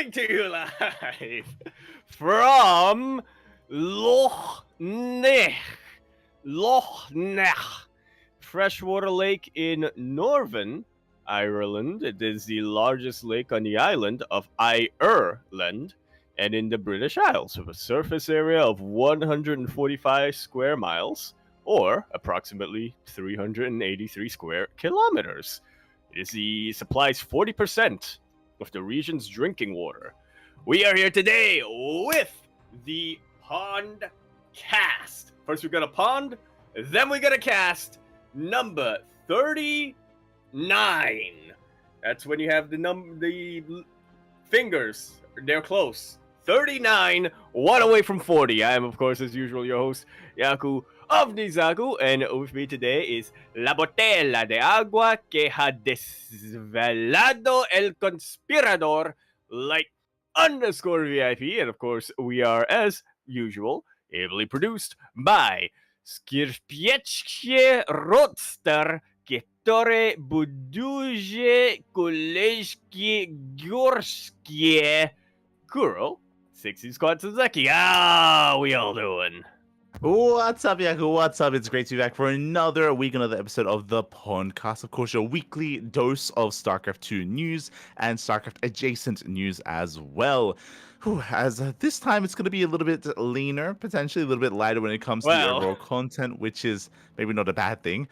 Coming to you live from Loch Ness. Loch Ness. Freshwater lake in Northern Ireland. It is the largest lake on the island of Ireland and in the British Isles, with a surface area of 145 square miles, or approximately 383 square kilometers. Supplies 40% of the region's drinking water. We are here today with the PondCast. First we got a pond, then we got a cast, number 39. That's when you have the fingers, they're close. 39, one away from 40. I am, of course, as usual, your host, Yaku of Nizaku, and with me today is La Botella de Agua que ha desvelado el conspirador, like _VIP, and of course, we are, as usual, ably produced by Skirpieczkie Rodster Kietore Buduje Kolejki Gorskie Kuro 60 Squad Suzuki. How we all doing? What's up, Yaku? What's up? It's great to be back for another week, another episode of the PondCast. Of course, your weekly dose of StarCraft 2 news and StarCraft adjacent news as well. As this time, it's going to be a little bit leaner, potentially a little bit lighter when it comes to the overall content, which is maybe not a bad thing,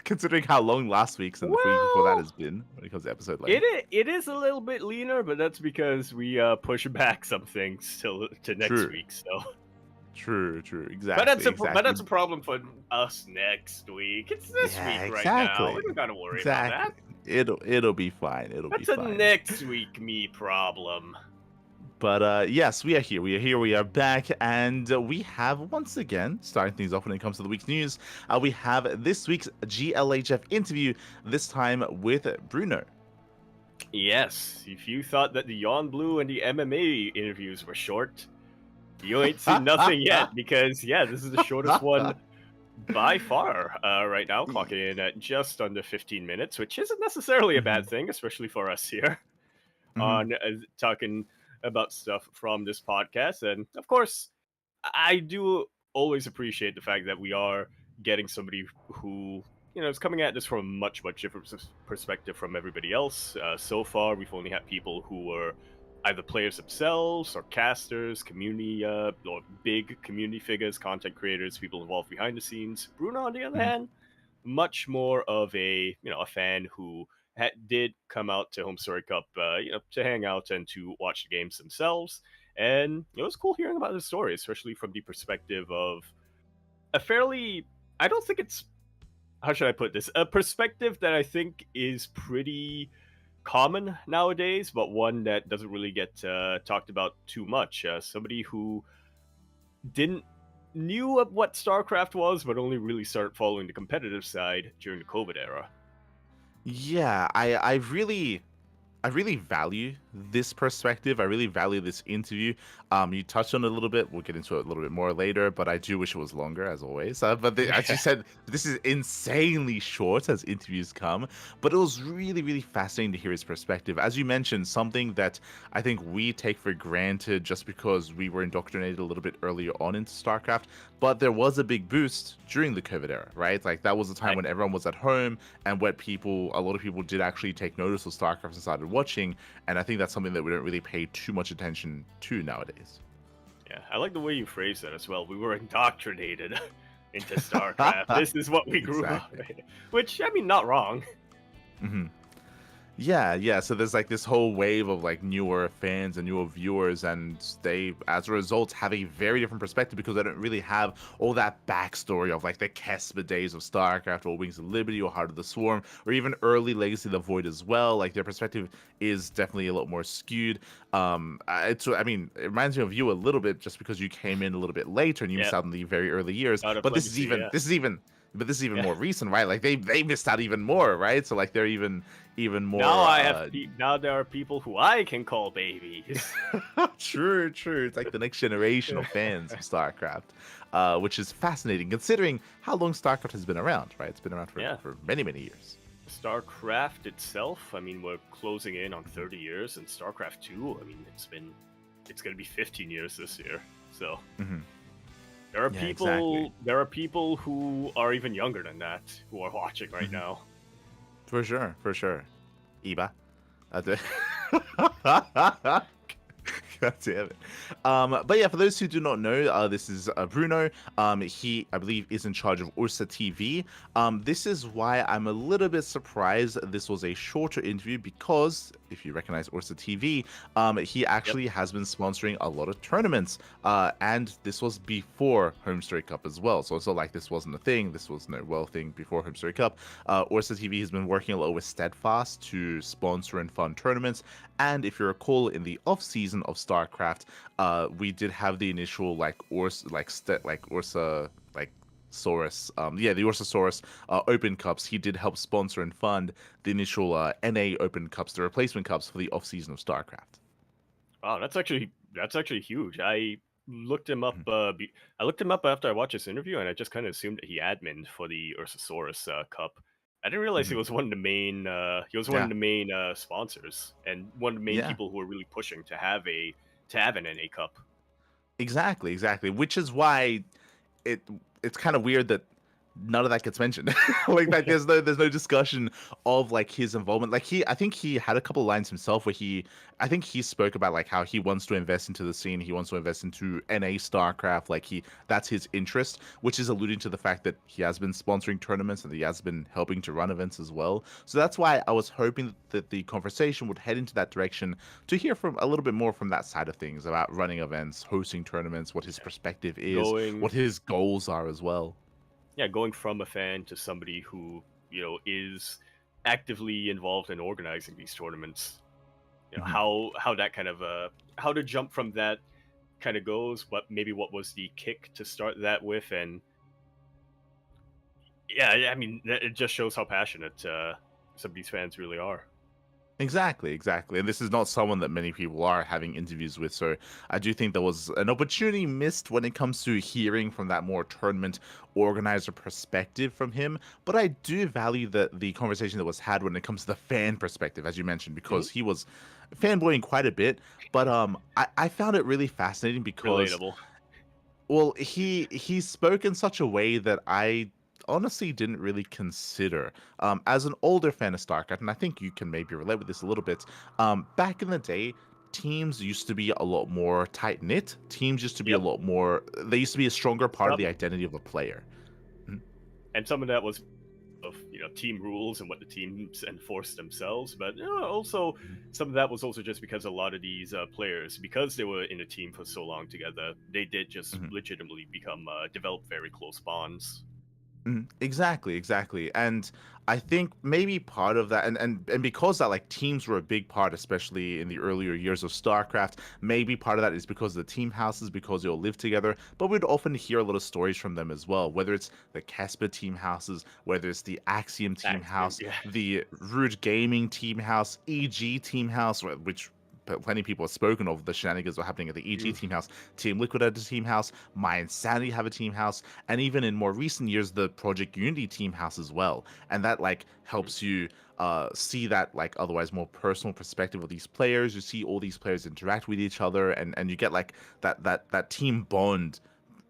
considering how long last week's and the week before that has been when it comes to episode length. It is a little bit leaner, but that's because we push back some things to next week. So. True, exactly. But that's a problem for us next week. It's this week right now. We don't gotta worry about that. It'll be fine. That's a next week me problem. But yes, we are here. We are back, and we have once again starting things off when it comes to the week's news. We have this week's GLHF interview. This time with Bruno. Yes, if you thought that the Yon Blue and the MMA interviews were short, you ain't seen nothing yet, because this is the shortest one by far right now, clocking in at just under 15 minutes, which isn't necessarily a bad thing, especially for us here on talking about stuff from this podcast. And of course, I do always appreciate the fact that we are getting somebody who is coming at this from a much different perspective from everybody else. So far, we've only had people who were either players themselves or casters, community or big community figures, content creators, people involved behind the scenes. Bruno, on the other hand, much more of a fan who did come out to Home Story Cup, to hang out and to watch the games themselves. And it was cool hearing about his story, especially from the perspective of a fairly, I don't think it's, how should I put this? A perspective that I think is pretty common nowadays, but one that doesn't really get talked about too much. Somebody who knew what StarCraft was, but only really started following the competitive side during the COVID era. Yeah, I really value this perspective. I really value this interview. You touched on it a little bit. We'll get into it a little bit more later, but I do wish it was longer, as always. As you said, this is insanely short as interviews come, but it was really fascinating to hear his perspective. As you mentioned, something that I think we take for granted just because we were indoctrinated a little bit earlier on into StarCraft, but there was a big boost during the COVID era, right? Like, that was the time when everyone was at home and when a lot of people did actually take notice of StarCraft and started watching, and I think that's something that we don't really pay too much attention to nowadays. Yeah, I like the way you phrase that as well. We were indoctrinated into StarCraft. This is what we grew up in. Which, I mean, not wrong. Yeah. So there's like this whole wave of like newer fans and newer viewers, and they, as a result, have a very different perspective because they don't really have all that backstory of like the Kesper days of StarCraft or Wings of Liberty or Heart of the Swarm or even early Legacy of the Void as well. Like, their perspective is definitely a lot more skewed. It reminds me of you a little bit just because you came in a little bit later and you missed out in the very early years. But this is even more recent, right? Like, they missed out even more, right? So like, they're even more. Now there are people who I can call babies. True. It's like the next generation of fans of StarCraft, which is fascinating considering how long StarCraft has been around, right? It's been around for many years. StarCraft itself, I mean, we're closing in on 30 years, and StarCraft 2, I mean, it's going to be 15 years this year. So Mm-hmm. there are Yeah, people exactly. there are people who are even younger than that who are watching right Mm-hmm. now. For sure, for sure. Iba. That's it. God damn it. But yeah, for those who do not know, this is Bruno. He, I believe, is in charge of Ursa TV. This is why I'm a little bit surprised this was a shorter interview because, if you recognize Ursa TV, he Yep. actually has been sponsoring a lot of tournaments. And this was before Home Story Cup as well. So it's not like this wasn't a thing. This was no well thing before Home Story Cup. Ursa TV has been working a lot with Steadfast to sponsor and fund tournaments. And if you recall, in the off season of StarCraft, we did have the initial Ursa Saurus, the Ursasaurus Open Cups. He did help sponsor and fund the initial NA Open Cups, the replacement cups for the off season of StarCraft. Wow, that's actually huge. I looked him up. Mhm. I looked him up after I watched this interview, and I just kind of assumed that he adminned for the Ursasaurus Cup. I didn't realize he Mhm. was one of the main. He was one of Yeah, the main sponsors and one of the main yeah. people who were really pushing to have an NA Cup. Exactly, exactly. Which is why it it's kind of weird that none of that gets mentioned. Like there's no discussion of like his involvement. Like I think he had a couple of lines himself where I think he spoke about like how he wants to invest into the scene, he wants to invest into NA StarCraft, like that's his interest, which is alluding to the fact that he has been sponsoring tournaments and he has been helping to run events as well. So that's why I was hoping that the conversation would head into that direction to hear from a little bit more from that side of things about running events, hosting tournaments, what his perspective is, what Going, his goals are as well. yeah, going from a fan to somebody who is actively involved in organizing these tournaments. Mhm. How that kind of how to jump from that kind of goes, but maybe what was the kick to start that with, and yeah, I mean, it just shows how passionate some of these fans really are. Exactly, exactly. And this is not someone that many people are having interviews with. So I do think there was an opportunity missed when it comes to hearing from that more tournament organizer perspective from him. But I do value the conversation that was had when it comes to the fan perspective, as you mentioned, Hmm. because he was fanboying quite a bit. But I found it really fascinating because Relatable. well, he spoke in such a way that I honestly didn't really consider. As an older fan of StarCraft, and I think you can maybe relate with this a little bit. Back in the day, teams used to be a lot more tight knit. Teams used to be a Yep. lot more. They used to be a stronger part of the Some identity of a player. Mhm. and some of that was of team rules and what the teams enforced themselves, but also some of that was also just because a lot of these players, because they were in a team for so long together, they did just Mhm. legitimately become develop very close bonds. Exactly, exactly. And I think maybe part of that and because that like teams were a big part, especially in the earlier years of StarCraft, maybe part of that is because of the team houses, because they all live together, but we'd often hear a lot of stories from them as well, whether it's the Casper team houses, whether it's the Axiom team Axiom, house, yeah. the Root Gaming team house, EG team house, which plenty of people have spoken of the shenanigans that were happening at the EG Mm. team house, Team Liquid at the team house, My Insanity have a team house, and even in more recent years, the Project Unity team house as well. And that like helps you see that like otherwise more personal perspective of these players. You see all these players interact with each other, and you get like that team bond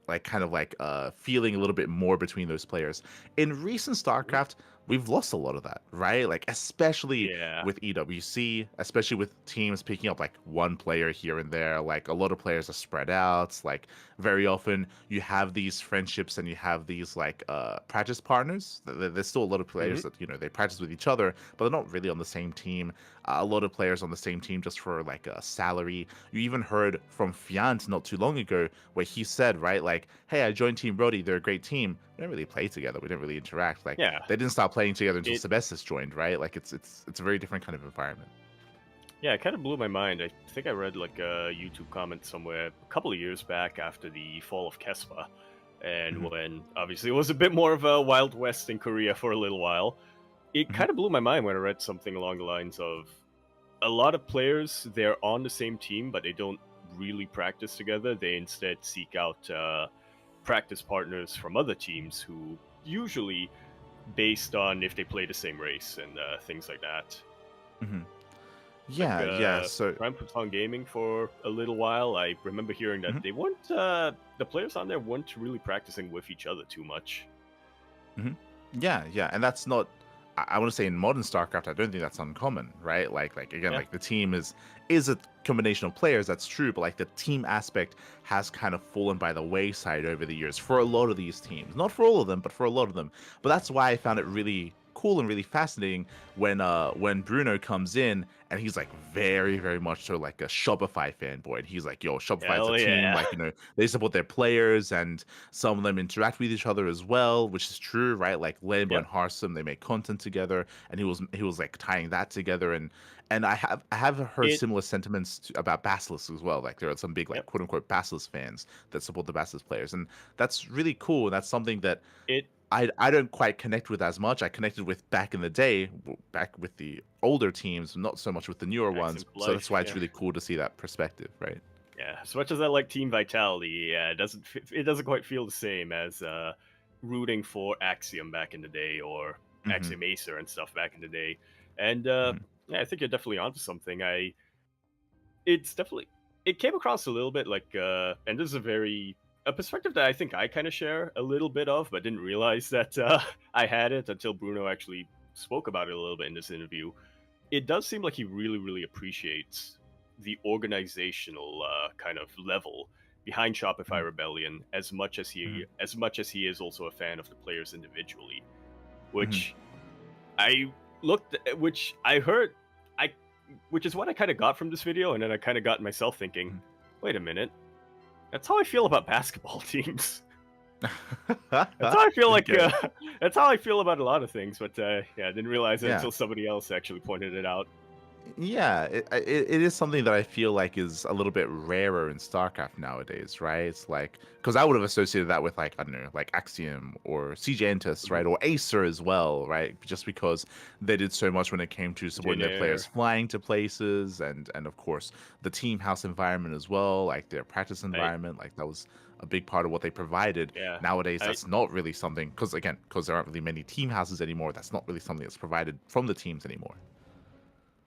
like kind of like feeling a little bit more between those players. In recent Mhm. StarCraft, we've lost a lot of that, right? Like especially Yeah. with EWC, especially with teams picking up like one player here and there. Like a lot of players are spread out. Like very often you have these friendships and you have these like practice partners. There's still a lot of Hmm. players that they practice with each other, but they're not really on the same team. A lot of players on the same team just for like a salary. You even heard from Fiant not too long ago where he said, right, like, hey, I joined Team Brody. They're a great team. We didn't really play together. We didn't really interact. Like, Yeah. they didn't start playing together until It Sebestis joined, right? Like, it's a very different kind of environment. Yeah, it kind of blew my mind. I think I read like a YouTube comment somewhere a couple of years back after the fall of Kespa, and Hmm. when obviously it was a bit more of a Wild West in Korea for a little while. It Hmm. kind of blew my mind when I read something along the lines of a lot of players, they're on the same team, but they don't really practice together. They instead seek out practice partners from other teams who usually based on if they play the same race and things like that. Hmm. Like Yeah. So Prime Pluton Gaming for a little while, I remember hearing that mhm, they weren't the players on there weren't really practicing with each other too much. mhm. Yeah, and that's not. I want to say in modern StarCraft, I don't think that's uncommon, right? Like again, Yeah, like the team is a combination of players. That's true, but like the team aspect has kind of fallen by the wayside over the years for a lot of these teams. Not for all of them, but for a lot of them. But that's why I found it really cool and really fascinating when Bruno comes in and he's like very much so like a Shopify fanboy. And he's like, yo, Shopify's a hell team, yeah. like, they support their players and some of them interact with each other as well, which is true, right? Like Lambo and Yep. Harsum, they make content together, and he was like tying that together, and I have heard It similar sentiments about Basilisk as well. Like there are some big like yep. quote unquote Basilisk fans that support the Basilisk players, and that's really cool. And that's something that It I don't quite connect with as much. I connected with back in the day, back with the older teams, not so much with the newer ones. accent So that's life, why it's yeah. really cool to see that perspective, right? Yeah, as much as I like Team Vitality, yeah, it doesn't quite feel the same as rooting for Axiom back in the day or Hmm. Axiom Acer and stuff back in the day. And Hmm. yeah, I think you're definitely onto something. It's definitely it came across a little bit like and this is a perspective that I think I kind of share a little bit of, but didn't realize that I had it until Bruno actually spoke about it a little bit in this interview. It does seem like he really appreciates the organizational kind of level behind Shopify Hmm. Rebellion Hmm. as much as he is also a fan of the players individually, Hmm. which I which I heard, I, which is what I kind of got from this video, and then I kind of got myself thinking, wait a minute, that's how I feel about basketball teams. That's how I feel like. Okay. That's how I feel about a lot of things. But yeah, I didn't realize it Yeah. until somebody else actually pointed it out. Yeah, it is something that I feel like is a little bit rarer in StarCraft nowadays, right? It's like because I would have associated that with like I don't know, like Axiom or CJ, Mhm. right, or Acer as well, right? Just because they did so much when it came to supporting their players Jin flying to places, and of course the team house environment as well, like their practice I environment, like that was a big part of what they provided. yeah. Nowadays, I that's not really something because there aren't really many team houses anymore. That's not really something that's provided from the teams anymore.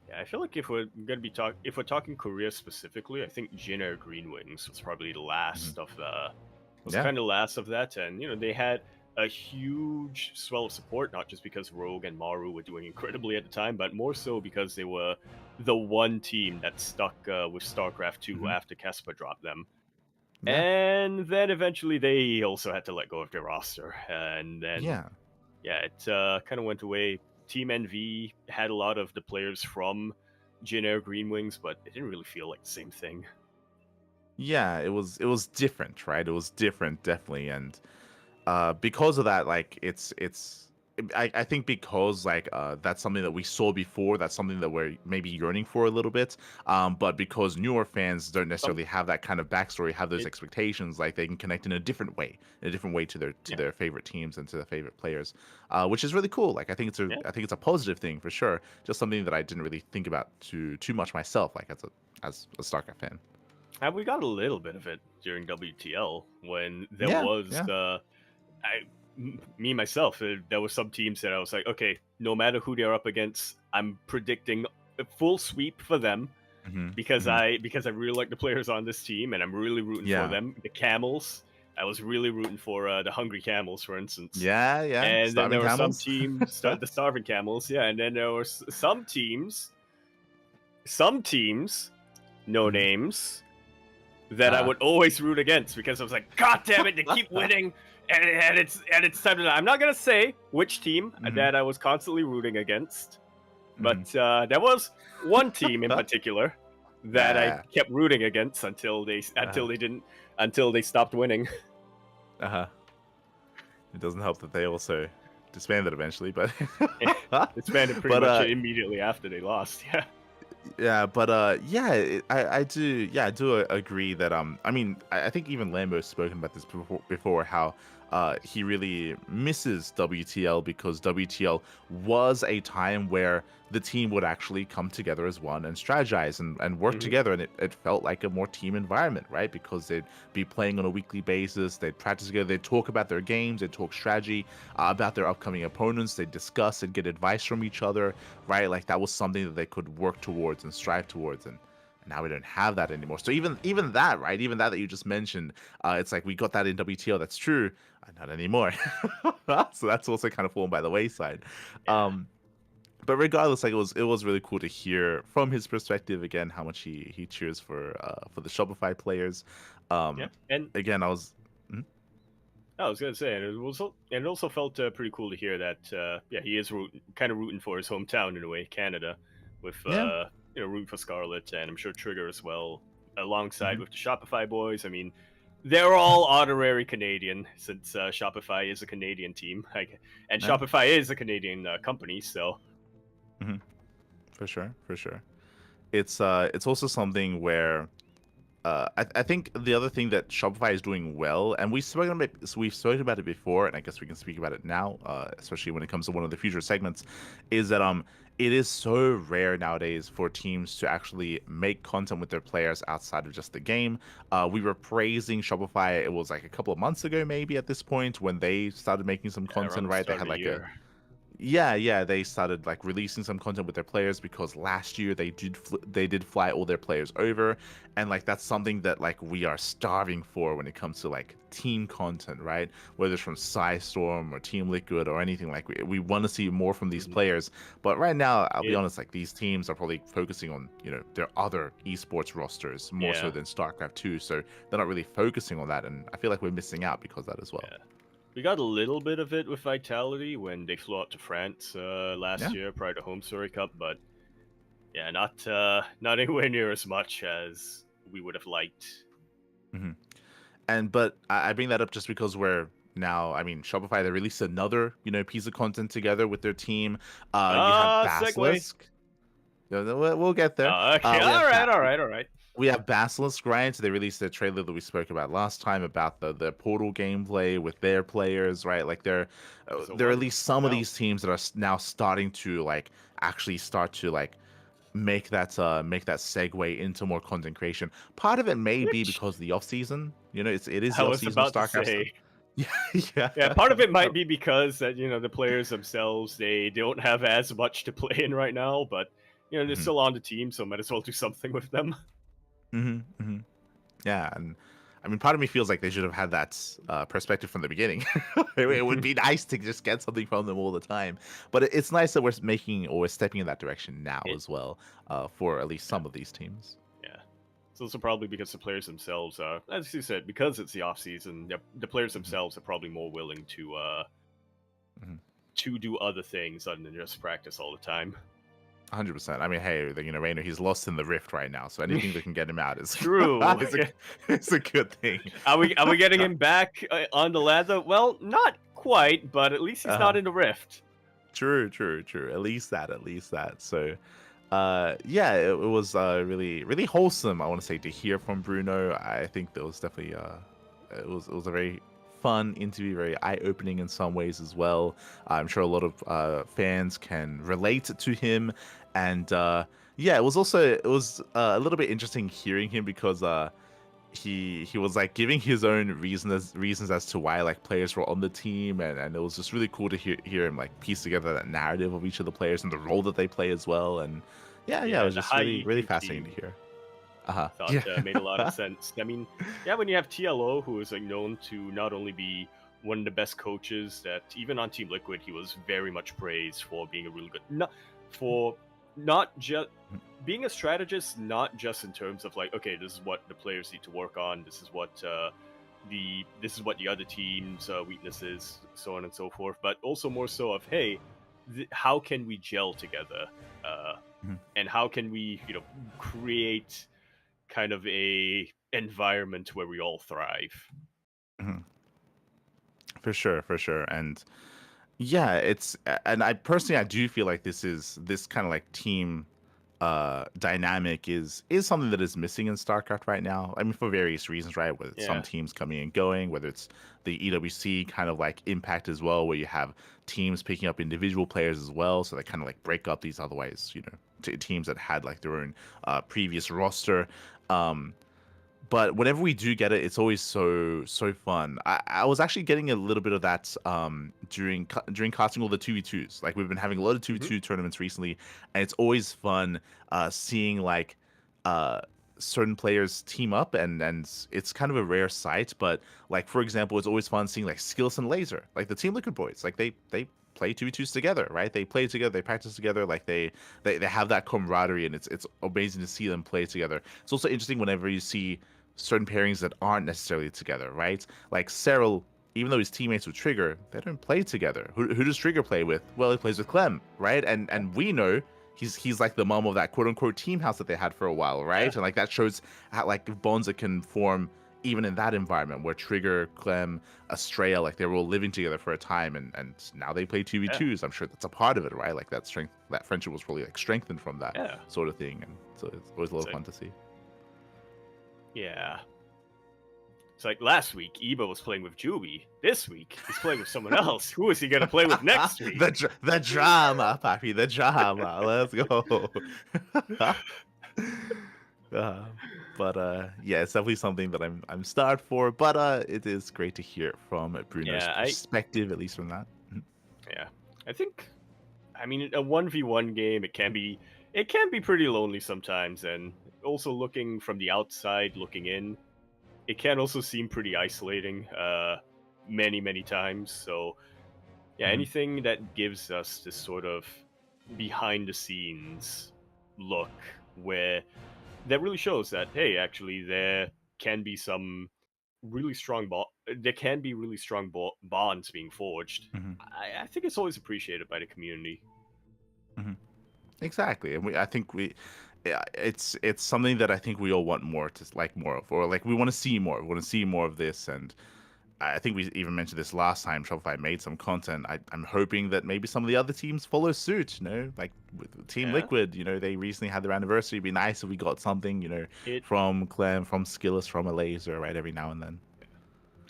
yeah. I feel like if we're talking Korea specifically, I think Jin Air Green Wings was probably the Hmm. last of the was Yeah. kind of last of that, and they had a huge swell of support, not just because Rogue and Maru were doing incredibly at the time, but more so because they were the one team that stuck with StarCraft 2 Hmm. after Casper dropped them. Yeah. And then eventually they also had to let go of their roster. And then, Yeah. yeah, it kind of went away. Team NV had a lot of the players from Jin Air Green Wings, but it didn't really feel like the same thing. Yeah, it was different, right? It was different, definitely, and because of that, like I think because like that's something that we saw before, that's something that we're maybe yearning for a little bit. But because newer fans don't Some, necessarily have that kind of backstory, have those it, expectations, like they can connect in a different way to their yeah, favorite teams and to their favorite players, which is really cool. Like yeah. I think it's a positive thing for sure. Just something that I didn't really think about too much myself, like as a StarCraft fan. And we got a little bit of it during WTL when there Yeah, was yeah. me myself. There were some teams that I was like, okay, no matter who they're up against, I'm predicting a full sweep for them Hmm. because Hmm. I really like the players on this team and I'm really rooting for Yeah. them. The Camels, I was really rooting for the Hungry Camels, for instance. Yeah. And then Starving there were some camels. teams, the Starving Camels, yeah. And then there were some teams, no Mhm. names, that I would always root against because I was like, God damn it, they keep winning, and it's time to. I'm not gonna say which team Mhm. that I was constantly rooting against, Mhm. but there was one team in particular that I Yeah. kept rooting against Uh-huh. until they stopped winning. Uh-huh. It doesn't help that they also disbanded eventually, but It's banned pretty but much immediately after they lost. Yeah, yeah, but yeah, I do agree that I mean I think even Lambo's spoken about this before how he really misses WTL because WTL was a time where the team would actually come together as one and strategize and work Hmm. together, and it felt like a more team environment, right? Because they'd be playing on a weekly basis, they'd practice together, they'd talk about their games, they'd talk strategy, about their upcoming opponents, they'd discuss and get advice from each other, right? Like that was something that they could work towards and strive towards, and now we don't have that anymore. So even that, right? Even that you just mentioned, it's like we got that in WTO. That's true, not anymore. So that's also kind of fallen by the wayside. Yeah. But regardless, like it was really cool to hear from his perspective again how much he cheers for the Shopify players. Yeah. Um, And again, I was. Mhm. I was gonna say, and it also felt pretty cool to hear that. Yeah, he is kind of rooting for his hometown in a way, Canada, with Yeah. rooting for Scarlet, and I'm sure Trigger as well, alongside Hmm. with the Shopify boys. I mean, they're all honorary Canadian since Shopify is a Canadian team, and Yeah. Shopify is a Canadian company. So Hmm. For sure. For sure. It's also something where I think the other thing that Shopify is doing well, and we've spoken about it before, and I guess we can speak about it now, especially when it comes to one of the future segments, is that it is so rare nowadays for teams to actually make content with their players outside of just the game. We were praising Shopify. It was like a couple of months ago, maybe at this point, when they started making some yeah, around content. the Right, they start of had the like a year, yeah, they started like releasing some content with their players because last year they did fly all their players over, and like that's something that like we are starving for when it comes to like team content, right? Whether it's from Storm or Team Liquid or anything, like we want to see more from these hmm players. But right now, I'll be it honest, like these teams are probably focusing on their other esports rosters more so yeah. than StarCraft 2, so they're not really focusing on that, and I feel like we're missing out because of that as well. Yeah. We got a little bit of it with Vitality when they flew out to France last Yeah. year prior to Home Story Cup, but yeah, not anywhere near as much as we would have liked. Hmm. But I bring that up just because we're now, I mean, Shopify, they released another, piece of content together with their team. You have Segue. Basilisk. We'll get there. Okay, We have all right. we have Basilisk, right? So they released a trailer that we spoke about last time about the Portal gameplay with their players, right? Like Episode there are at one least some of out. these teams that are now starting to like actually start to like make that segue into more content creation. Part of it may be Which because the off season, it is I the off was season of about to StarCraft. So, say. yeah, yeah. Yeah, part of it might be because that the players themselves they don't have as much to play in right now, but they're Hmm. still on the team, so might as well do something with them. Hmm. Hmm. Yeah, and I mean, part of me feels like they should have had that perspective from the beginning. It would be nice to just get something from them all the time, but it's nice that we're stepping in that direction now It as well, for at least yeah. some of these teams. Yeah. It's also probably because the players themselves, as you said, because it's the off season, the players Hmm. themselves are probably more willing Hmm. to do other things other than just practice all the time. 100%. I mean, hey, Rainer, he's lost in the rift right now, so anything that can get him out is True. is a it's a good thing. Are we getting him back on the ladder? Well, not quite, but at least he's Uh-huh. not in the rift. True, true, true. At least that. So, yeah, it was really, really wholesome. I want to say to hear from Bruno. I think that was definitely it was a very fun interview, very eye-opening in some ways as well. I'm sure a lot of fans can relate to him, and yeah, it was a little bit interesting hearing him because he was like giving his own reasons as to why like players were on the team, and it was just really cool to hear him like piece together that narrative of each of the players and the role that they play as well. And yeah, it Yeah, was the just high really really EQ fascinating team to hear. Uh-huh. I thought Yeah. made a lot of sense. I mean, yeah, when you have TLO, who is like known to not only be one of the best coaches, that even on Team Liquid he was very much praised for being a really good, not just being a strategist, not just in terms of like, okay, this is what the players need to work on, this is what the other team's weaknesses, so on and so forth, but also more so of, hey, how can we gel together, uh, Mhm. and how can we create kind of a environment where we all thrive. Mhm. For sure, for sure. And yeah, and I personally I do feel like this kind of like team dynamic is something that is missing in StarCraft right now. I mean, for various reasons, right? With some Yeah. teams coming and going, whether it's the EWC kind of like impact as well, where you have teams picking up individual players as well, so they kind of like break up these otherwise, teams that had like their own previous roster. Um, but whenever we do get it, it's always so fun. I was actually getting a little bit of that during casting all the 2v2s. Like we've been having a lot of Hmm. 2v2 tournaments recently, and it's always fun seeing like uh, certain players team up, and it's kind of a rare sight. But like for example, it's always fun seeing like Skills and Laser, like the Team Liquid boys, like they play 2v2s together, right? They play together, they practice together, like they have that camaraderie, and it's amazing to see them play together. It's also interesting whenever you see certain pairings that aren't necessarily together, right? Like Cyril, even though he's teammates with Trigger, they don't play together. Who does Trigger play with? Well, he plays with Clem, right? And we know he's like the mom of that quote unquote team house that they had for a while, right? Yeah. And like that shows how like bonds that can form even in that environment where Trigger, Clem, Estrella, like they were all living together for a time, and now they play Yeah. 2v2s. I'm sure that's a part of it, right? Like that strength, that friendship was probably like strengthened from that Yeah. sort of thing, and so it's always a lot It's of like, fun to see. yeah. It's like last week, Eba was playing with Juby. This week, he's playing with someone else. Who is he gonna play with next week? The drama, Papi, the drama. Let's go. uh, but yeah, it's definitely something that I'm starved for. But it is great to hear from Bruno's Yeah, perspective, at least from that. yeah. I think, I mean, a 1v1 game, it can be pretty lonely sometimes, and also looking from the outside, looking in, it can also seem pretty isolating, many times. So yeah, Mhm. anything that gives us this sort of behind the scenes look where that really shows that, hey, actually there can be some really strong there can be really strong bonds being forged. Mhm. I think it's always appreciated by the community. Mhm. Exactly, and I think yeah, it's something that I think we all want more to like more of, or like we want to see more. We want to see more of this, and I think we even mentioned this last time Shopify made some content. I'm hoping that maybe some of the other teams follow suit. Like with Team Yeah, Liquid, they recently had their anniversary. It'd be nice if we got something, it. from Clem, from Skillus, from a Laser, right, every now and then.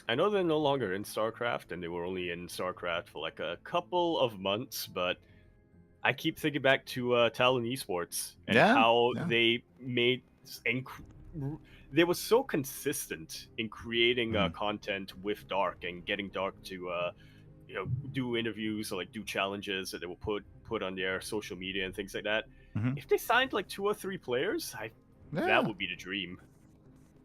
I know they're no longer in StarCraft, and they were only in StarCraft for like a couple of months, but I keep thinking back to Talon Esports and Yeah, how yeah. they made they were so consistent in creating Mhm. content with Dark and getting Dark to do interviews or like do challenges that they will put on their social media and things like that. Mhm. If they signed like 2 or 3 players, that Yeah, would be the dream.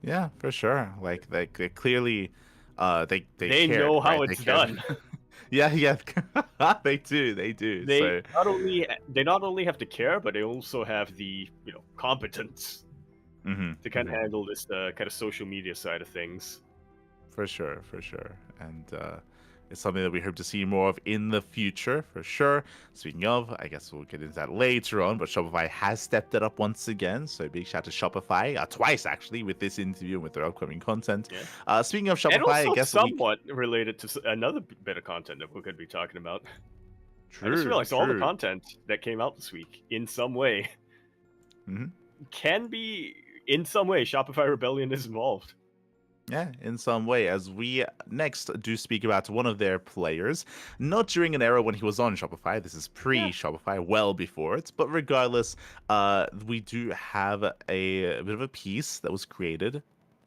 yeah, for sure. Like they clearly, they They cared, know how right? They it's cared. done. Yeah, yeah. They do. they So. they not only have to care, but they also have the competence Mhm, to kind of mhm. handle this kind of social media side of things. For sure, for sure. And it's something that we hope to see more of in the future, for sure. Speaking of, I guess we'll get into that later on, but Shopify has stepped it up once again. So big shout to Shopify, twice actually, with this interview and with their upcoming content. Yeah, Speaking of and Shopify, I also guess we. somewhat related to another bit of content that we're going to be talking about. I just True, realized all the true. content that came out this week, in some way, Hmm. can be in some way Shopify Rebellion is involved. Yeah, in some way, as we next do speak about one of their players, not during an era when he was on Shopify. This is Yeah, pre-Shopify, well before it. But regardless, we do have a bit of a piece that was created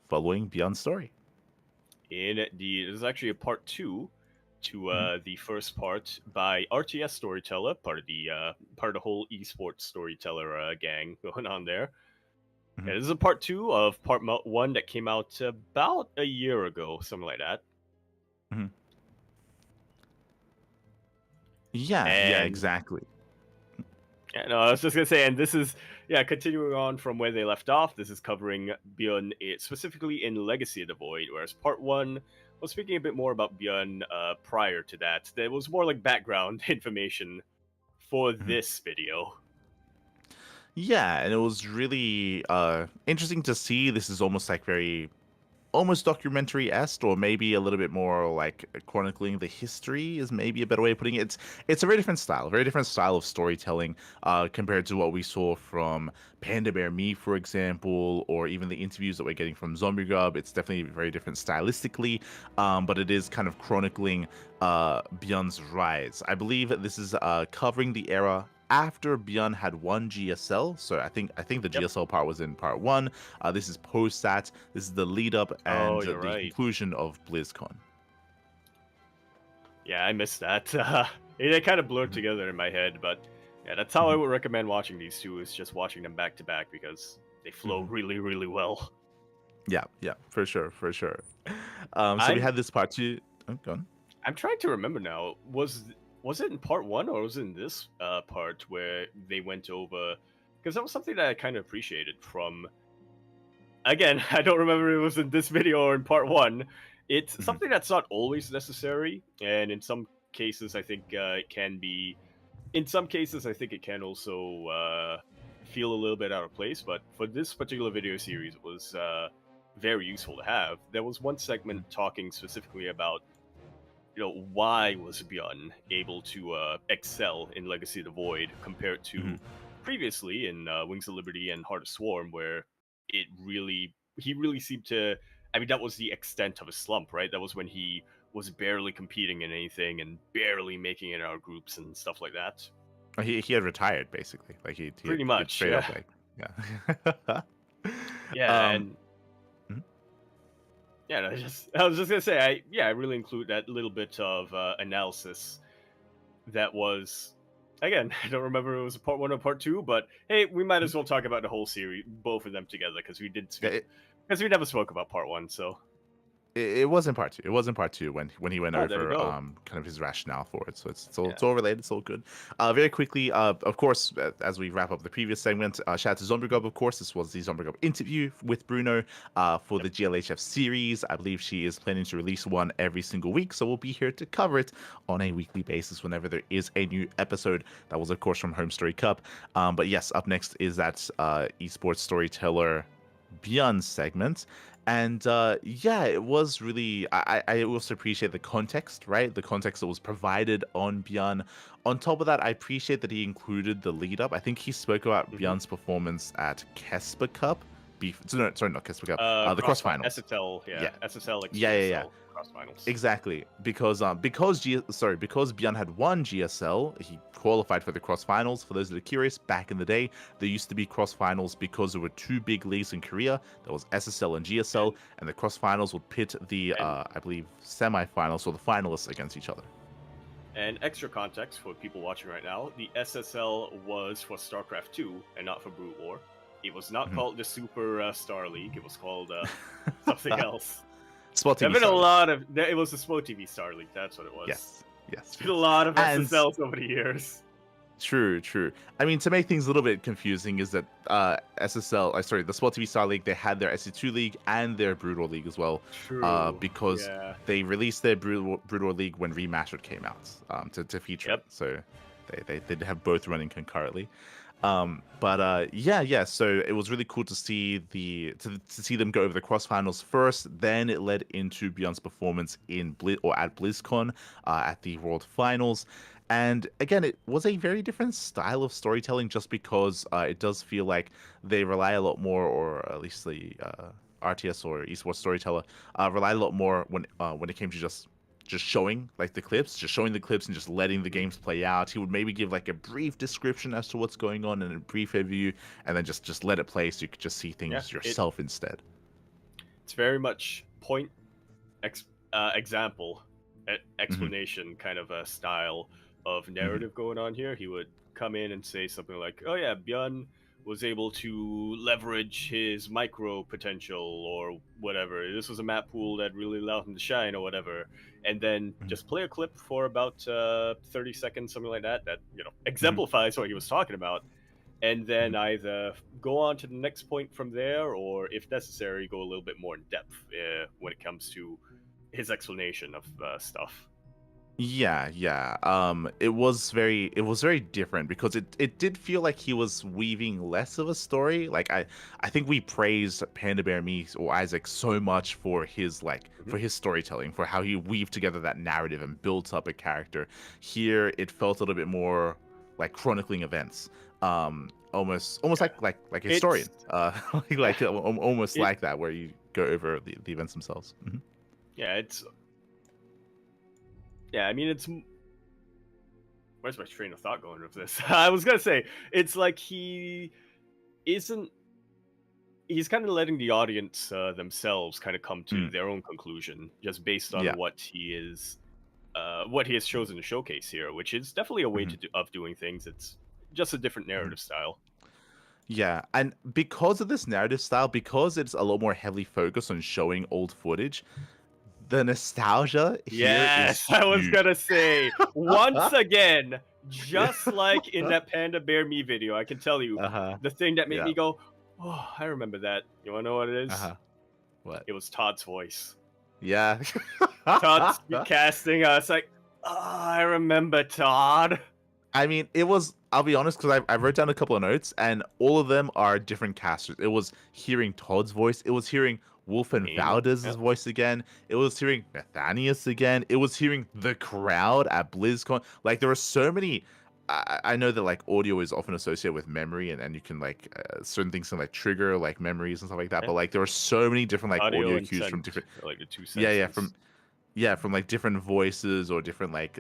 following Beyond Story. there's actually a part two to Hmm. the first part by RTS Storyteller, part of the whole esports storyteller gang going on there. Hmm. Yeah, this is a part two of one that came out about a year ago, something like that. Hmm. Yeah, yeah, And exactly. yeah, no, I was just gonna say, and this is continuing on from where they left off. This is covering Bjorn specifically in Legacy of the Void, whereas part one was speaking a bit more about Bjorn prior to that. There was more like background information for Hmm. this video. Yeah, and it was really interesting to see. This is almost like very almost documentary-esque, or maybe a little bit more like chronicling the history is maybe a better way of putting it. It's a very different style of storytelling compared to what we saw from Panda Bear Me, for example, or even the interviews that we're getting from Zombie Grub. It's definitely very different stylistically, but it is kind of chronicling Bjorn's rise. I believe that this is covering the era after Bjorn had won GSL. So I think the Yep. GSL part was in part 1. This is post that. This is the lead up and Oh, you're the right. conclusion of BlizzCon. Yeah, I missed that. It kind of blurred together in my head, but yeah, that's how I would recommend watching these two, is just watching them back to back because they flow really, really well. Yeah, for sure. So we I'm had this part 2. Oh, go on. I'm trying to remember now. Was it in part 1 or was it in this part where they went over? Because that was something that I kind of appreciated from. Again, I don't remember if it was in this video or in part 1. It's something that's not always necessary, and in some cases, I think it can be. In some cases, I think it can also feel a little bit out of place. But for this particular video series, it was very useful to have. There was one segment talking specifically about, why was Bjorn able to excel in Legacy of the Void compared to previously in Wings of Liberty and Heart of Swarm, where he really seemed to. I mean, that was the extent of his slump, right? That was when he was barely competing in anything and barely making it in our groups and stuff like that. He had retired basically, like he Pretty had much, straight yeah. up like Yeah, um, and yeah, I was just gonna say, I really include that little bit of analysis that was. Again, I don't remember if it was part 1 or part 2, but hey, we might as well talk about the whole series, both of them together, because we never spoke about part 1. So It was in part 2. It was in part 2 when he went there we over go. kind of his rationale for it. So it's all related. It's all good. Very quickly, of course, as we wrap up the previous segment, shout out to Zombie Grub. Of course, this was the Zombie Grub interview with Bruno for the GLHF series. I believe she is planning to release one every single week, so we'll be here to cover it on a weekly basis whenever there is a new episode. That was, of course, from Home Story Cup. But yes, up next is that esports storyteller Bjorn segment. And yeah, it was really. I also appreciate the context, right? The context that was provided on Bjorn. On top of that, I appreciate that he included the lead up. I think he spoke about Bjorn's performance at Kesper Cup. Sorry, not Kesper Cup. The cross finals. SSL, yeah. SSL, Yeah. cross finals. Exactly, because Bjorn had won GSL, he qualified for the cross finals. For those that are curious, back in the day, there used to be cross finals because there were two big leagues in Korea. There was SSL and GSL, and the cross finals would pit the I believe semifinals or the finalists against each other. And extra context for people watching right now: the SSL was for StarCraft 2 and not for Brood War. It was not called the Super Star League. It was called something else. Sport TV. There've been a lot of. It was the Sport TV Star League. That's what it was. Yes. There's been a lot of SSLs over the years. True. I mean, to make things a little bit confusing, is that the Sport TV Star League, they had their SC2 League and their Brood War League as well. True. Because they released their Brood War League when Remastered came out to feature it. So they did have both running concurrently. Yeah. So it was really cool to see to see them go over the cross finals first. Then it led into Bjorn's performance at BlizzCon at the World Finals. And again, it was a very different style of storytelling, just because it does feel like they rely a lot more, or at least the RTS or esports storyteller relied a lot more when it came to just showing the clips and just letting the games play out. He would maybe give like a brief description as to what's going on and a brief overview, and then just let it play so you could just see things yourself instead. It's very much example, explanation kind of a style of narrative going on here. He would come in and say something like, "Oh yeah, Bjorn was able to leverage his micro potential or whatever. This was a map pool that really allowed him to shine or whatever." And then just play a clip for about 30 seconds, something like that, exemplifies what he was talking about. And then either go on to the next point from there, or if necessary, go a little bit more in depth when it comes to his explanation of stuff. Yeah. It was very different because it did feel like he was weaving less of a story. Like I think we praised Panda Bear Me or Isaac so much for his Mhm. for his storytelling, for how he weaved together that narrative and built up a character. Here it felt a little bit more like chronicling events. Almost Yeah, like a it's historian. Almost it like that where you go over the events themselves. yeah it's yeah. I mean, where's my train of thought going with this? I was gonna say it's like isn't he's kind of letting the audience themselves kind of come to Mm, their own conclusion just based on yeah. what he has chosen to showcase here, which is definitely a way Mhm. of doing things. It's just a different Mhm. narrative style. Yeah, and because of this narrative style, because it's a lot more heavily focused on showing old footage, the nostalgia here is Yes, I was huge. gonna say once again, just like in that Panda Bear Me video, I can tell you Uh-huh. the thing that made Yeah. me go, "Oh, I remember that." You wanna know what it is? Uh-huh. What? It was Todd's voice. Yeah. Todd's casting. It's like, oh, I remember Todd. I mean, it was. I'll be honest, because I wrote down a couple of notes, and all of them are different casters. It was hearing Todd's voice. It was hearing Wolf and Amy. Valdez's Yep. voice again. It was hearing Nathanius again. It was hearing the crowd at BlizzCon. Like there were so many. I know that like audio is often associated with memory, and you can like certain things can like trigger like memories and stuff like that. Yeah. But like there were so many different like Audio audio and cues from scent different. are like the two Yeah, senses. from like different voices or different like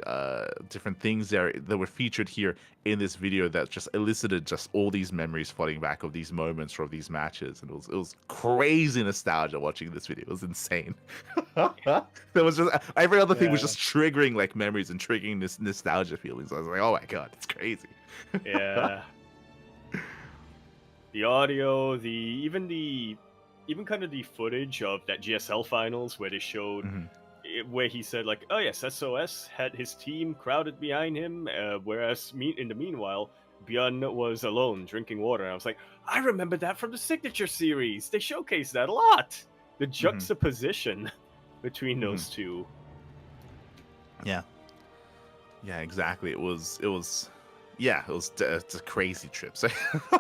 different things that were featured here in this video that just elicited just all these memories flooding back of these moments or of these matches, and it was crazy nostalgia watching this video. It was insane. There was just every other thing was Yeah. just triggering like memories and triggering this nostalgia feelings. I was like, oh my god, it's crazy. Yeah. The audio, even kind of the footage of that GSL finals where they showed Mhm. where he said like, "Oh yes, SOS had his team crowded behind him, whereas in the meanwhile, Bjorn was alone drinking water." And I was like, "I remember that from the Signature series. They showcased that a lot. The Mhm. juxtaposition between Mhm. those two." Yeah. Yeah, exactly. Yeah, it's a crazy trip. So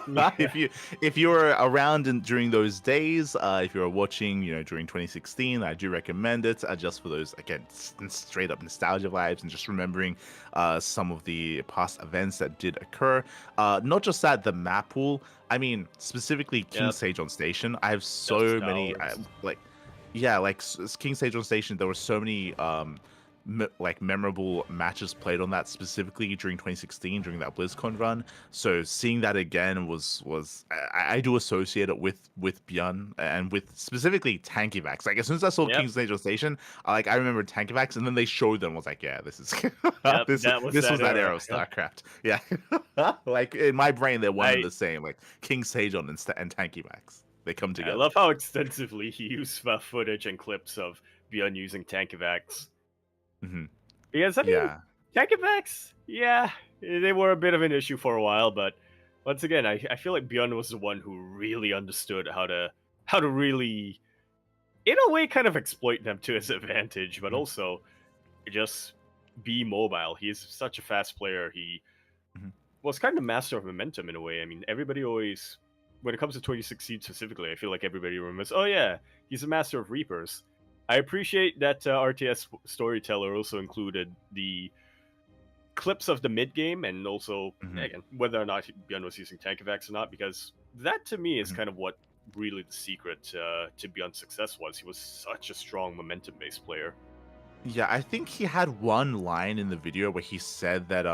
Yeah. if you were around during those days, if you were watching, during 2016, I do recommend it, just for those again straight up nostalgia vibes and just remembering some of the past events that did occur. Not just that, the map pool. I mean, specifically King Yep. Sage on Station. I have Death so many Towers. like yeah, like King Sage on Station. There were so many like memorable matches played on that specifically during 2016 during that BlizzCon run. So seeing that again was I do associate it with Bjorn and with specifically Tankyvax. Like as soon as I saw Yep. King's Angel Station, I remember Tankyvax, and then they showed them. I was like, yeah, this is Yep. this That was this was that that era. era of Yep. StarCraft. Yeah, like in my brain they're one and I the same. Like King Sajon and Tankyvax, they come I together. love how extensively he used footage and clips of Bjorn using Tankivax. Hmm. Because I mean, Yeah. Tankivax, yeah, they were a bit of an issue for a while, but once again, I feel like Bjorn was the one who really understood how to really, in a way, kind of exploit them to his advantage, but Mhm. also just be mobile. He is such a fast player. He Mhm. was kind of master of momentum in a way. I mean, everybody always, when it comes to 2016 specifically, I feel like everybody remembers, oh yeah, he's a master of Reapers. I appreciate that RTS Storyteller also included the clips of the mid game and also, Mhm. again, whether or not Bjorn was using Tankivax or not, because that to me is Mhm. kind of what really the secret to Bjorn's success was. He was such a strong momentum based player. Yeah, I think he had one line in the video where he said that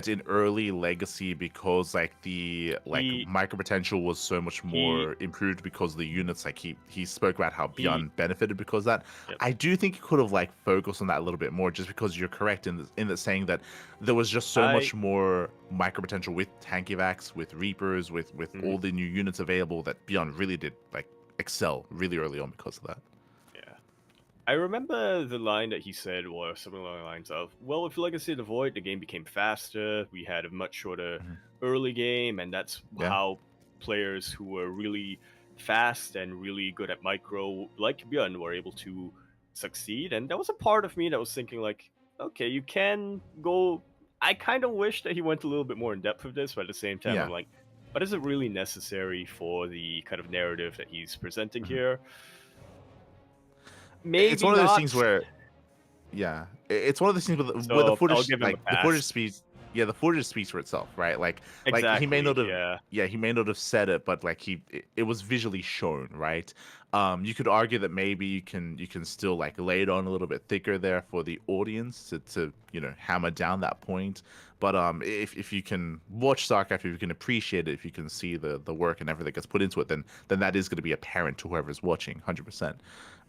in early Legacy, because like the He micro potential was so much he more improved because the units, like he spoke about how he Bjorn benefited because of that. yep. I do think he could have like focused on that a little bit more, just because you're correct in the saying that there was just so I much more micro potential with Tankivax, with Reapers, with mhm, all the new units available, that Bjorn really did like excel really early on because of that. yeah. I remember the line that he said was something along the lines of, "Well, with Legacy of the Void, the game became faster. We had a much shorter Mhm. early game, and that's Yeah. how players who were really fast and really good at micro, like Bjorn, were able to succeed." And that was a part of me that was thinking, like, okay, you can go. I kind of wish that he went a little bit more in depth with this, but at the same time, I'm Yeah. like, but is it really necessary for the kind of narrative that he's presenting Mhm. here? It's Maybe one of those not. things where, yeah, it's one of those things where the So I'll footage, give him a like the footage pass. speaks. Yeah, the footage speaks for itself, right? Like he may Exactly. not have, Yeah. yeah, he may not have said it, but like it was visually shown, right? You could argue that maybe you can still like lay it on a little bit thicker there for the audience to hammer down that point. But if you can watch StarCraft, if you can appreciate it, if you can see the work and everything that gets put into it, then that is going to be apparent to whoever's watching, 100%.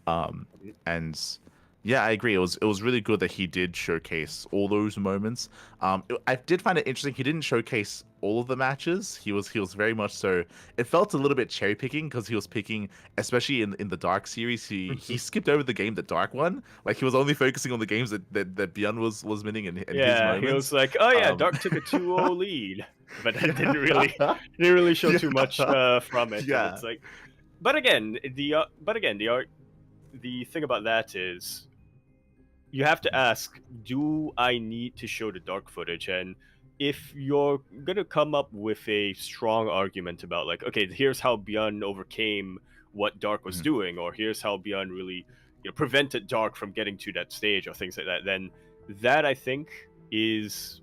Mhm. And yeah, I agree. It was really good that he did showcase all those moments. I did find it interesting. He didn't showcase all of the matches. He was very much so. It felt a little bit cherry picking because he was picking, especially in the Dark series. He skipped over the game that Dark won. Like he was only focusing on the games that Bjorn was winning in his Yeah, he was moments. like, "Oh yeah, Um, Dark took a 2-0 lead," but that didn't yeah, really show too much yeah, from it. And yeah. it's like, but again, the thing about that is you have to ask, do I need to show the dark footage? And if you're gonna come up with a strong argument about like, okay, here's how Bjorn overcame what Dark was Mhm, doing, or here's how Bjorn really, prevented Dark from getting to that stage, or things like that, then that I think is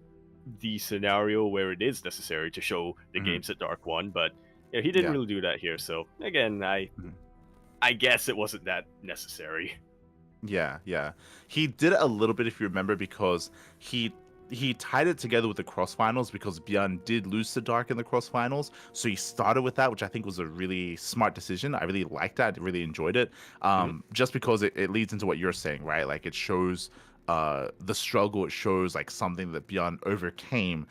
the scenario where it is necessary to show the mhm, games that Dark won. But he didn't yeah. really do that here. So again, Mhm. I guess it wasn't that necessary. Yeah, yeah. He did it a little bit if you remember because he he tied it together with the cross finals because Bjorn did lose to Dark in the cross finals. So he started with that, which I think was a really smart decision. I really liked that. I really enjoyed it. Hmm. Just because it leads into what you're saying, right? Like it shows the struggle, it shows like something that Bjorn overcame,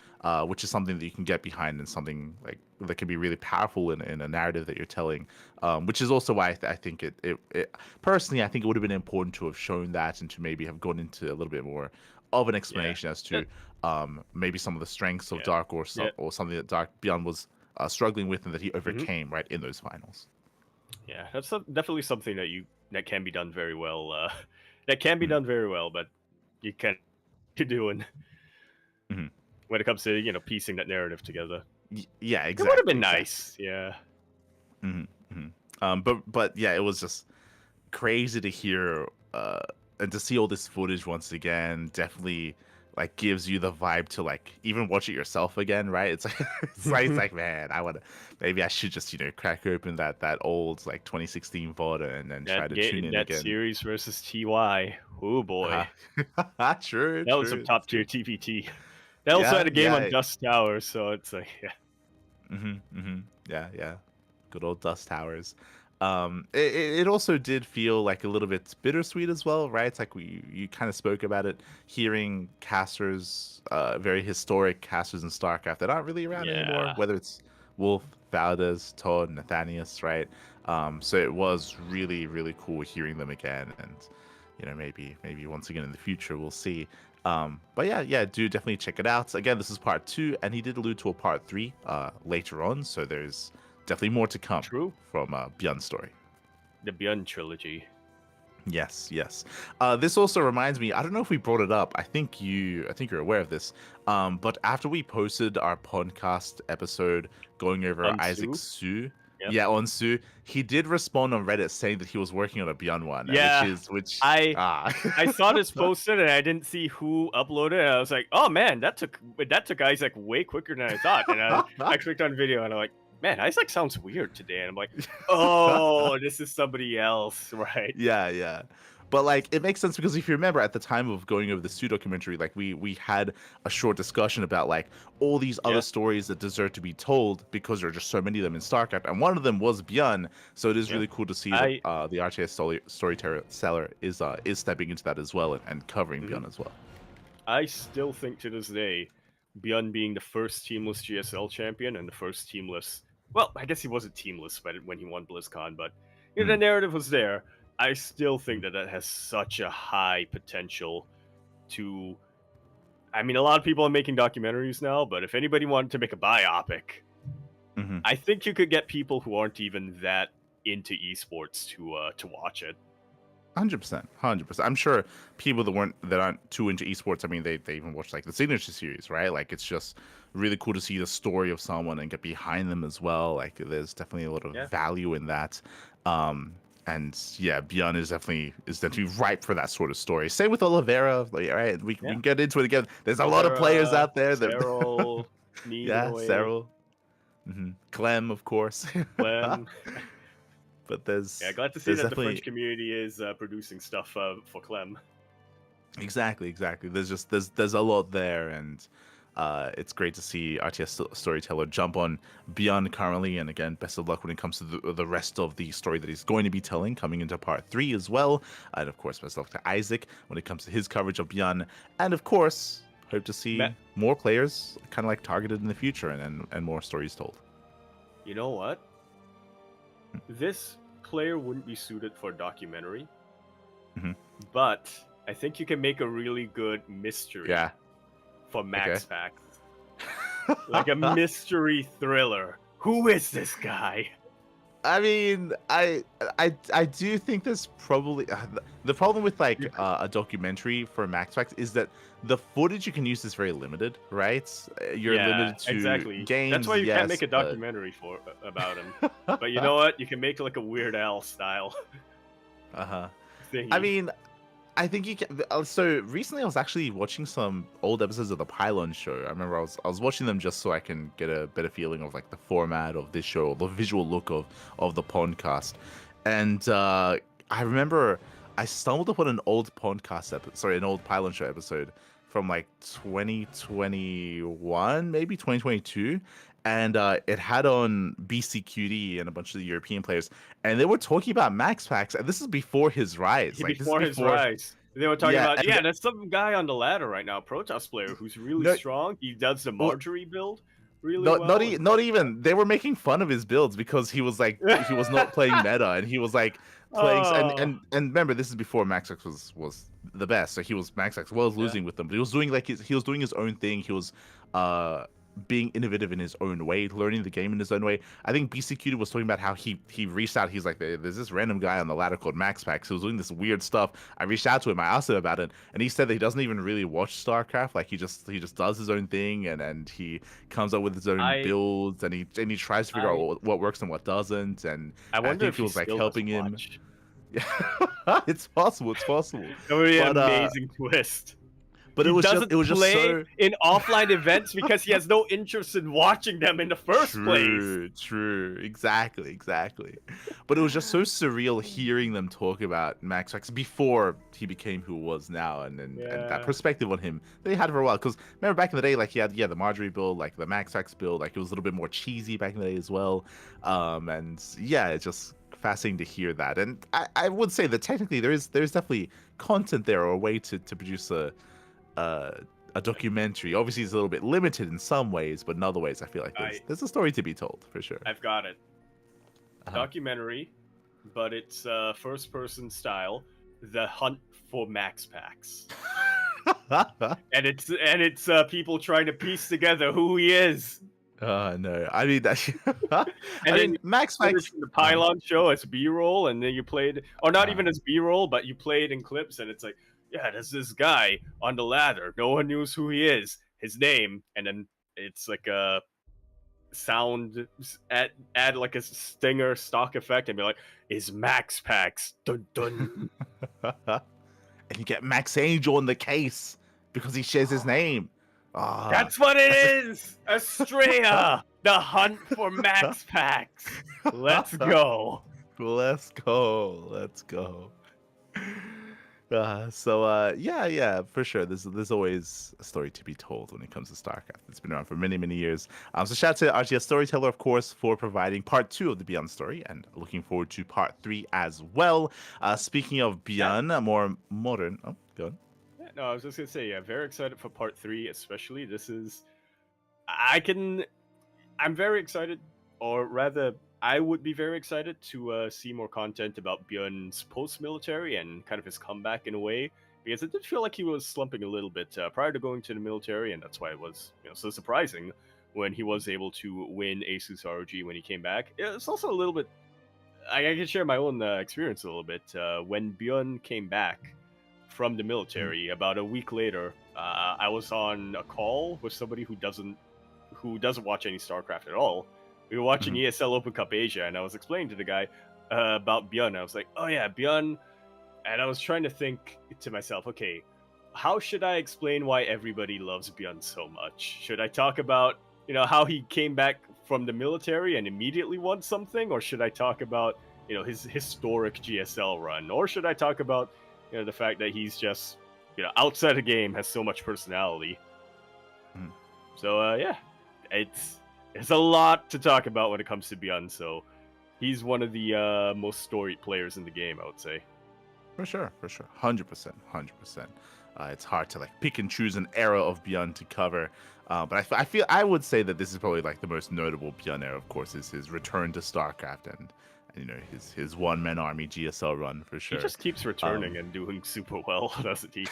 which is something that you can get behind and something like that can be really powerful in a narrative that you're telling. Which is also why I think it personally, I think it would have been important to have shown that and to maybe have gone into a little bit more of an Yeah. explanation as to That, maybe some of the strengths of yeah. Dark Yeah. or something that Dark Beyond was struggling with and that he Hmm. overcame right in those finals. Yeah, that's definitely something that can be done very well. That can be Mhm, done very well, but you can't you're doing mhm. when it comes to piecing that narrative together. Yeah, It would have exactly, been exactly. nice. Yeah. Hmm, hmm. But yeah, it was just crazy to hear and to see all this footage once again. Definitely like gives you the vibe to like even watch it yourself again, right? It's like it's like man, I want to maybe I should just crack open that old like 2016 VOD and then try to tune in That again. series versus TY. Oh boy, True, that was some true. top It's tier good. TPT. They also Yeah, had a game on yeah. Dust Tower, so it's like, yeah. Yeah, yeah. Good old Dust Towers. It also did feel like a little bit bittersweet as well, right? It's like you kind of spoke about it, hearing casters, very historic casters in StarCraft that aren't really around anymore, Yeah. whether it's Wolf, Valdez, Todd, Nathanius, right? So it was really, really cool hearing them again, and maybe once again in the future we'll see. But yeah, do definitely check it out. Again, this is part 2, and he did allude to a part 3 later on, so there's definitely more to come True. from Bjorn's story. The Beyond trilogy. Yes, yes. This also reminds me. I don't know if we brought it up. I think you're aware of this. But after we posted our podcast episode going over Isaac Unsu. Su, Yep. yeah, on Su, he did respond on Reddit saying that he was working on a Beyond one, Yeah. which I ah, I saw this posted and I didn't see who uploaded it. And I was like, oh man, that took Isaac way quicker than I thought. And I clicked on video and I'm like, man, Isaac sounds weird today. And I'm like, oh, this is somebody else, right? yeah, yeah. But like it makes sense because if you remember at the time of going over the Stu documentary, like we had a short discussion about like all these other Yeah. stories that deserve to be told because there are just so many of them in StarCraft, and one of them was Bjorn. So it is Yeah. really cool to see that I the RTS storyteller is stepping into that as well and covering mhm. Bjorn as well. I still think to this day, Beyond being the first teamless GSL champion and the first teamless. Well, I guess he wasn't teamless when he won BlizzCon, but the Mhm. narrative was there. I still think that has such a high potential to. I mean, a lot of people are making documentaries now, but if anybody wanted to make a biopic, Mhm. I think you could get people who aren't even that into esports to watch it. 100%, 100%. I'm sure people that aren't too into esports. I mean, they even watch like the Signature series, right? Like it's just really cool to see the story of someone and get behind them as well. Like there's definitely a lot of Yeah. value in that. And yeah, Beyond is definitely ripe for that sort of story. Same with Oliveira. Like, all right, we can get into it again. There's a lot of players out there that Cyril, yeah, Cyril, Clem, of course. Clem. But there's glad to see that the definitely French community is producing stuff for Clem. exactly. There's a lot there, and it's great to see RTS Storyteller jump on Beyond currently. And again, best of luck when it comes to the rest of the story that he's going to be telling coming into part 3 as well. And of course, best of luck to Isaac when it comes to his coverage of Beyond. And of course, hope to see more players kind of like targeted in the future and more stories told. You know what? This player wouldn't be suited for a documentary, but I think you can make a really good mystery for Max Packs. Like a mystery thriller. Who is this guy? I mean, I do think there's probably the problem with like a documentary for Max Packs is that the footage you can use is very limited, right? You're limited to games. That's why you can't make a documentary about him. But you know what? You can make like a Weird Al style. Thingy. I mean, I think you can. So recently, I was actually watching some old episodes of the Pylon show. I remember I was watching them just so I can get a better feeling of like the format of this show, the visual look of the PondCast. And I remember I stumbled upon an old an old Pylon show episode from like 2021, maybe 2022. And it had on BCQD and a bunch of the European players, and they were talking about Max Packs, and this is before his rise. Before his rise. They were talking about, there's some guy on the ladder right now, Protoss player, who's really strong. He does the Marjorie build really well. Not even. They were making fun of his builds because he was like, he was not playing meta, and he was like playing. And remember, this is before Max Packs was the best. So he was Max Packs was losing with them, but he was doing he was doing his own thing. He was being innovative in his own way, learning the game in his own way. I think BCQ was talking about how he reached out. He's like, there's this random guy on the ladder called Max Packs who was doing this weird stuff. I reached out to him. I asked him about it, and he said that he doesn't even really watch StarCraft. Like he just does his own thing, and he comes up with his own builds, and he tries to figure out what works and what doesn't. And I wonder think if he was like helping him. Yeah, it's possible. It's possible. That would be an amazing twist. But it was just so in offline events because he has no interest in watching them in the first place. True, exactly. But it was just so surreal hearing them talk about Max Packs before he became who he was now, and that perspective on him they had for a while. Because remember back in the day, like he had the Marjorie build, like the Max Packs build, like it was a little bit more cheesy back in the day as well. And yeah, it's just fascinating to hear that. And I would say that technically there's definitely content there or a way to produce a documentary. Obviously it's a little bit limited in some ways, but in other ways I feel like there's a story to be told for sure. I've got it. Documentary, but it's first person style, The Hunt for Max Packs. and it's people trying to piece together who he is. No, I mean that. Max Packs from the Pylon show as B-roll, and then you played, or not even as B-roll, but you played in clips, and it's like, yeah, there's this guy on the ladder. No one knows who he is, his name, and then it's like a sound, add like a stinger stock effect, and be like, is Max Packs, dun dun. And you get Max Angel in the case because he shares his name. That's what it is! Estrella! The Hunt for Max Packs! Let's go! Let's go. Yeah, for sure. There's always a story to be told when it comes to StarCraft. It's been around for many, many years. So shout out to RTS Storyteller, of course, for providing part 2 of the Beyond story, and looking forward to part 3 as well. Speaking of Beyond, more modern. Oh, go on. No, I was just gonna say, very excited for part 3, especially. I'm very excited, or rather, I would be very excited to see more content about Bjorn's post-military and kind of his comeback in a way, because it did feel like he was slumping a little bit prior to going to the military, and that's why it was so surprising when he was able to win Asus ROG when he came back. It's also a little bit I can share my own experience a little bit. When Bjorn came back from the military, about a week later, I was on a call with somebody who doesn't watch any StarCraft at all. We were watching Mhm. ESL Open Cup Asia, and I was explaining to the guy about Bjorn. I was like, "Oh yeah, Bjorn," and I was trying to think to myself, "Okay, how should I explain why everybody loves Bjorn so much? Should I talk about how he came back from the military and immediately won something, or should I talk about his historic GSL run, or should I talk about the fact that he's just outside the game has so much personality?" Mhm. So yeah, it's a lot to talk about when it comes to Bjorn. So he's one of the most storied players in the game, I would say. For sure, 100%, 100%. It's hard to like pick and choose an era of Bjorn to cover, but I feel I would say that this is probably like the most notable Bjorn era. Of course, is his return to StarCraft and his one man army GSL run for He sure. just keeps returning and doing super well, doesn't he?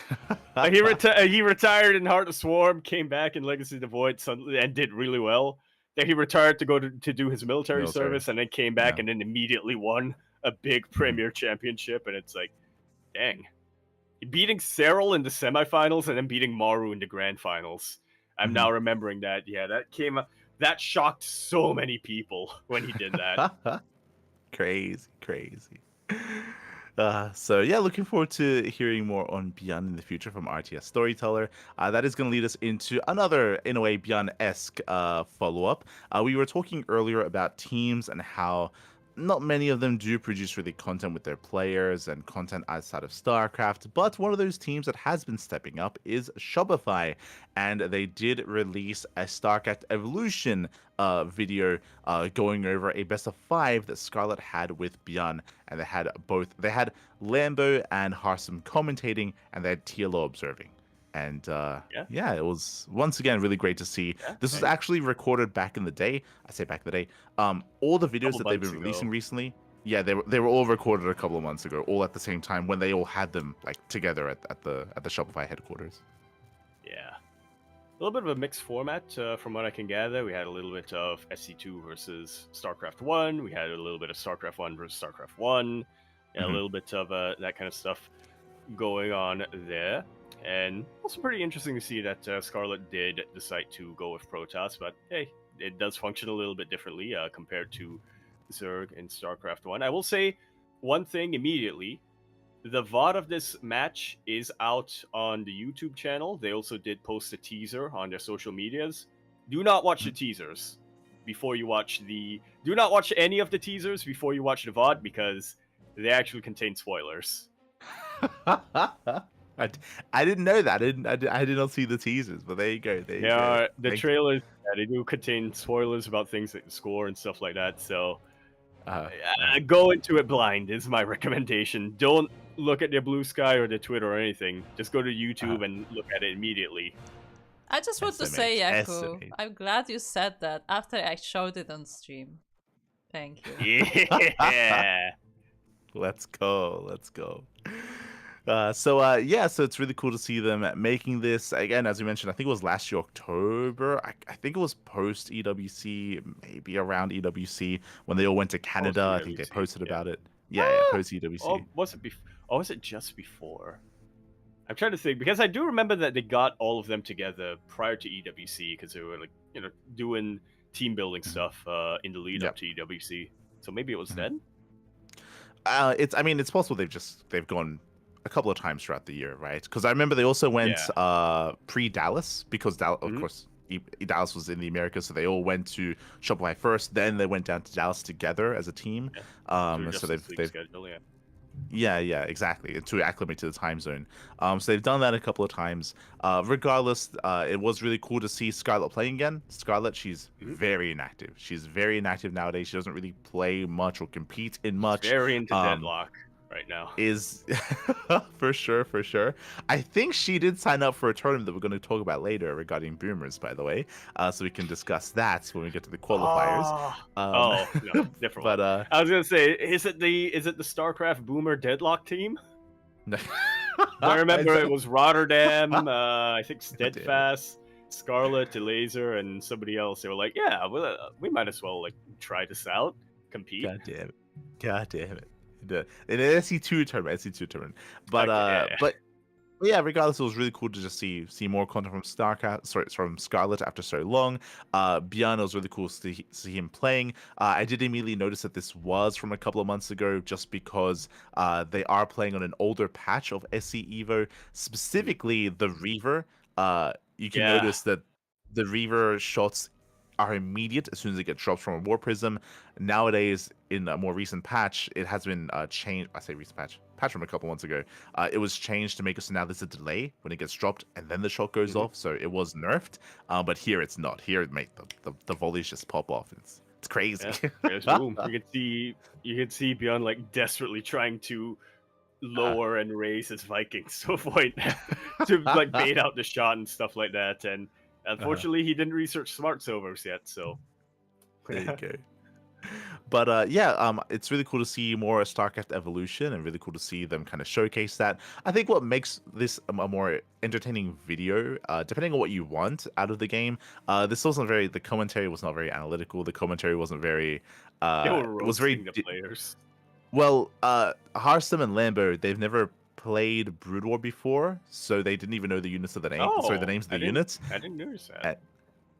Um, He retired in Heart of Swarm, came back in Legacy of the Void, and did really well. Then he retired to go to do his military military, service, and then came yeah. back and then immediately won a big Mhm. Premier Championship. And it's like, dang, beating Cyril in the semifinals and then beating Maru in the grand finals. I'm Mhm. now remembering that. Yeah, that shocked so many people when he did that. Crazy. So yeah, looking forward to hearing more on Beyond in the future from RTS Storyteller. That is going to lead us into another, in a way, Beyond-esque follow-up. We were talking earlier about teams and how not many of them do produce really content with their players and content outside of StarCraft, but one of those teams that has been stepping up is Shopify, and they did release a StarCraft Evolution video going over a best of 5 that Scarlet had with Bjorn, and they had Lambo and Harsum commentating, and they had TLO observing. And Yeah, yeah, it was once again really great to see. yeah. This was Hey, actually recorded back in the day. I say back in the day. All the a videos couple that they've months been releasing ago. recently, yeah, they were all recorded a couple of months ago, all at the same time when they all had them like together at the Shopify headquarters. Yeah. A little bit of a mixed format, from what I can gather. We had a little bit of SC2 versus StarCraft 1. We had a little bit of StarCraft 1 versus StarCraft 1. And a Hmm. little bit of that kind of stuff going on there. And also pretty interesting to see that Scarlet did decide to go with Protoss, but hey, it does function a little bit differently compared to Zerg in StarCraft 1. I will say one thing immediately. The VOD of this match is out on the YouTube channel. They also did post a teaser on their social medias. Do not watch the teasers before you watch the. Do not watch any of the teasers before you watch the VOD because they actually contain spoilers. I, I didn't know that. I did not see the teasers, but there you go. There you go. The Thank. trailers, yeah, they do contain spoilers about things that score and stuff like that. So Uh, uh, go into it blind is my recommendation. Don't look at their Blue Sky or their Twitter or anything. Just go to uh, YouTube and look at it immediately. I just want to say, SMH, Yaku, SMH. I'm glad you said that after I showed it on stream. Thank you. Yeah. Let's go. Let's go. So it's really cool to see them making this again. As we mentioned, I think it was last year October. I think it was post EWC, maybe around EWC when they all went to Canada. I think they EWC, posted yeah. about it. Yeah, post EWC. Oh, was it before? Or was it just before? I'm trying to think because I do remember that they got all of them together prior to EWC because they were like doing team building stuff in the lead up to EWC. So maybe it was then. It's possible they've gone a couple of times throughout the year, right? Because I remember they also went pre Dallas because of course Dallas was in the Americas, so they all went to Shopify first, then they went down to Dallas together as a team. So they've schedule, yeah. Yeah, exactly. To acclimate to the time zone. So they've done that a couple of times. Regardless, it was really cool to see Scarlet playing again. Scarlet, she's very inactive. She's very inactive nowadays. She doesn't really play much or compete in much. She's very into Deadlock right now. Is for sure. I think she did sign up for a tournament that we're going to talk about later regarding boomers, by the way. So we can discuss that when we get to the qualifiers. No, different but one. I was gonna say, is it the StarCraft Boomer Deadlock team? I remember it was Rotterdam, I think Steadfast, Scarlet, Laser, and somebody else. They were like, yeah, we might as well like try this out, compete. God damn it. God damn it. In an SC2 tournament, But Okay, yeah, but yeah, regardless, it was really cool to just see more content from from Scarlet after so long. Beyond, it was really cool to see him playing. I did immediately notice that this was from a couple of months ago, just because they are playing on an older patch of SC Evo, specifically the Reaver. You can yeah. notice that the Reaver shots are immediate as soon as it gets dropped from a War Prism. Nowadays, in a more recent patch, it has been changed. I say recent patch from a couple months ago. It was changed to make it so now there's a delay when it gets dropped and then the shot goes Mhm. off. So it was nerfed, but here it's not. Here it made the volleys just pop off. It's crazy. Yeah, there's room. You can see Beyond like desperately trying to lower and raise his Vikings to avoid to like bait out the shot and stuff like that. And unfortunately, he didn't research smart silvers yet. So There you go. But it's really cool to see more StarCraft evolution, and really cool to see them kind of showcase that. I think what makes this a more entertaining video, depending on what you want out of the game, this wasn't very. The commentary was not very analytical. The commentary wasn't very. they were It was very roasting the players. well. Harsum and Lambo, they've never played Brood War before, so they didn't even know the units of the name. Sorry, the Oh, names of I the didn't. units. I didn't notice that.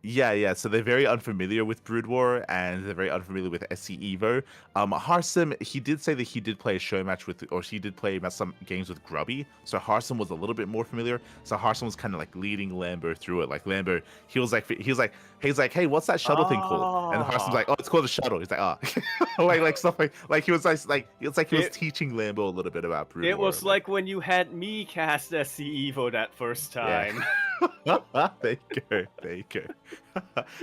Yeah. So they're very unfamiliar with Brood War, and they're very unfamiliar with SC Evo. Harsum, he did say that he did play a show match with, or he did play some games with Grubby. So Harsum was a little bit more familiar. So Harsum was kind of like leading Lambo through it. Like Lambo, he's like, hey, what's that shuttle thing called? And Harsum's like, oh, it's called a shuttle. He's like, oh, like stuff like he was like it's like he was It- teaching Lambo a little bit about Brood It War. was like when you had me cast SC Evo that first time. There you go.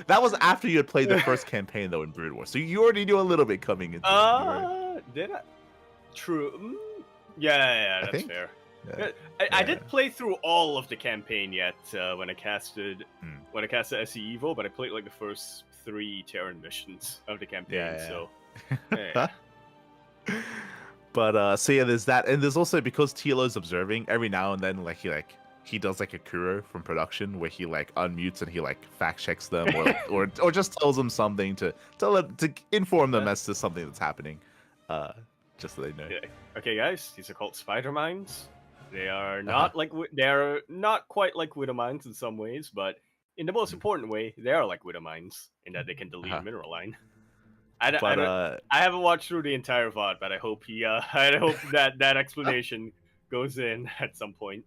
That was after you had played the first campaign though in Brood War, so you already knew a little bit coming into it. Did I? True. Yeah, I that's think. fair. Yeah. I did play through all of the campaign yet when I casted SC Evo, but I played like the first 3 Terran missions of the campaign. Yeah. So, yeah. But so yeah, there's that, and there's also, because TLO's observing, every now and then he does like a Kuro from production where he like unmutes and he like fact checks them or just tells them something to inform them as to something that's happening, just so they know. Yeah. Okay, guys, these are called spider mines. They are not they're not quite like widow mines in some ways, but in the most important way, they are like widow mines in that they can delete a mineral line. I haven't watched through the entire VOD, but I hope I hope that explanation goes in at some point.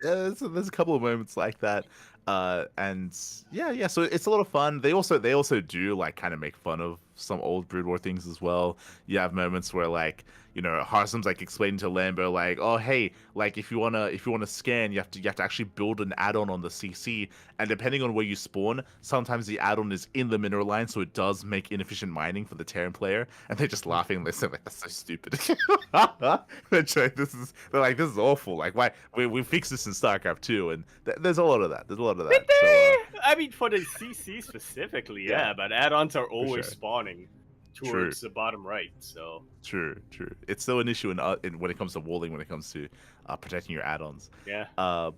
Yeah, there's a couple of moments like that, and yeah. So it's a lot of fun. They also do like kind of make fun of some old Brood War things as well. You have moments where like, Harsum's like explaining to Lambo like, oh hey, like if you wanna scan, you have to actually build an add-on on the CC, and depending on where you spawn, sometimes the add-on is in the mineral line, so it does make inefficient mining for the Terran player, and they're just laughing and they're like, that's so stupid. They're like, this is awful. Like, why we fixed this in StarCraft 2, and there's a lot of that. I mean, for the CC specifically, yeah, but add-ons are always spawning towards the bottom right. So true. It's still an issue when it comes to walling, when it comes to protecting your add-ons. Yeah.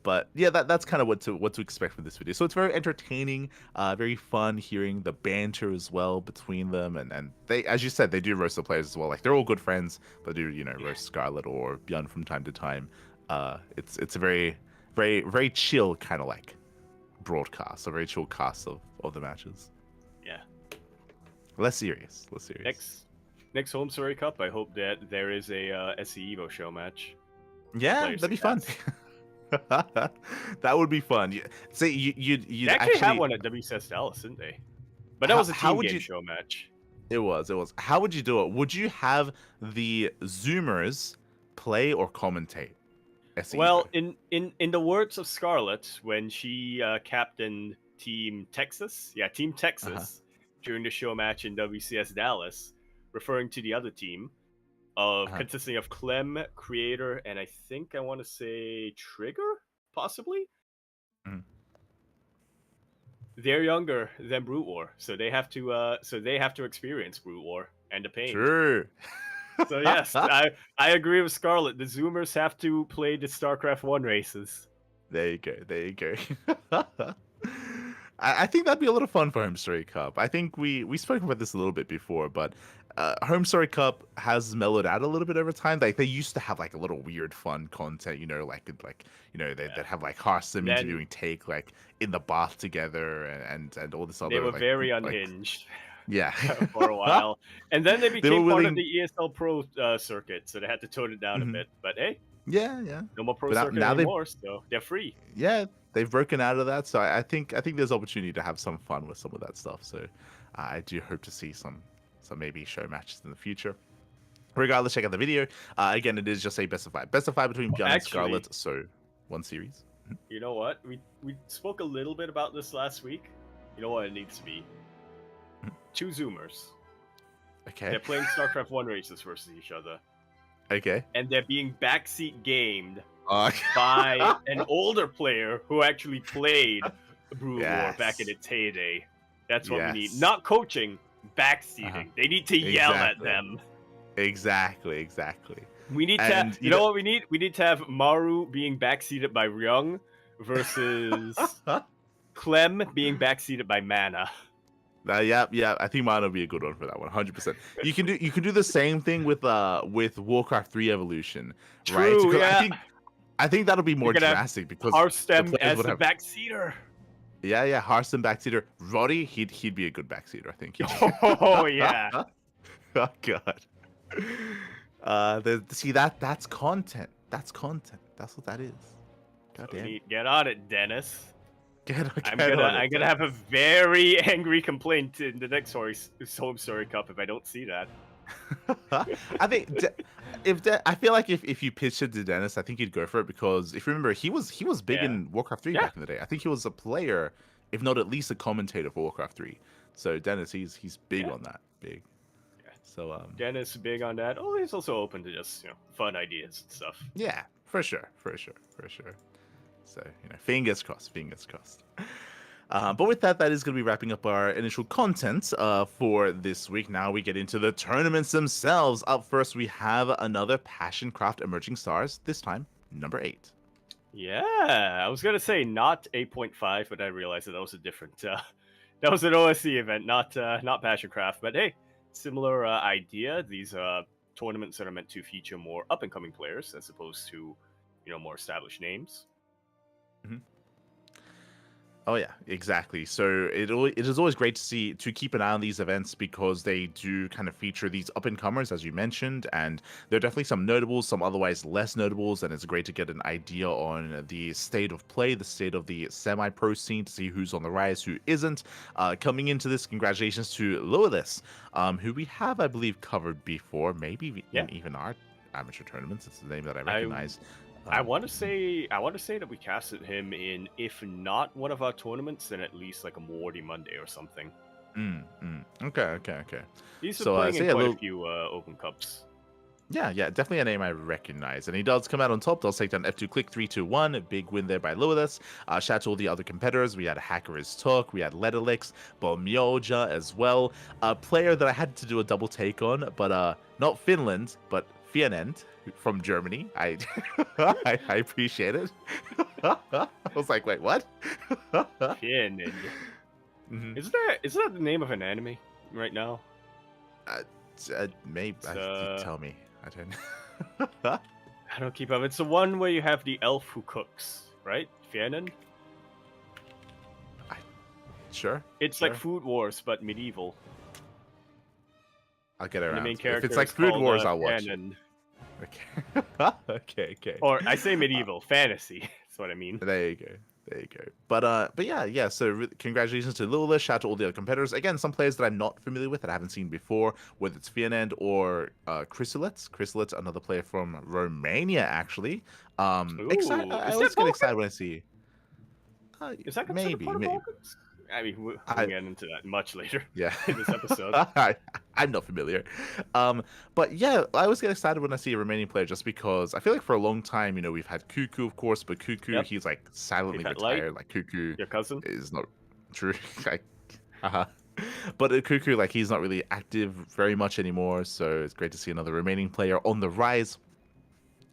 But yeah, that's kind of what to expect from this video. So it's very entertaining, very fun hearing the banter as well between them, and they, as you said, they do roast the players as well. Like, they're all good friends, but they do roast Scarlet or Bjorn from time to time. It's a very, very, very chill kind of like broadcast, a very chill cast of the matches. Yeah. Less serious. Next Home Story Cup, I hope that there is a SC Evo show match. Yeah, that'd be fun. That would be fun. Say you'd they actually have one at WCS Dallas, didn't they? But that was a team game show match. It was. How would you do it? Would you have the Zoomers play or commentate? Well, in the words of Scarlett, when she captained Team Texas, during the show match in WCS Dallas, referring to the other team, consisting of Clem, Creator, and I think I want to say Trigger, possibly. They're younger than Brute War, so they have to experience Brute War and the pain. True. So yes, I agree with Scarlett. The Zoomers have to play the StarCraft 1 races. There you go. I think that'd be a lot of fun for Home Story Cup. I think we spoke about this a little bit before, but Home Story Cup has mellowed out a little bit over time. Like they used to have like a little weird fun content, like they'd have like Hearthstone Then interviewing Take like in the bath together and all this they other were very like unhinged yeah. for a while, and then they They were became part of willing. the ESL Pro circuit, so they had to tone it down a Mhm. bit. But hey, Yeah, yeah. no more pro But circuit now they've anymore, so they're free. yeah, they've broken out of that. So I think there's opportunity to have some fun with some of that stuff. So I do hope to see some maybe show matches in the future. Regardless, check out the video. Again, it is just a best of five between Beyond and Actually, Scarlet. So one series. you know what? We spoke a little bit about this last week. You know what it needs to be? Two Zoomers. Okay. They're playing StarCraft 1 races versus each other, Okay. and they're being backseat gamed Uh, by an older player who actually played Brew War back in Yes. its heyday. That's what we need. Yes. Not coaching, backseating. Uh-huh. They need to yell at Exactly. them. exactly. We need And, to. you You know what we need? We need to have Maru being backseated by Ryung versus Clem being backseated by Mana. Yeah. I think mine will be a good one for that one. 100%. You can do the same thing with Warcraft 3 Evolution, right? True, Because yeah. I think that'll be more You're gonna have drastic because Hearthstone players as would the have- backseater. yeah, Hearthstone backseater. Roddy, he'd be a good backseater, I think. Oh yeah. Oh god. See that's content. That's content. That's what that is. God damn. Get on it, Dennis. I'm Get on gonna it, have a very angry complaint in the next Home Story Cup if I don't see that. I think I feel like if you pitched it to Dennis, I think he'd go for it because if you remember, he was big Yeah. in Warcraft 3 Yeah. back in the day. I think he was a player, if not at least a commentator for Warcraft 3. So Dennis, he's big Yeah. on that, big. Yeah. So Dennis big on that. Oh, he's also open to just fun ideas and stuff. yeah, for sure. So fingers crossed. But with that is going to be wrapping up our initial content for this week. Now we get into the tournaments themselves. Up first, we have another Passion Craft Emerging Stars. This time, number 8. Yeah, I was gonna say not 8.5, but I realized that was a different. That was an OSC event, not Passioncraft. But hey, similar idea. These tournaments that are meant to feature more up and coming players as opposed to more established names. Oh yeah, exactly. So it is always great to keep an eye on these events because they do kind of feature these up and comers, as you mentioned, and there are definitely some notables, some otherwise less notables, and it's great to get an idea on the state of play, the state of the semi-pro scene, to see who's on the rise, who isn't. Coming into this, congratulations to Lolis, who we have, I believe, covered before, maybe in even our amateur tournaments. It's the name that I recognize. I want to say that we casted him in, if not one of our tournaments, then at least like a Morty Monday or something. Okay. He's been So, playing so in yeah, quite a Lil- few Open Cups. Yeah, definitely a name I recognize. And he does come out on top. Does take down F2 Click 3-2-1. A big win there by Lourdes. Shout out to all the other competitors. We had Hacker is Took. We had Ledalix, Bomyoja as well. A player that I had to do a double take on, but not Finland, but Fienend from Germany. I appreciate it. I was like, wait, what? Fienend. Mhm. Isn't that the name of an anime right now? Maybe. Tell me. I don't. I don't keep up. It's the one where you have the elf who cooks, right? Fienend? Sure. It's like Food Wars, but medieval. I'll get And around. the main If character it's like is Food called, Wars, I'll watch it. Fienend. Okay. Or I say medieval, fantasy. That's what I mean. There you go. But yeah. So congratulations to Lula. Shout out to all the other competitors. Again, some players that I'm not familiar with that I haven't seen before, whether it's Fienend or Chrysolets. Chrysolets, another player from Romania, actually. Excited. I is always that get Balkan? excited when I see. Is that considered Maybe. part of Balkans? I mean, we'll get into that much later Yeah. in this episode. I'm not familiar. But yeah, I always get excited when I see a Romanian player just because I feel like for a long time, we've had Cuckoo, of course, but Cuckoo, Yep. he's like silently We've had Light. retired. Like Cuckoo Your cousin? is not true. But Cuckoo, like he's not really active very much anymore. So it's great to see another remaining player on the rise.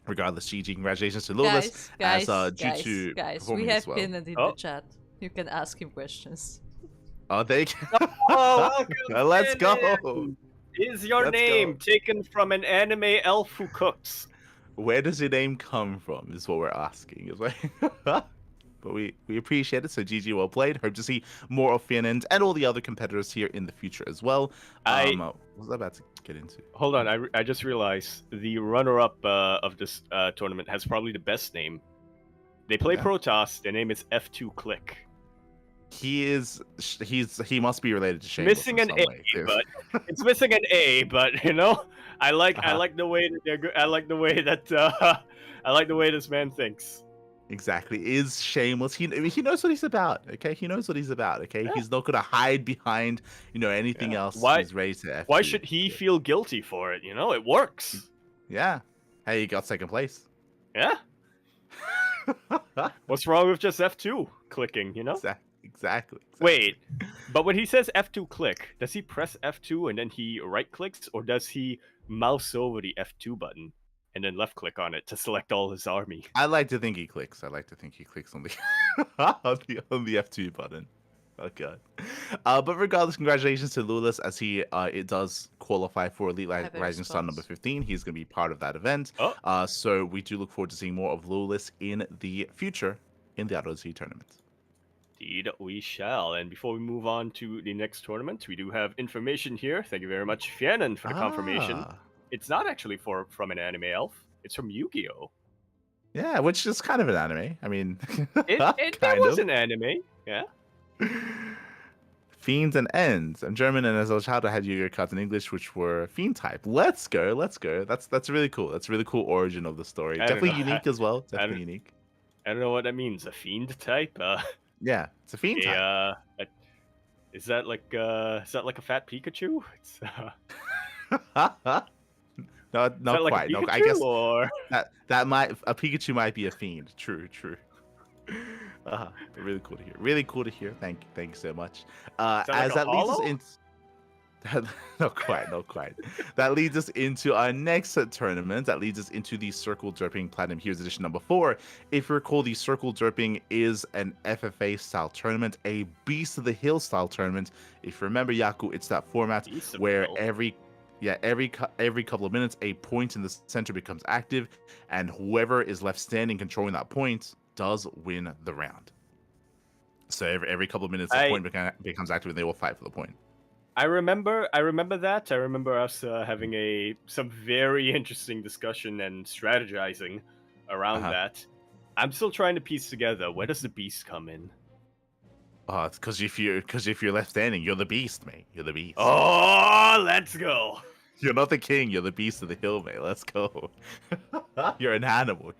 Regardless, GG, congratulations to Lolis. Guys, due to we performing have as well. Fienend in Oh. the chat. You can ask him questions. Oh, they. Oh, Let's go. Is your Let's name go. taken from an anime elf who cooks? Where does your name come from? Is what we're asking. Is like. But we appreciate it. So GG, well played. Hope to see more of Fianend and all the other competitors here in the future as well. What was I about to get into? Hold on, I just realized the runner-up of this tournament has probably the best name. They play Protoss. Their name is F2 Click. He must be related to Shameless. Missing an A, but it's missing an A. But you know, I like the way that they're good. I like the way that I like the way this man thinks. Exactly. Is Shameless. He knows what he's about. Okay, he knows what he's about. Okay, he's not gonna hide behind anything else. He's raised to F2. Why should he feel guilty for it? It works. Yeah. Hey, he got second place. Yeah. What's wrong with just F2 clicking? Exactly. Wait, but when he says F2 click, does he press F2 and then he right clicks, or does he mouse over the F2 button and then left click on it to select all his army? I like to think he clicks. on the on the F2 button. Oh god. But regardless, congratulations to Lulis as he it does qualify for Elite Rising Star number 15. He's going to be part of that event. So we do look forward to seeing more of Lulis in the future in the ROC tournament. Indeed, we shall. And before we move on to the next tournament, we do have information here. Thank you very much, Fianen, for the confirmation. It's not actually from an anime elf. It's from Yu-Gi-Oh! Yeah, which is kind of an anime. I mean, it was an anime. Yeah. Fiends and Ends. I'm German, and as a child, I had Yu-Gi-Oh cards in English, which were Fiend type. Let's go. That's really cool. That's a really cool origin of the story. Definitely unique as well. Definitely unique. I don't know what that means. A Fiend type. Yeah, it's a Fiend type. Is that like a fat Pikachu? It's not like quite. No, I guess or... that might a Pikachu might be a fiend. True. Really cool to hear. Really cool to hear. Thank you so much. As that leads us into not quite. That leads us into our next tournament. That leads us into the Circle Derping Platinum Heroes Edition number 4. If you recall, the Circle Derping is an FFA style tournament, a Beast of the Hill style tournament. If you remember, Yaku, it's that format where every couple of minutes a point in the center becomes active, and whoever is left standing controlling that point does win the round. So every couple of minutes a point becomes active, and they will fight for the point. I remember that. I remember us having some very interesting discussion and strategizing around that. I'm still trying to piece together, where does the beast come in? Oh, it's because if you're left standing, you're the beast, mate. You're the beast. Oh, let's go. You're not the king. You're the beast of the hill, mate. Let's go. You're an animal.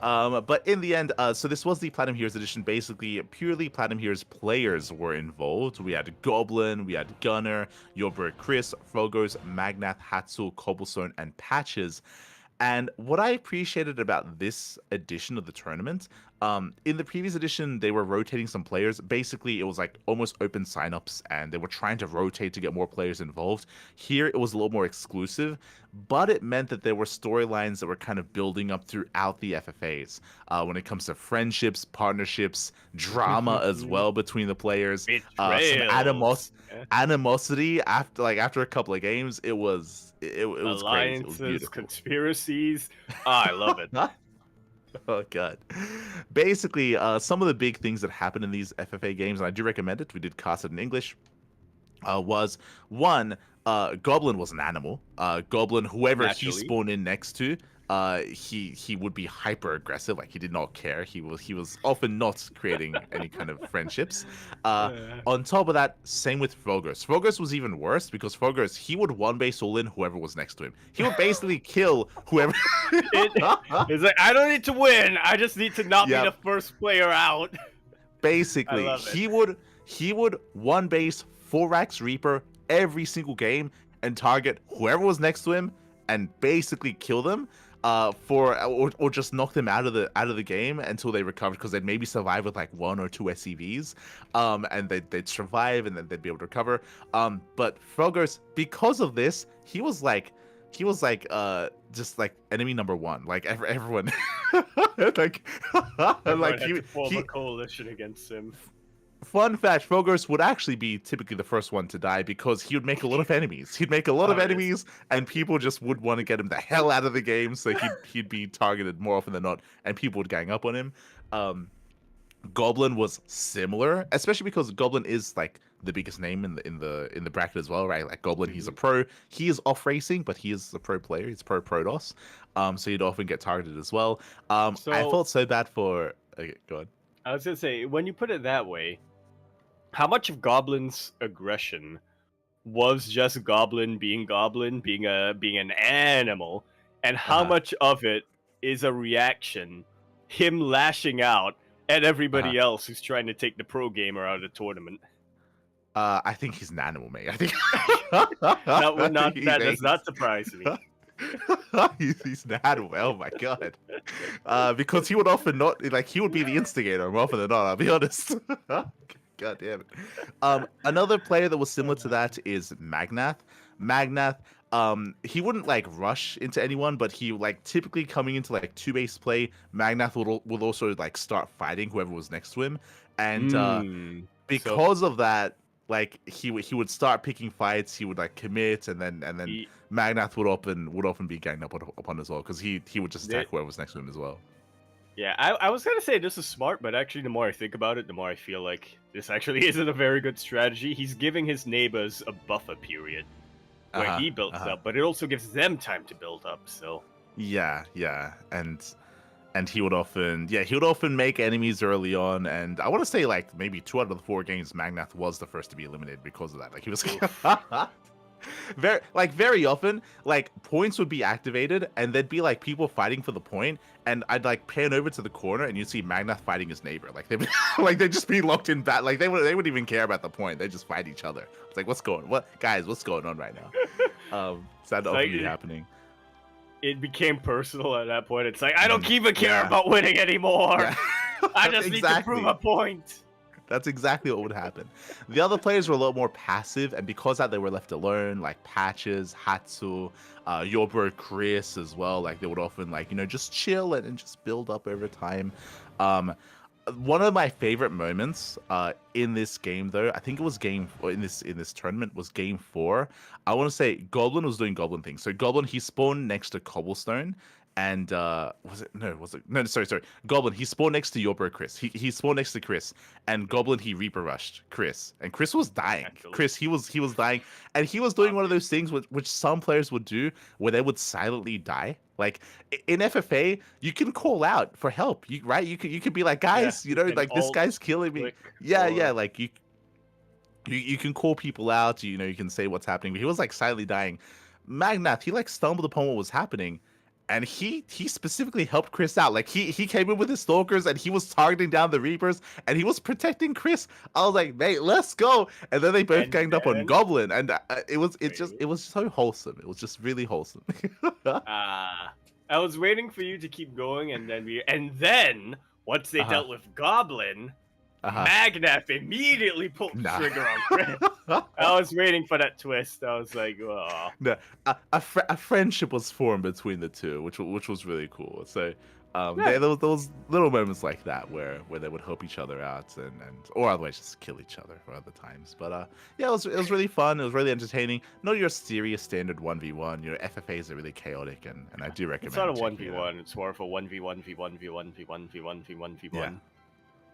But in the end, so this was the Platinum Heroes edition. Basically, purely Platinum Heroes players were involved. We had Goblin, we had Gunner, Yobert Chris, Frogos, Magnath, Hatsul, Cobblestone, and Patches. And what I appreciated about this edition of the tournament, in the previous edition, they were rotating some players. Basically, it was like almost open signups, and they were trying to rotate to get more players involved. Here, it was a little more exclusive, but it meant that there were storylines that were kind of building up throughout the FFAs. When it comes to friendships, partnerships, drama as well between the players, some animosity after a couple of games. It was crazy. It was beautiful. Conspiracies. I love it. Oh god. Basically, some of the big things that happen in these FFA games, and I do recommend it, we did cast it in English, was one, Goblin was an animal. Goblin, whoever he spawned in next to, he would be hyper aggressive. Like, he did not care. He was often not creating any kind of friendships. On top of that, same with Frogos. Frogos was even worse because Frogos, he would one base all in whoever was next to him. He would basically kill whoever. It's like, I don't need to win. I just need to not be the first player out. Basically, he would one base 4-Rax Reaper every single game and target whoever was next to him and basically kill them. Or just knock them out of the game until they recovered, because they'd maybe survive with like 1 or 2 SCVs, and they'd survive and then they'd be able to recover. But Frogos, because of this, he was like he was like just like enemy number one. Like everyone like Everyone like had to form he a coalition against him. fun fact, Fogos would actually be typically the first one to die because he would make a lot of enemies. He'd make a lot of Oh, yes. enemies, and people just would want to get him the hell out of the game. So he'd be targeted more often than not, and people would gang up on him. Goblin was similar, especially because Goblin is like the biggest name in the bracket as well, right? Like Goblin, he's a pro. He is off racing, but he is a pro player. He's pro Protoss, so he'd often get targeted as well. I felt so bad for. Okay, go on. I was gonna say, when you put it that way, how much of Goblin's aggression was just Goblin, being an animal, and how much of it is a reaction, him lashing out at everybody else who's trying to take the pro gamer out of the tournament? I think he's an animal, mate. I think that does not surprise me. he's an animal. Oh my god! Because he would often not like he would be the instigator more often than not. I'll be honest. God damn it. Another player that was similar to that is Magnath. Magnath, he wouldn't like rush into anyone, but he like typically coming into like 2-base play, Magnath would also like start fighting whoever was next to him, and because of that, like he would start picking fights. He would like commit, and then Magnath would often be ganged up upon as well because he would just attack whoever was next to him as well. Yeah, I was gonna say this is smart, but actually the more I think about it, the more I feel like this actually isn't a very good strategy. He's giving his neighbors a buffer period where he builds up, but it also gives them time to build up. So yeah, and he would often make enemies early on, and I want to say like maybe 2 out of the 4 games Magnath was the first to be eliminated because of that. Like he was very often like points would be activated and there'd be like people fighting for the point, and I'd like pan over to the corner and you'd see Magnath fighting his neighbor. Like they'd just be locked in bat. Like they wouldn't even care about the point. They just fight each other. It's like what's going on right now? Is that often happening? It became personal at that point. It's like I don't even care about winning anymore. Yeah. I just need to prove a point. That's exactly what would happen. The other players were a lot more passive, and because of that, they were left alone. Like Patches, Hatsu, your bro Chris as well. Like they would often just chill and just build up over time. One of my favorite moments in this game, though, I think it was in this tournament was game 4. I want to say Goblin was doing Goblin things. So Goblin, he spawned next to Cobblestone, and sorry, Goblin, he spawned next to your bro Chris. He spawned next to Chris, and Goblin, he Reaper rushed Chris, and Chris was dying. Chris, he was dying, and he was doing one of those things which some players would do where they would silently die. Like in FFA, you can call out for help. You could be like, guys, like this guy's killing me. Yeah, like you can call people out. You can say what's happening. But he was like silently dying. Magnath, he like stumbled upon what was happening, and he specifically helped Chris out. Like he came in with his stalkers and he was targeting down the Reapers and he was protecting Chris. I was like, mate, let's go. And then they both ganged up on Goblin, and it was so wholesome. It was just really wholesome. I was waiting for you to keep going, and then once they dealt with Goblin, Magnath immediately pulled the trigger on Chris. I was waiting for that twist. I was like, oh. No, a friendship was formed between the two, which was really cool. So there was little moments like that where they would help each other out and or otherwise just kill each other for other times. But yeah, it was really fun. It was really entertaining. Not your serious standard 1v1. Your FFAs are really chaotic, and I do recommend. It's not a 1v1. It's more of a 1v1 v1 v1 v1 v1 v1 v1. Yeah.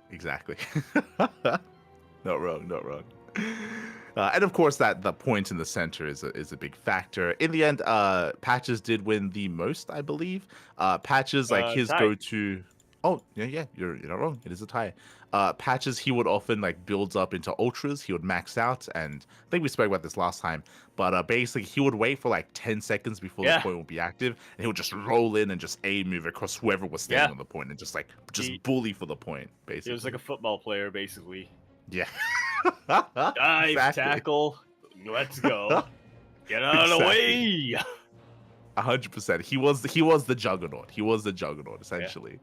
Exactly. Not wrong. And of course, that the point in the center is a big factor. In the end, Patches did win the most, I believe. Patches, like his go-to. Oh yeah, you're not wrong. It is a tie. Patches, he would often like builds up into ultras. He would max out, and I think we spoke about this last time. But basically, he would wait for like 10 seconds before the point would be active, and he would just roll in and just A move across whoever was standing on the point, and just bully for the point. Basically, he was like a football player, basically. Yeah. Dive, tackle, let's go. Get out of the way. 100%. He was the juggernaut. He was the juggernaut, essentially.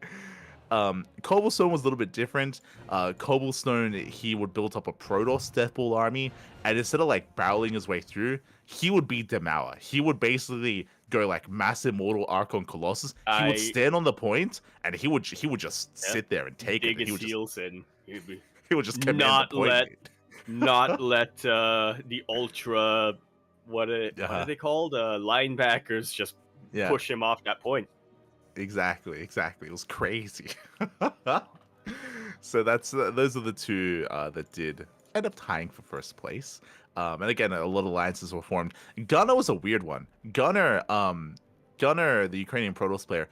Cobblestone was a little bit different. Cobblestone, he would build up a Protoss Death Ball army, and instead of like barreling his way through, he would be Demour. He would basically go like Massive Mortal Archon Colossus. He would I stand on the point, and he would just Yep. sit there and take dig it. And his heels in. he would just command the Not point. let not let the ultra what are they called? Linebackers just Yeah, push him off that point. exactly. It was crazy. So that's those are the two that did end up tying for first place. And again, a lot of alliances were formed. Gunnar was a weird one. Gunnar, the Ukrainian Protoss player,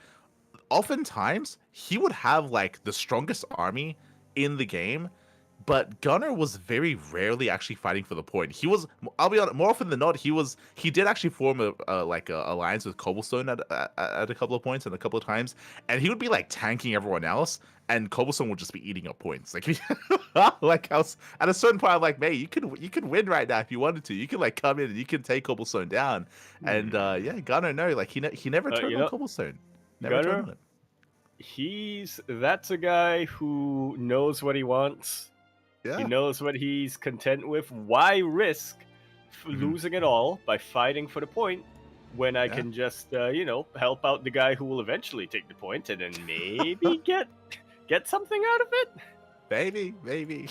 oftentimes he would have like the strongest army in the game, but Gunnar was very rarely actually fighting for the point. He was, I'll be honest, more often than not, he did actually form a alliance with Cobblestone at a couple of points and a couple of times, and he would be like tanking everyone else, and Cobblestone would just be eating up points. Like, like I was at a certain point, I'm like, mate, you could win right now if you wanted to. You could like come in and you can take Cobblestone down, and yeah, Gunnar, no, like he never turned on Cobblestone. Never turned Gunnar, on it. that's a guy who knows what he wants. Yeah. He knows what he's content with. Why risk losing it all by fighting for the point when I can just, help out the guy who will eventually take the point and then maybe get something out of it? Maybe. Maybe.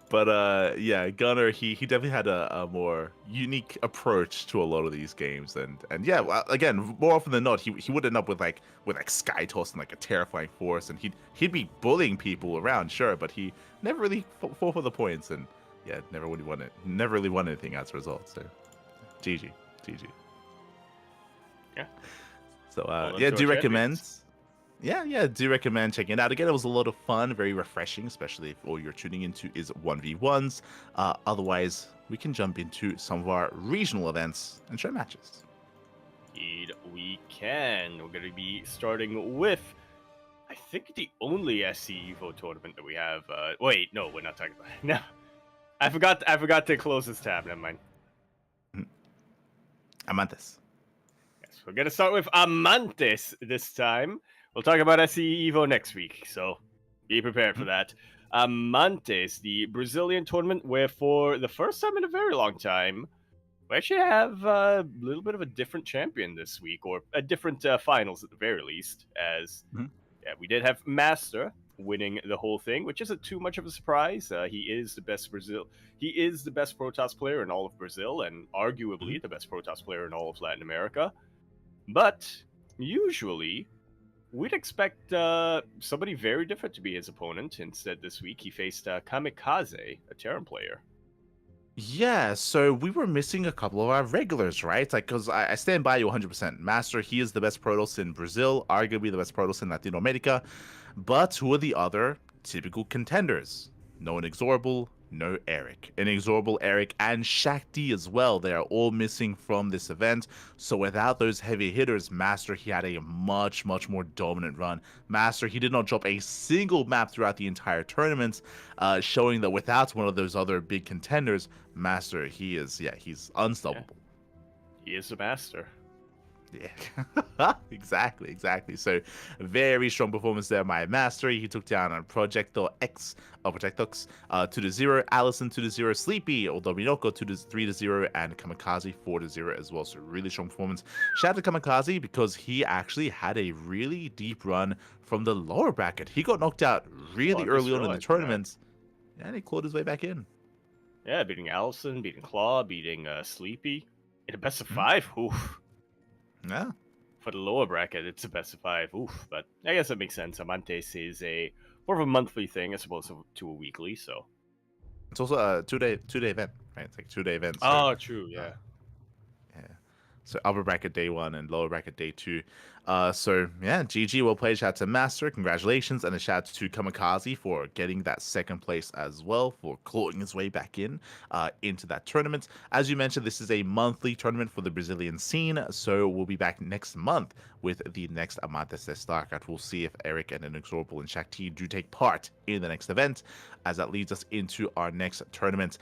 But yeah, Gunnar, he definitely had a more unique approach to a lot of these games, and yeah, well, again, more often than not, he would end up with like Sky Toss and like a terrifying force, and he'd be bullying people around, sure, but he never really fought for the points, and yeah, never really won anything as a result. So, GG. Yeah. So yeah, do recommend. Yeah, do recommend checking it out. Again, it was a lot of fun, very refreshing, especially if all you're tuning into is 1v1s. Otherwise, we can jump into some of our regional events and show matches. Indeed, we can. We're going to be starting with, I think, the only SC Evo tournament that we have. Wait, no, we're not talking about it. No. I forgot to close this tab. Never mind. Amantes. Yes, we're going to start with Amantes this time. We'll talk about SC Evo next week, so be prepared for that. Amantes, the Brazilian tournament, where for the first time in a very long time, we actually have a little bit of a different champion this week, or a different finals at the very least, as yeah, we did have Master winning the whole thing, which isn't too much of a surprise. He is the best Protoss player in all of Brazil, and arguably the best Protoss player in all of Latin America. But usually, we'd expect somebody very different to be his opponent. Instead, this week, he faced Kamikaze, a Terran player. Yeah, so we were missing a couple of our regulars, right? Like, because I stand by you 100%. Master, he is the best Protoss in Brazil, arguably the best Protoss in Latin America. But who are the other typical contenders? No Inexorable, no Eric. Inexorable, Eric, and Shakti as well. They are all missing from this event. So without those heavy hitters, Master, he had a much, much more dominant run. Master, he did not drop a single map throughout the entire tournament, showing that without one of those other big contenders, Master, he's unstoppable. Yeah. He is a master. Yeah, exactly. So very strong performance there by Master. He took down on Projectile X, Projectox 2-0, Allison 2-0, Sleepy, Dominoko 3-0, and Kamikaze 4-0 as well. So really strong performance. Shout out to Kamikaze because he actually had a really deep run from the lower bracket. He got knocked out really early on in the tournament, and he clawed his way back in. Yeah, beating Allison, beating Claw, beating Sleepy in a best of 5. Oof. Yeah. For the lower bracket, it's a best of 5. Oof, but I guess that makes sense. Amantes is more of a monthly thing as opposed to a weekly, so. It's also a two-day event, right? It's like 2-day event. So, oh, true, yeah. Yeah. So upper bracket day 1 and lower bracket day 2. So yeah, GG, well played. Shout out to Master, congratulations, and a shout out to Kamikaze for getting that second place as well, for clawing his way back into that tournament. As you mentioned, this is a monthly tournament for the Brazilian scene, so we'll be back next month with the next Amantes de StarCraft. We'll see if Eric and Inexorable and Shakti do take part in the next event, as that leads us into our next tournament.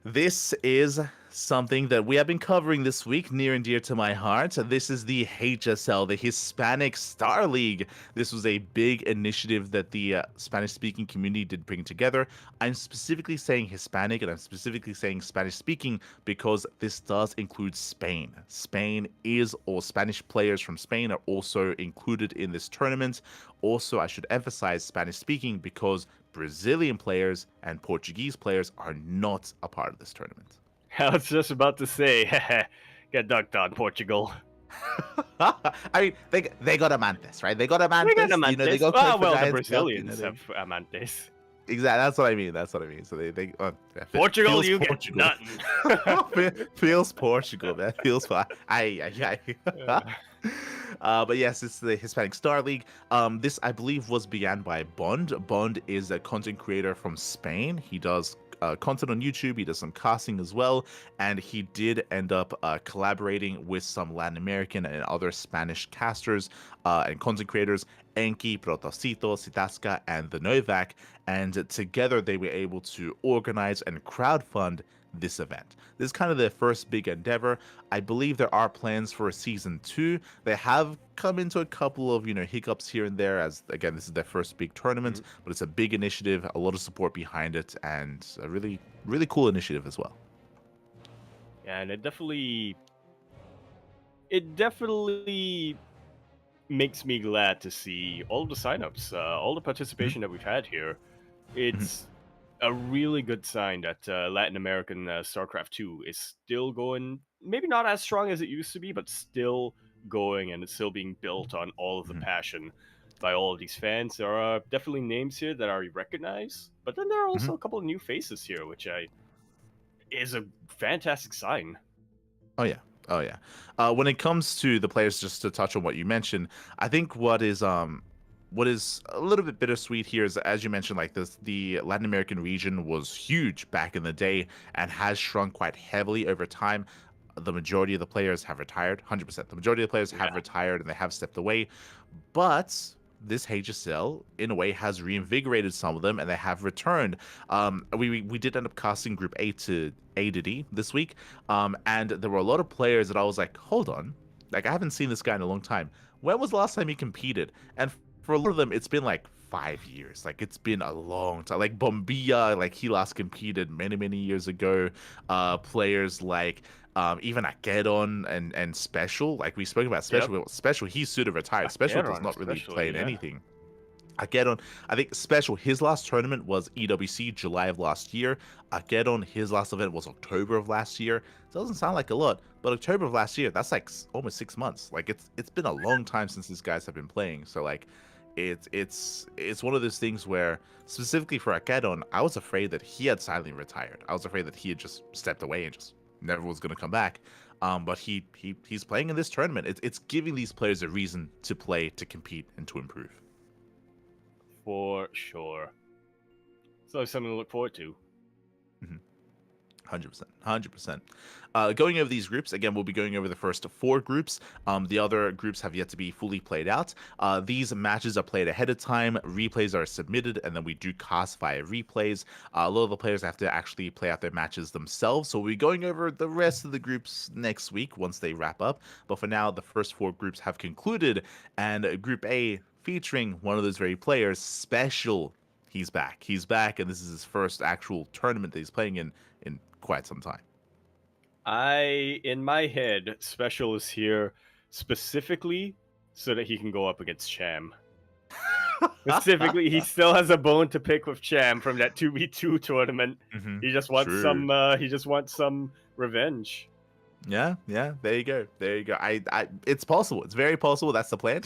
This is something that we have been covering this week, near and dear to my heart. This is the HSL, the Hispanic Star League. This was a big initiative that the Spanish-speaking community did bring together. I'm specifically saying Hispanic, and I'm specifically saying Spanish-speaking because this does include Spain. Spain is, or Spanish players from Spain are also included in this tournament. Also, I should emphasize Spanish-speaking because Brazilian players and Portuguese players are not a part of this tournament. I was just about to say, get dunked on, Portugal. I mean, they got Amantes, right? They got Amantes. We got Amantes. You know, they go play for well, the Giants Cup, Brazilians you know, have Amantes. exactly. That's what I mean. That's what I mean. So they yeah, Portugal, feels you Portugal. get nothing. Feels Portugal, man. Feels fine. Aye. But yes, it's the Hispanic Star League. This, I believe, was began by Bond. Bond is a content creator from Spain. He does content on YouTube. He does some casting as well, and he did end up collaborating with some Latin American and other Spanish casters and content creators, Enki, Protocito, Sitasca, and the Novak, and together they were able to organize and crowdfund this event. This is kind of their first big endeavor. I believe there are plans for a season 2. They have come into a couple of, hiccups here and there, as again, this is their first big tournament, but it's a big initiative, a lot of support behind it, and a really, really cool initiative as well. Yeah, and it definitely makes me glad to see all the signups, all the participation that we've had here. It's a really good sign that Latin American StarCraft 2 is still going, maybe not as strong as it used to be, but still going, and it's still being built on all of the passion by all of these fans. There are definitely names here that are recognized, but then there are also a couple of new faces here, which is a fantastic sign. Oh yeah. When it comes to the players, just to touch on what you mentioned, I think what is a little bit bittersweet here is, as you mentioned, like the Latin American region was huge back in the day and has shrunk quite heavily over time. The majority of the players have retired, 100%. The majority of the players have retired and they have stepped away. But this HSL, in a way, has reinvigorated some of them, and they have returned. We did end up casting Group A to D this week, and there were a lot of players that I was like, hold on, like I haven't seen this guy in a long time. When was the last time he competed? And for a lot of them, it's been like 5 years. Like, it's been a long time. Like Bombilla, like he last competed many years ago. Players like even Akedon and Special, like we spoke about Special. Yep. Special, he's sort of retired. Special does not really play in anything. Akedon, I think Special, his last tournament was EWC July of last year. Akedon, his last event was October of last year. Doesn't sound like a lot, but October of last year, that's like almost 6 months. Like it's been a long time since these guys have been playing. So like it's one of those things where, specifically for Akedon, I was afraid that he had silently retired. I was afraid that he had just stepped away and just never was going to come back. But he's playing in this tournament. It's giving these players a reason to play, to compete, and to improve. For sure. So something to look forward to. 100%. Going over these groups, again, we'll be going over the first 4 groups. The other groups have yet to be fully played out. These matches are played ahead of time. Replays are submitted, and then we do cast via replays. A lot of the players have to actually play out their matches themselves, so we'll be going over the rest of the groups next week once they wrap up. But for now, the first 4 groups have concluded, and Group A, featuring one of those very players, Special. He's back, and this is his first actual tournament that he's playing in quite some time. In my head, Special is here specifically so that he can go up against Cham. Specifically, he still has a bone to pick with Cham from that 2v2 tournament. He just wants some revenge. Yeah, there you go. It's possible. It's very possible. That's the plan.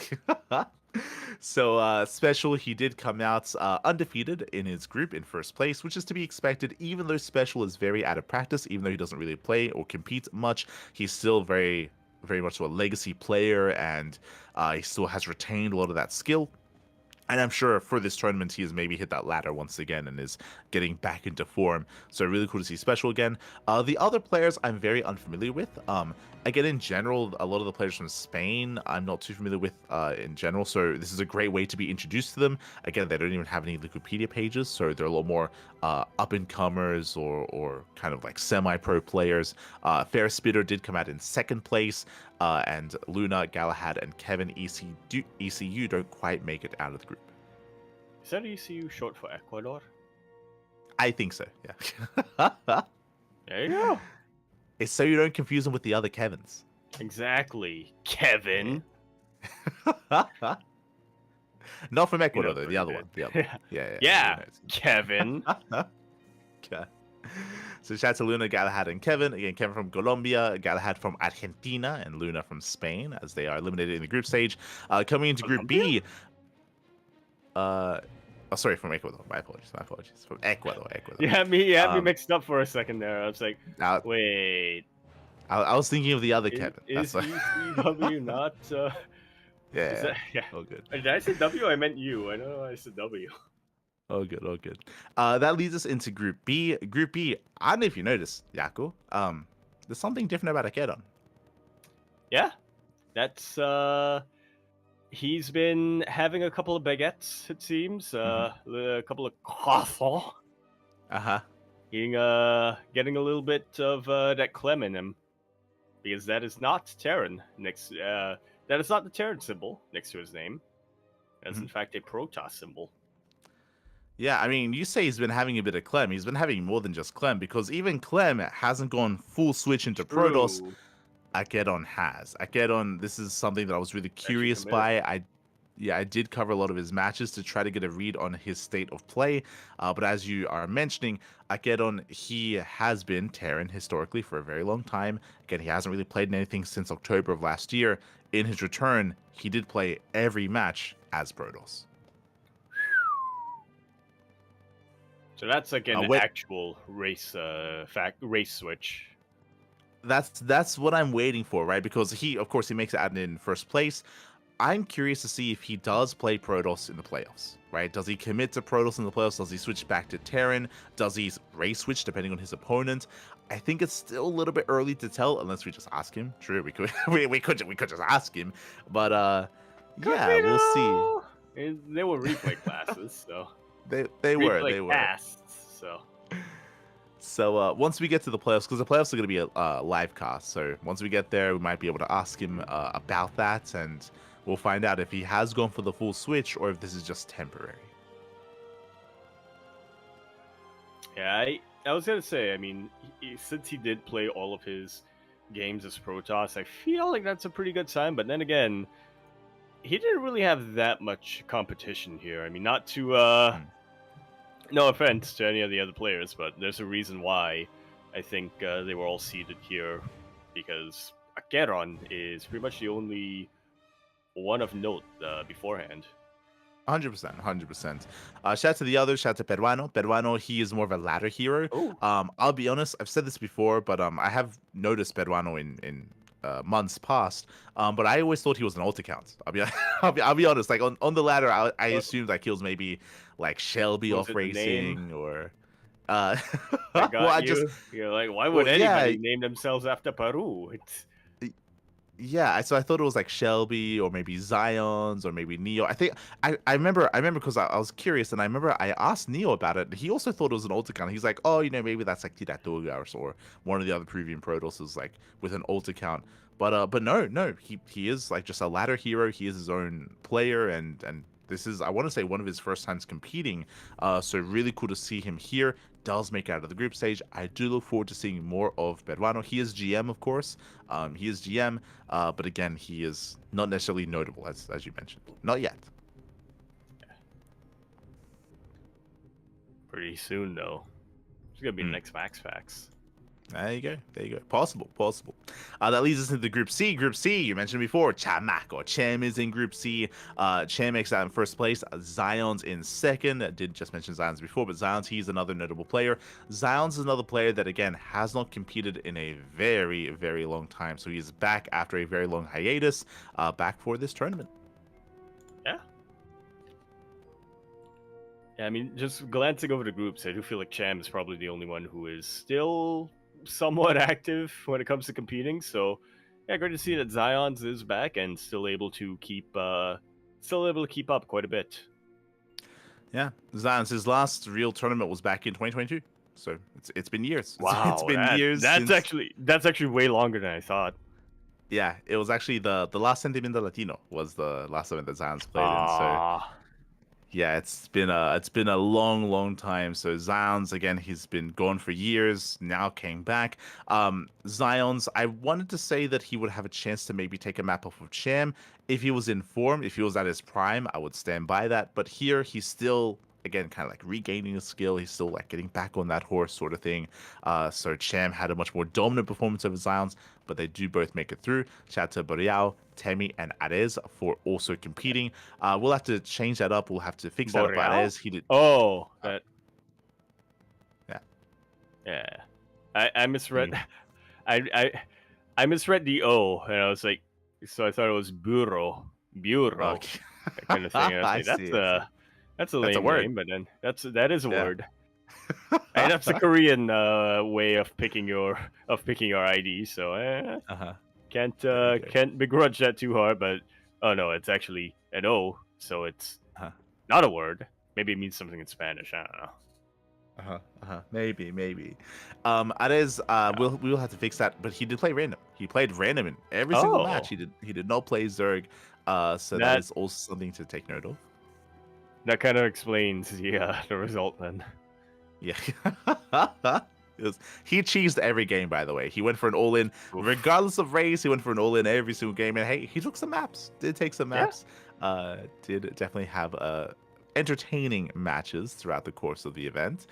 So Special, he did come out undefeated in his group in first place, which is to be expected. Even though Special is very out of practice, even though he doesn't really play or compete much, he's still very much a legacy player, and he still has retained a lot of that skill. And I'm sure for this tournament, he has maybe hit that ladder once again and is getting back into form. So really cool to see Special again. The other players I'm very unfamiliar with. Again, in general, a lot of the players from Spain I'm not too familiar with in general. So this is a great way to be introduced to them. Again, they don't even have any Wikipedia pages, so they're a lot more up-and-comers or kind of like semi-pro players. Fair Spitter did come out in second place. And Luna, Galahad, and Kevin ECU don't quite make it out of the group. Is that ECU short for Ecuador? I think so, yeah. There you go. It's so you don't confuse them with the other Kevins. Exactly, Kevin. Not from Ecuador, You know, though. The other one. The other one. Yeah. Yeah, Kevin. Okay. So shout out to Luna, Galahad, and Kevin. Again, Kevin from Colombia, Galahad from Argentina, and Luna from Spain, as they are eliminated in the group stage. Coming into Group B. Sorry, from Ecuador. My apologies. From Ecuador. You had me mixed up for a second there. I was like, wait. I was thinking of the other Kevin. Is ECW not? Yeah. Yeah. All good. Did I say W? I meant U. I know I said W. All good. That leads us into Group B. Group B, I don't know if you noticed, Yaku. There's something different about Akeron. Yeah. That's he's been having a couple of baguettes, it seems. A couple of croissants. Getting a little bit of that Clem in him. Because that is not Terran next that is not the Terran symbol next to his name. That's in fact a Protoss symbol. Yeah, I mean, you say he's been having a bit of Clem. He's been having more than just Clem, because even Clem hasn't gone full switch into Protoss. Akeron has. Akeron, this is something that I was really curious by. I did cover a lot of his matches to try to get a read on his state of play. But as you are mentioning, Akeron, he has been Terran historically for a very long time. Again, he hasn't really played in anything since October of last year. In his return, he did play every match as Protoss. So that's like an actual race switch. That's what I'm waiting for, right? Because he makes it out in first place. I'm curious to see if he does play Protoss in the playoffs, right? Does he commit to Protoss in the playoffs? Does he switch back to Terran? Does he race switch depending on his opponent? I think it's still a little bit early to tell unless we just ask him. True, we could we could just ask him, but yeah, we'll see. They were replay classes, so they were casts, so. So once we get to the playoffs, because the playoffs are going to be a live cast, so once we get there, we might be able to ask him about that, and we'll find out if he has gone for the full switch or if this is just temporary. Yeah, I was going to say, I mean, since he did play all of his games as Protoss, I feel like that's a pretty good sign, but then again, he didn't really have that much competition here. I mean, not to... No offense to any of the other players, but there's a reason why I think they were all seeded here, because Akeron is pretty much the only one of note beforehand. 100%. Shout out to the others. Shout out to Peruano. Peruano, he is more of a ladder hero. I'll be honest, I've said this before, but I have noticed Peruano in months past, but I always thought he was an alt account. I'll be honest. Like on the ladder, I assumed like he was maybe like Shelby off racing or. You're like, why would anybody name themselves after Peru? Yeah, so I thought it was like Shelby or maybe Zions or maybe Neo. I think I remember because I was curious, and I remember I asked Neo about it. He also thought it was an alt account. He's like, oh, maybe that's like Tiratuga or one of the other Peruvian Protosses like with an alt account. But no, he is like just a ladder hero. He is his own player, and this is, I want to say, one of his first times competing. So really cool to see him here. Does make it out of the group stage. I do look forward to seeing more of Peruano. He is GM, of course. He is GM, but again, he is not necessarily notable, as you mentioned. Not yet. Pretty soon, though. It's going to be the next Max Facts. There you go. Possible. That leads us into Group C. Group C, you mentioned before, Chamak or Chem is in Group C. Chem makes that in first place. Zion's in second. I did just mention Zion's before, but Zion's, he's another notable player. Zion's is another player that, again, has not competed in a very, very long time. So he's back after a very long hiatus, back for this tournament. Yeah. Yeah, I mean, just glancing over the groups, I do feel like Cham is probably the only one who is still somewhat active when it comes to competing. So, yeah, great to see that Zion's is back and still able to keep up quite a bit. Yeah, Zion's last real tournament was back in 2022. So it's been years. It's Wow, been years that's since. actually way longer than I thought. Yeah, it was actually the last Sentimiento Latino was the last event that Zion's played in. So Ah, yeah, it's been a long time. So Zion's again, he's been gone for years. Now came back. Zion's, I wanted to say that he would have a chance to maybe take a map off of Cham if he was in form. If he was at his prime, I would stand by that. But here he's still again kind of like regaining his skill. He's still like getting back on that horse sort of thing. So Cham had a much more dominant performance over Zion's, but they do both make it through. Shout out to Boreal, Temi, and Arez for also competing. We'll have to change that up. We'll have to fix that up. Boreal? Arez, he did. Oh, that. Yeah. Yeah, I misread. Mm. I misread the O, and I was like, so I thought it was bureau, Okay. that kind of thing. And I was like, I see. that's a That's a lame word. name, but then that is a Yeah. word. And that's the Korean way of picking your ID. So Uh-huh. can't begrudge that too hard. But oh no, it's actually an O, so it's Uh-huh. not a word. Maybe it means something in Spanish. I don't know. Maybe. Arez, we'll have to fix that. But he did play random. He played random in every single match. Oh. He did not play Zerg. So that is also something to take note of. That kind of explains the result then. Yeah. He cheesed every game, by the way. He went for an all-in, Oof. regardless of race. He went for an all-in every single game, and hey, he took some maps. Did take some Yeah. maps. Did definitely have entertaining matches throughout the course of the event.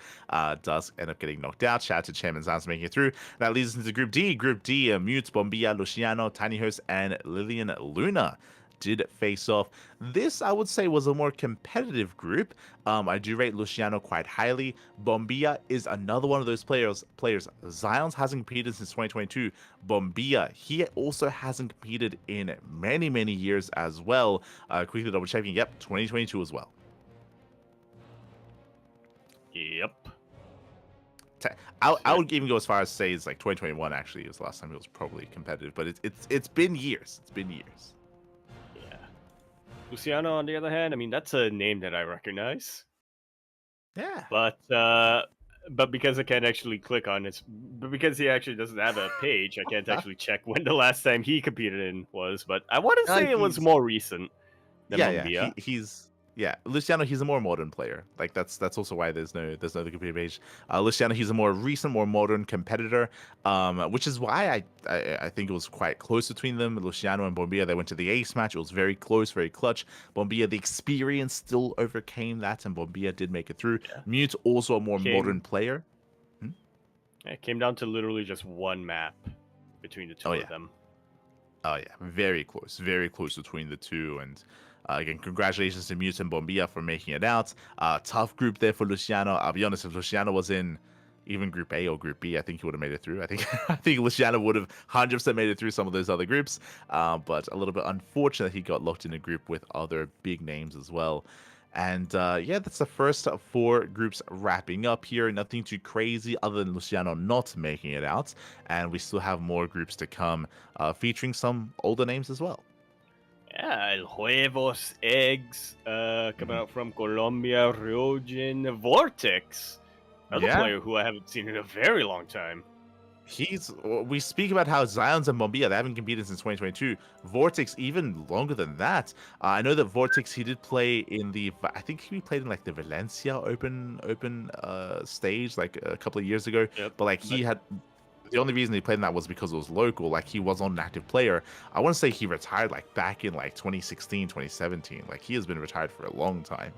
Does end up getting knocked out. Shout out to Chairman Zans making it through. That leads us into Group D. Group D, Mute, Bombilla, Luciano, Tiny Host, and Lillian Luna did face off. This, I would say, was a more competitive group. I do rate Luciano quite highly. Bombilla is another one of those players. Zion's hasn't competed since 2022. Bombilla, he also hasn't competed in many years as well. Quickly double checking. Yep, 2022 as well. Yep. I would even go as far as say it's like 2021 actually was the last time it was probably competitive, but it's been years. It's been years. Yeah. Luciano, on the other hand, I mean that's a name that I recognize, Yeah. but because I can't actually click on it, but because he actually doesn't have a page, I can't actually check when the last time he competed in was. But I want to say it was more recent than Bombilla. Luciano, he's a more modern player. Like that's also why there's no other computer page. Luciano, he's a more recent, more modern competitor, which is why I think it was quite close between them. Luciano and Bombilla, they went to the ace match. It was very close, very clutch. Bombilla, the experience still overcame that, and Bombilla did make it through. Yeah. Mute, also a more modern player. It came down to literally just one map between the two of them. Oh yeah, very close between the two. And again, congratulations to Mute and Bombilla for making it out. Tough group there for Luciano. I'll be honest, if Luciano was in even Group A or Group B, I think he would have made it through. I think Luciano would have 100% made it through some of those other groups. But a little bit unfortunate he got locked in a group with other big names as well. And that's the first 4 groups wrapping up here. Nothing too crazy other than Luciano not making it out. And we still have more groups to come featuring some older names as well. Yeah, El Huevos, Eggs, coming out from Colombia, Ryojin, Vortex. Another player who I haven't seen in a very long time. We speak about how Zion's and Bombilla, they haven't competed since 2022. Vortex even longer than that. I know that Vortex, he did play in I think he played in like the Valencia open stage like a couple of years ago. Yep. But like the only reason he played in that was because it was local. Like he was not an active player. I want to say he retired like back in like 2016, 2017. Like he has been retired for a long time.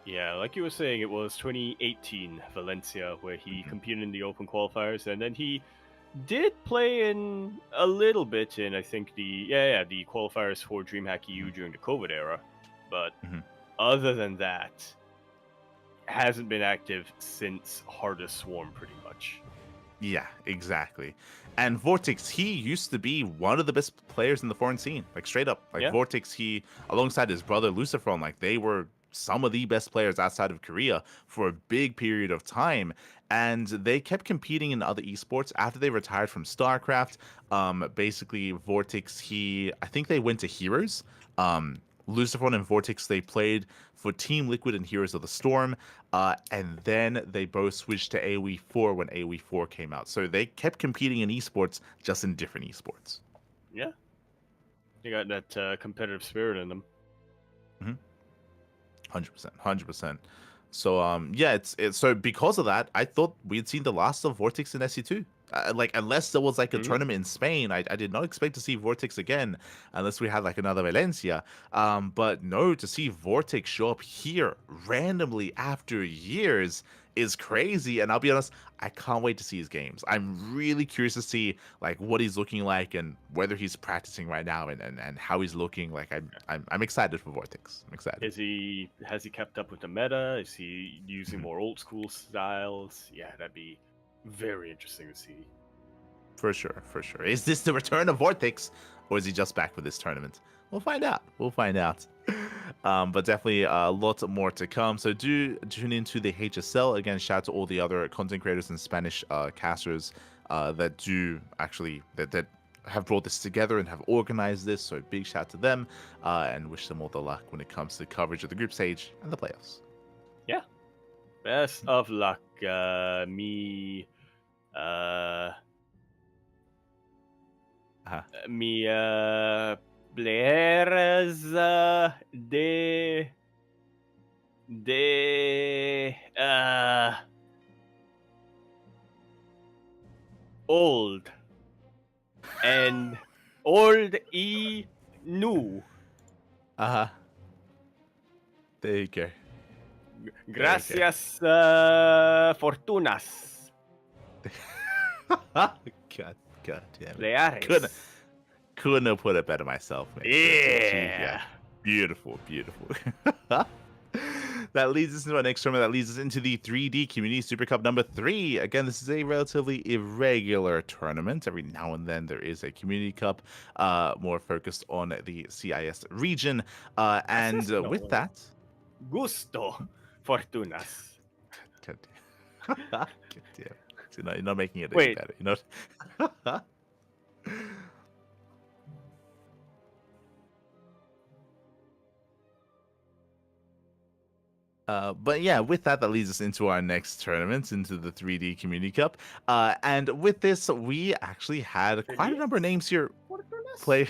Yeah, like you were saying, it was 2018 Valencia where he competed in the open qualifiers, and then he did play in a little bit in I think the qualifiers for DreamHack EU during the COVID era, but other than that, hasn't been active since Hardest Swarm pretty much. Yeah, exactly. And Vortex, he used to be one of the best players in the foreign scene, like straight up. Like Vortex, he alongside his brother Lucifron, like they were some of the best players outside of Korea for a big period of time. And they kept competing in other esports after they retired from StarCraft. Basically, Vortex, I think they went to Heroes. Lucifer and Vortex, they played for Team Liquid and Heroes of the Storm. And then they both switched to AoE 4 when AoE 4 came out. So they kept competing in esports, just in different esports. Yeah. You got that competitive spirit in them. 100%, 100%. So yeah, it's so because of that, I thought we'd seen the last of Vortex in SE2. Like unless there was like a tournament in Spain, I did not expect to see Vortex again, unless we had like another Valencia. But no, to see Vortex show up here randomly after years is crazy. And I'll be honest, I can't wait to see his games. I'm really curious to see like what he's looking like and whether he's practicing right now and how he's looking. Like I'm excited for Vortex. I'm excited. Has he kept up with the meta? Is he using more old school styles? Yeah, that'd be very interesting to see. For sure, for sure. Is this the return of Vortex, or is he just back for this tournament? We'll find out. We'll find out. But definitely a lot more to come. So do tune into the HSL. Again, shout out to all the other content creators and Spanish casters that do actually that have brought this together and have organized this. So big shout out to them and wish them all the luck when it comes to coverage of the group stage and the playoffs. Yeah. Best of luck. Mi players de old and old y new. There you go. Gracias, fortunas. God damn it. Players. Couldn't have put it better myself, man. Yeah. Beautiful, beautiful. That leads us into our next tournament. That leads us into the 3D Community Super Cup number 3. Again, this is a relatively irregular tournament. Every now and then there is a Community Cup, more focused on the CIS region. And with that... Gusto fortunas. God damn. God damn. You're not making it any Wait. better. You know? But yeah, with that leads us into our next tournament, into the 3D Community Cup. And with this, we actually had quite a number of names here play.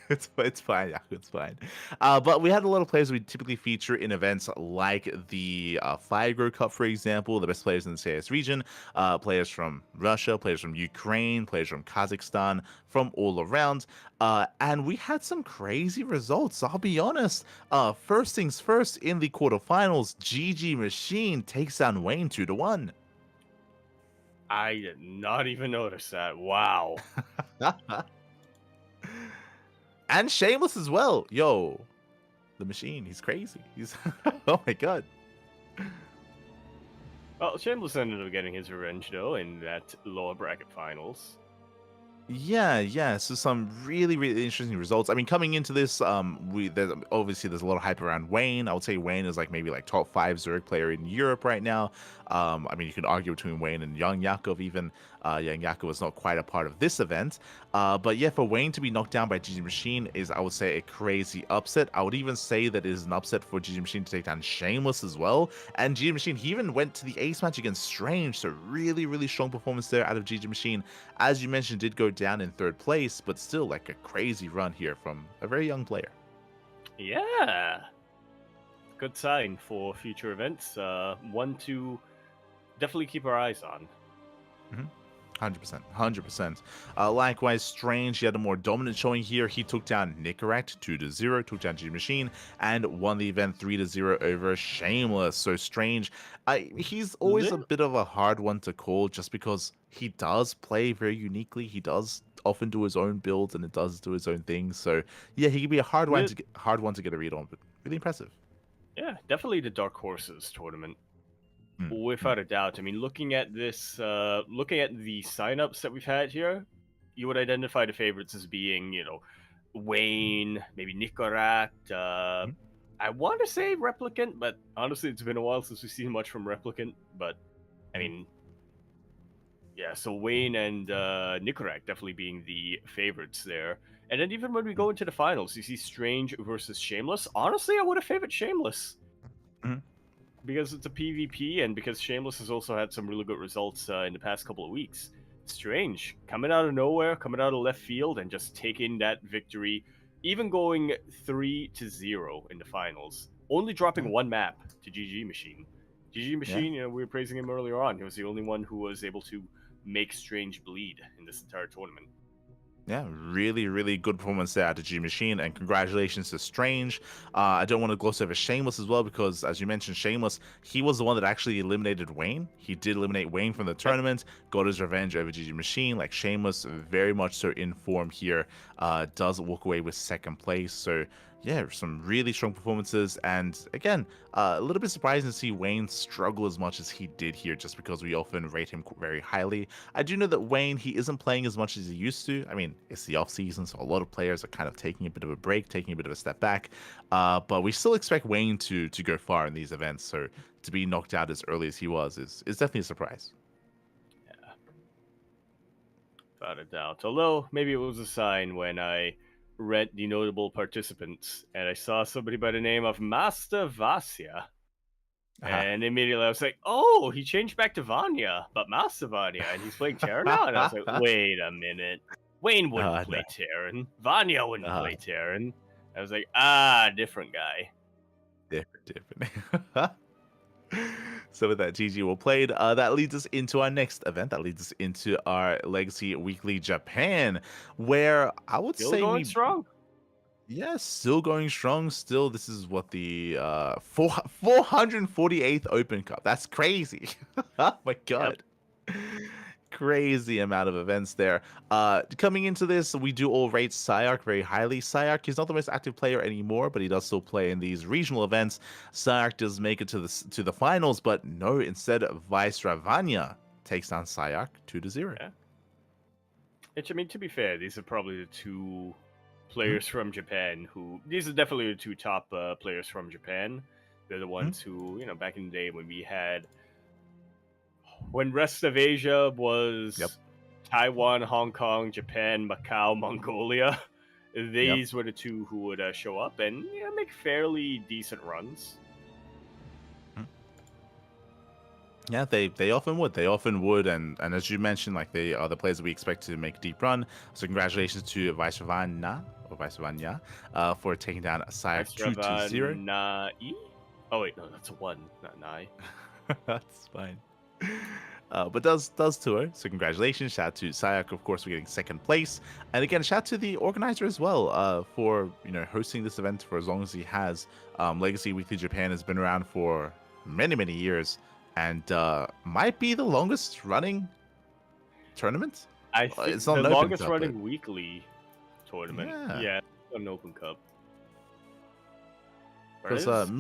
It's fine, yeah, it's fine. But we had a lot of players we typically feature in events like the Fire Cup, for example, the best players in the CIS region, players from Russia, players from Ukraine, players from Kazakhstan, from all around. And we had some crazy results, I'll be honest. First things first, in the quarterfinals, GG Machine takes down Wayne 2-1. I did not even notice that. Wow. And Shameless as well. Yo, the Machine, he's crazy. He's oh my god. Well, Shameless ended up getting his revenge though in that lower bracket finals. Yeah. So some really, really interesting results. I mean, coming into this, there's a lot of hype around Wayne. I would say Wayne is maybe top 5 Zurich player in Europe right now. I mean, you could argue between Wayne and Young Yakov even. Young Yakov is not quite a part of this event. But yeah, for Wayne to be knocked down by GG Machine is, I would say, a crazy upset. I would even say that it is an upset for GG Machine to take down Shameless as well. And GG Machine, he even went to the ace match against Strange. So really, really strong performance there out of GG Machine. As you mentioned, did go down in 3rd place, but still a crazy run here from a very young player. Yeah. Good sign for future events. One to definitely keep our eyes on. 100%. Likewise, Strange, he had a more dominant showing here. He took down Nicorette 2-0, took down G Machine, and won the event 3-0 over Shameless. So Strange, he's always a bit of a hard one to call just because he does play very uniquely. He does often do his own builds and it does do his own things. So yeah, he can be a hard one to get a read on, but really impressive. Yeah, definitely the Dark Horses tournament. Without a doubt. I mean, looking at this, looking at the signups that we've had here, you would identify the favorites as being, Wayne, maybe Nicorette, I want to say Replicant, but honestly, it's been a while since we've seen much from Replicant. But I mean, yeah. So Wayne and Nicorak definitely being the favorites there. And then even when we go into the finals, you see Strange versus Shameless. Honestly, I would have favored Shameless Mhm. because it's a PvP and because Shameless has also had some really good results in the past couple of weeks. Strange coming out of nowhere, coming out of left field, and just taking that victory, even going 3-0 in the finals, only dropping one map to GG Machine. GG Yeah. Machine, we were praising him earlier on. He was the only one who was able to make Strange bleed in this entire tournament. Yeah, really, really good performance there at the G Machine, and congratulations to Strange. I don't want to gloss over Shameless as well because, as you mentioned, Shameless, he was the one that actually eliminated Wayne. He did eliminate Wayne from the tournament, got his revenge over GG Machine. Like Shameless, very much so in form here, does walk away with second place. So yeah, some really strong performances, and again, a little bit surprising to see Wayne struggle as much as he did here, just because we often rate him very highly. I do know that Wayne, he isn't playing as much as he used to. I mean, it's the off season, so a lot of players are kind of taking a bit of a break, taking a bit of a step back. But we still expect Wayne to go far in these events. So to be knocked out as early as he was is definitely a surprise. Yeah, without a doubt. Although maybe it was a sign when I read the notable participants and I saw somebody by the name of Master Vasya. Uh-huh. And immediately I was like, oh, he changed back to Vanya, but Master Vanya, and he's playing Terran now? And I was like, wait a minute. Wayne wouldn't No. play Terran. Vanya wouldn't Uh, play Terran. I was like, different guy. different. So with that, GG well played. That leads us into our next event. That leads us into our Legacy Weekly Japan, where I would Still say going strong. yeah, still going strong. Still, this is what the 448th Open Cup. That's crazy. Oh my god. Crazy amount of events there. Coming into this, we do all rate Sayark very highly. Sayark is not the most active player anymore, but he does still play in these regional events. Sayark does make it to the finals, but no, instead Vice Ravanya takes down Sayark 2-0. Yeah. Which, I mean, to be fair, these are probably the two players from Japan who. These are definitely the two top players from Japan. They're the ones who, back in the day when we had. When rest of Asia was Taiwan, Hong Kong, Japan, Macau, Mongolia, these were the two who would show up and make fairly decent runs. Yeah, they often would. They often would, and as you mentioned, like they are the players that we expect to make a deep run. So congratulations to Vaishravanya for taking down Sayark 2-0. Oh wait, no, that's a 1, not Nai. That's fine. But does tour. So congratulations. Shout out to Sayark, of course, for getting second place. And again, shout out to the organizer as well for hosting this event for as long as he has. Legacy Weekly Japan has been around for many years, and might be the longest running tournament. I think it's not the an Open longest Cup, running but... weekly tournament. Yeah, an Open Cup. Because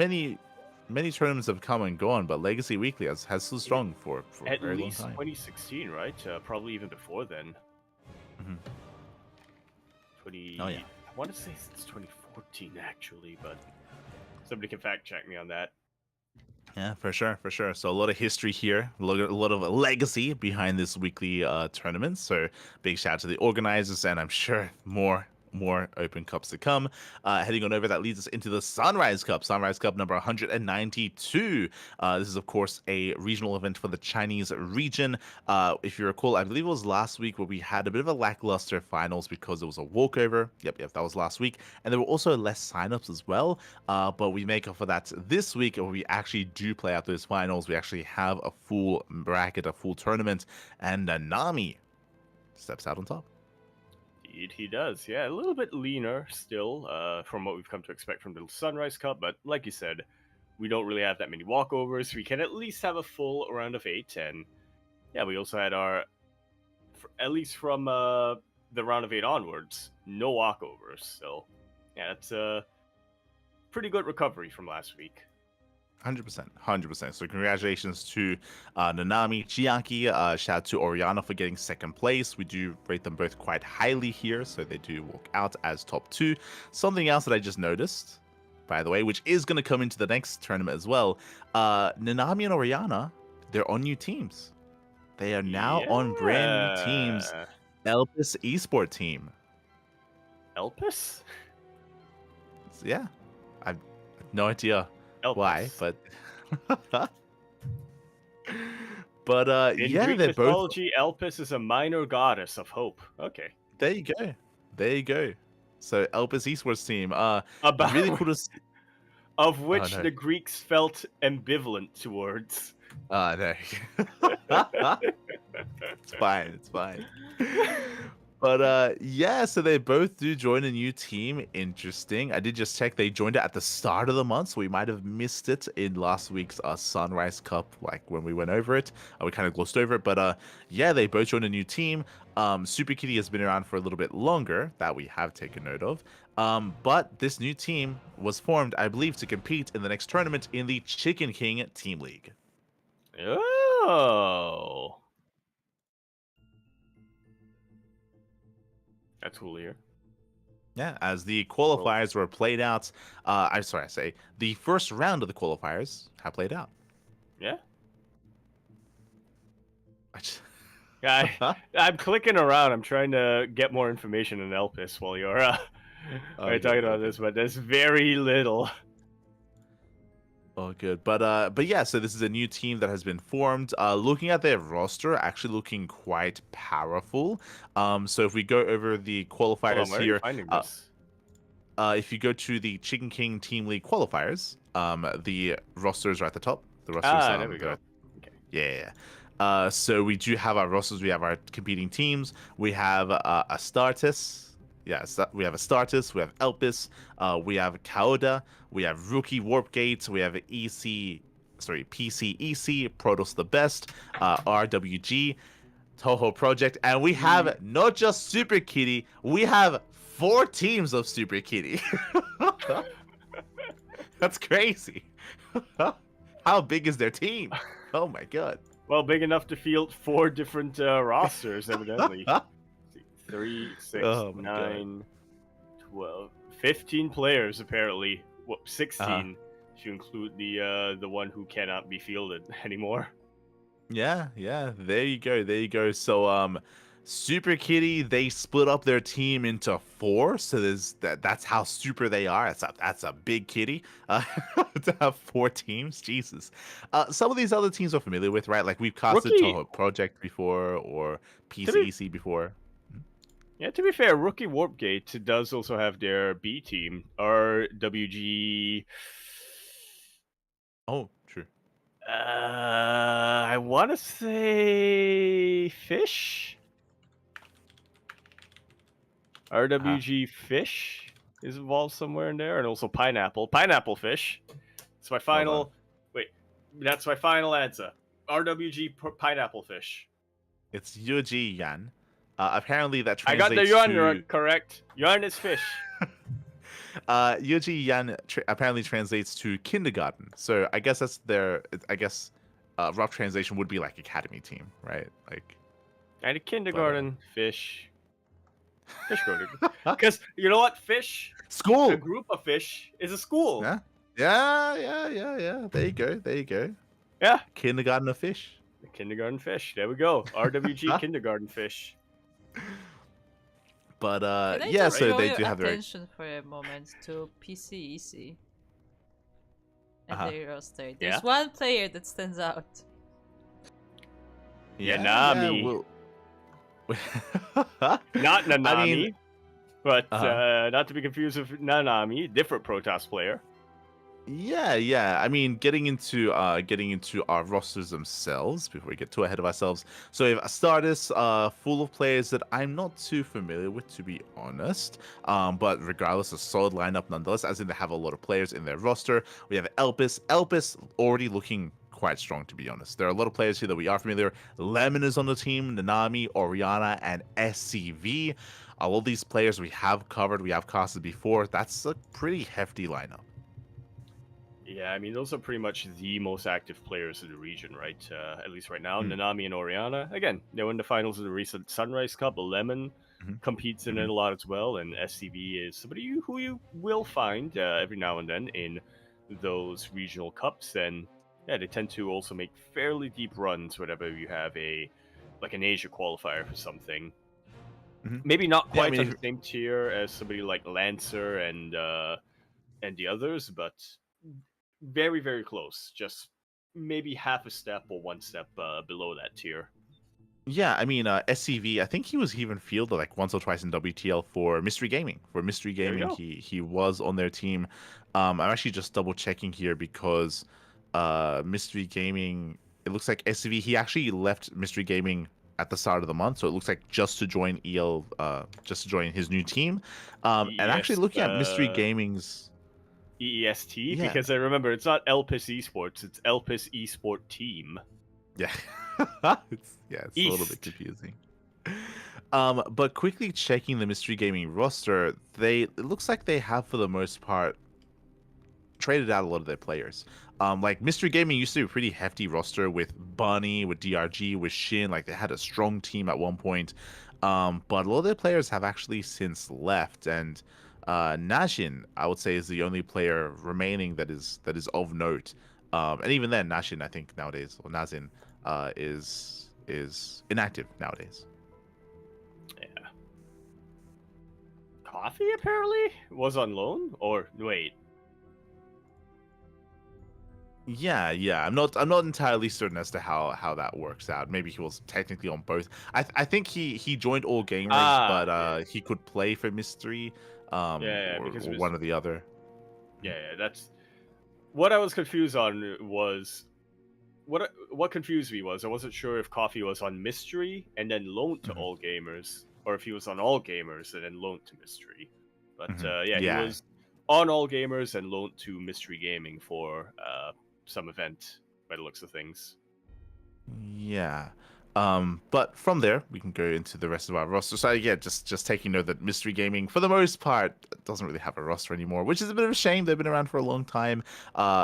many tournaments have come and gone, but Legacy Weekly has stood strong for a very long time. At least 2016, right? Probably even before then. Mm-hmm. Oh yeah. I want to say since 2014 actually, but somebody can fact check me on that. Yeah, for sure. So a lot of history here, a lot of legacy behind this weekly tournament. So big shout out to the organizers, and I'm sure more Open Cups to come. Heading on over, that leads us into the Sunrise Cup number 192. This is, of course, a regional event for the Chinese region. If you recall, I believe it was last week where we had a bit of a lackluster finals because it was a walkover. Yep, that was last week. And there were also less signups as well. But we make up for that this week, where we actually do play out those finals. We actually have a full bracket, a full tournament, and Nami steps out on top. He does, yeah. A little bit leaner still from what we've come to expect from the Sunrise Cup, but like you said, we don't really have that many walkovers. We can at least have a full round of 8, and yeah, we also had at least from the round of 8 onwards, no walkovers. So yeah, that's a pretty good recovery from last week. 100%. So congratulations to Nanami, Chiaki. Shout out to Oriana for getting second place. We do rate them both quite highly here, so they do walk out as top 2. Something else that I just noticed, by the way, which is going to come into the next tournament as well. Nanami and Oriana, they're on new teams. They are now on brand new teams. Elpis Esport team. Elpis? So, yeah, I've no idea why, but in yeah, Greek they're both. mythology, Elpis is a minor goddess of hope. Okay. There you go. There you go. So Elpis Esports team. About really cool to see. of which no. the Greeks felt ambivalent towards. There you go. It's fine. It's fine. But yeah, so they both do join a new team. Interesting. I did just check. They joined it at the start of the month, so we might have missed it in last week's Sunrise Cup, like when we went over it. We kind of glossed over it, but yeah, they both joined a new team. Super Kitty has been around for a little bit longer, that we have taken note of. But this new team was formed, I believe, to compete in the next tournament in the Chicken King Team League. Oh. That's cool here. Yeah, as the qualifiers were played out, the first round of the qualifiers have played out. Yeah. I'm clicking around. I'm trying to get more information on Elpis while you're talking about this, but there's very little. Oh, good. But yeah, so this is a new team that has been formed. Looking at their roster, actually looking quite powerful. So if we go over the qualifiers here, if you go to the Chicken King Team League qualifiers, the rosters are at the top. The rosters. There we go. Okay. Yeah. So we do have our rosters. We have our competing teams. We have Astartes. Yes, we have Astartes, we have Elpis, we have Kaoda, we have Rookie Warpgate, we have PC EC, Protoss the Best, RWG, Toho Project, and we have not just Super Kitty, we have 4 teams of Super Kitty. That's crazy. How big is their team? Oh my god. Well, big enough to field 4 different rosters, evidently. 3, 6, 9, 12, 15 players apparently. 16 if you include the one who cannot be fielded anymore. Yeah. There you go. So Super Kitty, they split up their team into 4. So that's how super they are. That's a big kitty to have 4 teams. Jesus. Some of these other teams are familiar with, right? Like we've casted Toho Project before or PCEC before. Yeah, to be fair, Rookie Warpgate does also have their B team, RWG. Oh, true. I want to say Fish. RWG Fish is involved somewhere in there, and also Pineapple. Pineapple Fish. It's my final. Wait, that's my final answer. RWG Pineapple Fish. It's Yuji Yan. Apparently that translates I got the yuan correct. Yuan is fish. Yuji Yan apparently translates to kindergarten. So I guess that's their. I guess rough translation would be like academy team, right? Like. And a kindergarten fish. Fish garden. Because you know what, fish. School. A group of fish is a school. Yeah. There you go. Yeah. Kindergarten of fish. Kindergarten fish. There we go. RWG kindergarten fish. But yeah, so they do have their attention for a moment to PCEC and their roster. There's one player that stands out. Nanami. Not Nanami, but not to be confused with Nanami, different Protoss player. Yeah. I mean, getting into our rosters themselves before we get too ahead of ourselves. So we have Astartes, full of players that I'm not too familiar with, to be honest. But regardless, a solid lineup nonetheless, as in they have a lot of players in their roster. We have Elpis. Elpis already looking quite strong, to be honest. There are a lot of players here that we are familiar. Lemon is on the team, Nanami, Oriana, and SCV. All these players we have covered, we have casted before. That's a pretty hefty lineup. Yeah, I mean, those are pretty much the most active players in the region, right? At least right now. Mm. Nanami and Oriana, again, they were in the finals of the recent Sunrise Cup. Lemon Mhm. competes in it Mhm. a lot as well, and SCV is somebody who you will find every now and then in those regional cups. And yeah, they tend to also make fairly deep runs whenever you have an Asia qualifier for something. Mhm. Maybe not Yeah, I quite mean, on the same tier as somebody like Lancer and the others, but very, very close. Just maybe half a step or one step below that tier. yeah, I mean, SCV. I think he was even fielded like once or twice in WTL for Mystery Gaming. For Mystery There you Gaming, go. he was on their team. I'm actually just double checking here because Mystery Gaming. It looks like SCV. He actually left Mystery Gaming at the start of the month, so it looks like just to join EL, just to join his new team. And actually EES, looking at Mystery Gaming's, EEST, yeah, because I remember it's not Elpis Esports, it's Elpis Esport Team. yeah, it's a little bit East. confusing. But quickly checking the Mystery Gaming roster, it looks like they have for the most part traded out a lot of their players. Like Mystery Gaming used to be a pretty hefty roster with Bunny, with DRG, with Shin. Like they had a strong team at one point. But a lot of their players have actually since left, and Nashin, I would say, is the only player remaining that is of note. And even then, Nashin, I think nowadays, or Nazin, is inactive nowadays. Yeah. Coffee apparently was on loan? Or wait. Yeah. I'm not entirely certain as to how that works out. Maybe he was technically on both. I think he joined all gamers, but Yeah. he could play for Mystery, Yeah, because it or was. one or the other. Yeah, that's. What I was confused on was. What confused me was I wasn't sure if Coffee was on Mystery and then loaned to Hmm. All Gamers, or if he was on All Gamers and then loaned to Mystery. But Hmm. yeah, he Yeah, was on All Gamers and loaned to Mystery Gaming for some event by the looks of things. yeah. But from there we can go into the rest of our roster. So yeah, just taking note that Mystery Gaming, for the most part, doesn't really have a roster anymore, which is a bit of a shame. They've been around for a long time.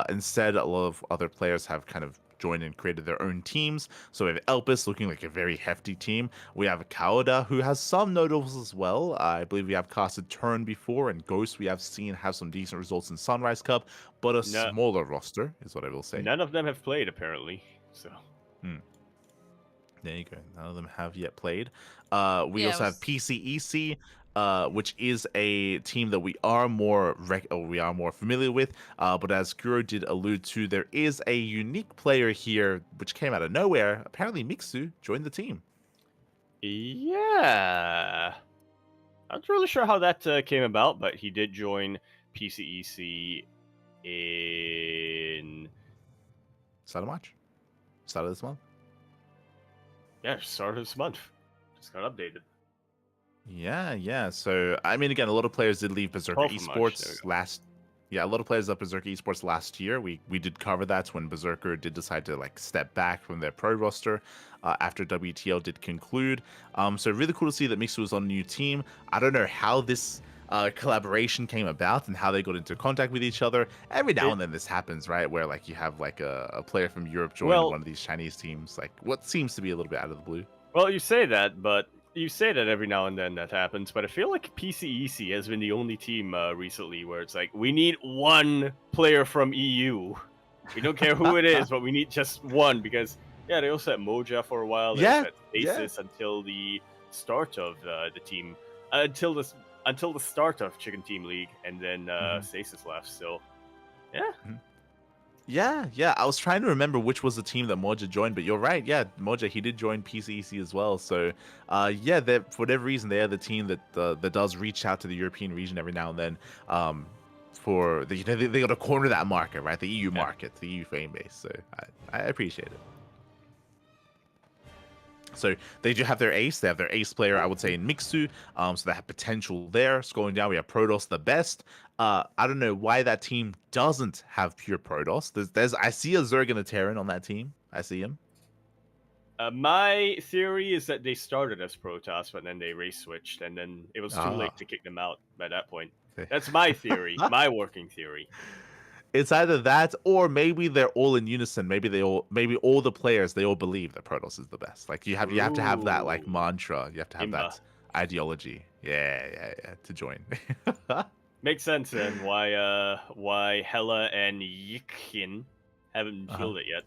Instead, a lot of other players have kind of joined and created their own teams. So we have Elpis looking like a very hefty team. We have Kaoda, who has some notables as well. I believe we have casted Turn before, and Ghost we have seen have some decent results in Sunrise Cup, but a No, smaller roster is what I will say. none of them have played apparently. So Hmm. There you go. None of them have yet played. We Yeah, I also have was. PCEC, which is a team that we are more familiar with. But as Kuro did allude to, there is a unique player here which came out of nowhere. Apparently, Mixu joined the team. yeah, I'm not really sure how that came about, but he did join PCEC in Start of March, start of this month. start of this month. Just got updated. Yeah. So I mean, again, a lot of players did leave Berserker 12th of March. There we Esports go. last. Yeah, a lot of players left Berserker Esports last year. We did cover that when Berserker did decide to like step back from their pro roster after WTL did conclude. So really cool to see that Mixu was on a new team. I don't know how this collaboration came about and how they got into contact with each other. Every now It, and then this happens, right? Where like you have like a player from Europe join well, one of these Chinese teams, like what seems to be a little bit out of the blue. well, you say that, but you say that every now and then that happens. But I feel like PCEC has been the only team recently where it's like we need one player from EU. We don't care who it is, but we need just one because yeah, they also had Moja for a while. They also Yeah, had yeah. Stasis until the start of the team, until the start of Chicken Team League, and then Mhm. Stasis left. So yeah, Yeah. I was trying to remember which was the team that Moja joined, but you're right. Yeah, Moja, he did join PCEC as well. So, yeah, for whatever reason, they are the team that does reach out to the European region every now and then. For they got to corner that market, right? The EU yeah. market, the EU fan base. So I appreciate it. So they do have their ace. They have their ace player, I would say, in Mixu. So they have potential there. Scrolling down, we have Protoss, the best. I don't know why that team doesn't have pure Protoss. I see a Zerg and a Terran on that team. I see him. My theory is that they started as Protoss, but then they race switched, and then it was too Ah, late to kick them out by that point. okay. That's my theory, my working theory. It's either that, or maybe they're all in unison. Maybe all the players, they all believe that Protoss is the best. Like you have to have that like Ooh, mantra. You have to have Imba. that ideology. Yeah, to join. Makes sense then why Hella and Yikin haven't Uh-huh. killed it yet.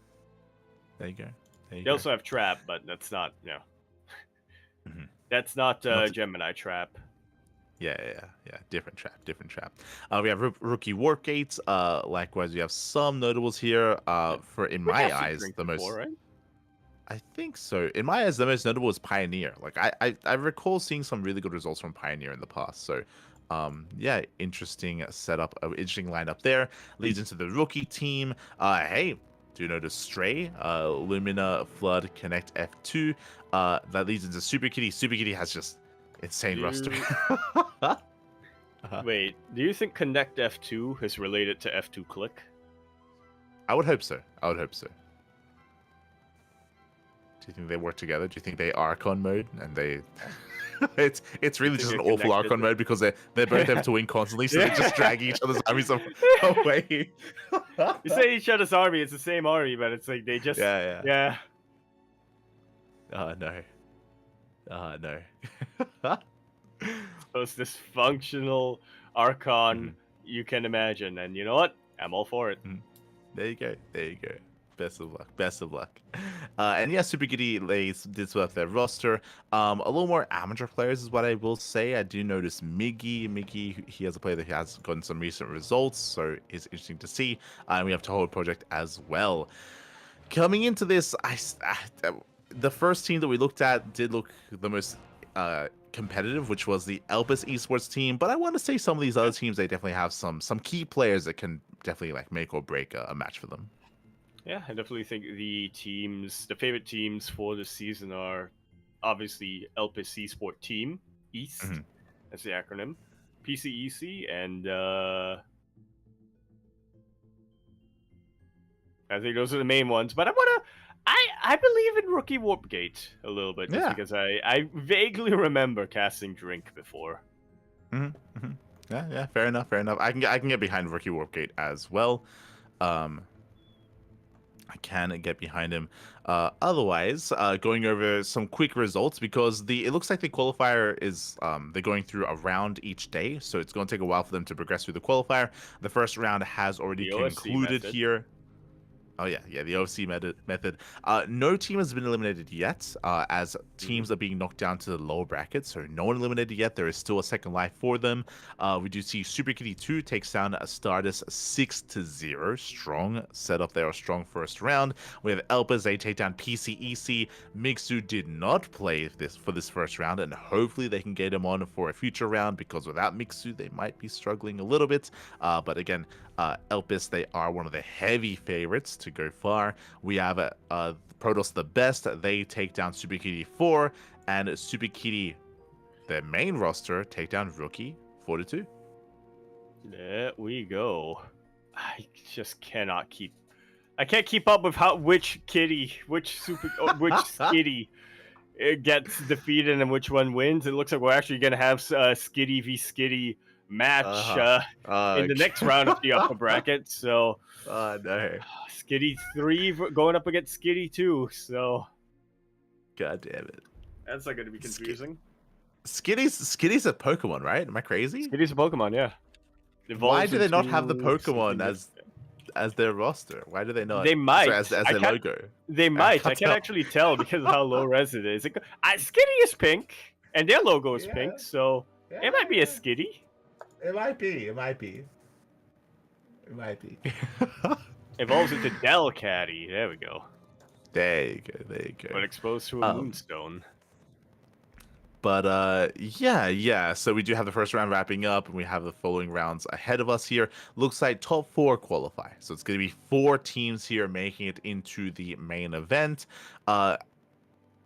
There you go. There you They go. also have Trap, but that's not Mhm. that's not Not to- Gemini Trap. Yeah. Different trap. We have Rookie Warpgates. Likewise, we have some notables here. For in We my casted eyes, Drink the before, most. right? I think so. In my eyes, the most notable is Pioneer. Like I recall seeing some really good results from Pioneer in the past. So, yeah, interesting setup, interesting lineup there. Leads into the rookie team. Hey, do you notice Stray? Lumina, Flood, Connect, F2. That leads into Super Kitty. Super Kitty has just insane roster. Wait, do you think Connect F2 is related to F2 Click? I would hope so. Do you think they work together? Do you think they Archon mode and they? it's really just an they're awful connected? Archon mode because they both have to win constantly, so they just drag each other's armies away. You say each other's army, it's the same army, but it's like they just Yeah. Oh no. Most dysfunctional Archon Mhm. you can imagine, and you know what? I'm all for it. There you go. Best of luck. And yeah, Super Giddy did well with their roster. A little more amateur players is what I will say. I do notice Miggy, he has a player that has gotten some recent results, so it's interesting to see. And we have Toho Project as well. Coming into this, the first team that we looked at did look the most competitive, which was the Elpis esports team. But I want to say some of these other teams, they definitely have some key players that can definitely like make or break a match for them. Yeah, I definitely think the favorite teams for this season are obviously Elpis Esport Team East, that's the acronym, PCEC, and I think those are the main ones. But I believe in Rookie Warpgate a little bit, just because I vaguely remember casting Drink before. Yeah, fair enough. I can get behind Rookie Warpgate as well. I can get behind him. Otherwise, going over some quick results because it looks like the qualifier is they're going through a round each day, so it's going to take a while for them to progress through the qualifier. The first round has already The OSC concluded method. here. Oh yeah, the OC method. No team has been eliminated yet, as teams are being knocked down to the lower brackets. So no one eliminated yet. There is still a second life for them. We do see Super Kitty 2 takes down Stardust 6-0. Strong setup there, a strong first round. We have Elpis, they take down PCEC. Mixu did not play for this first round, and hopefully they can get him on for a future round because without Mixu, they might be struggling a little bit. But again, Elpis, they are one of the heavy favorites to go far. We have Protoss the best. They take down Super Kitty 4, and Super Kitty, their main roster, take down Rookie 4-2. There we go. I just cannot keep. I can't keep up with which Skitty gets defeated and which one wins. It looks like we're actually gonna have Skitty v Skitty match in the next round of the upper bracket. So, no. Skitty 3 going up against Skitty 2. So, God damn it. That's not going to be confusing. Skitty's a Pokemon, right? Am I crazy? Skitty's a Pokemon, yeah. Why do they not have the Pokemon as their roster? Why do they not? They might. Sorry, as their logo. They might. I can't actually tell because of how low res it is. Skitty is pink, and their logo is pink, so it might be a Skitty. It might be. Evolves into Delcatty. There we go. There you go. But exposed to a Moonstone. But yeah. So we do have the first round wrapping up, and we have the following rounds ahead of us here. Looks like top 4 qualify. So it's going to be 4 teams here making it into the main event.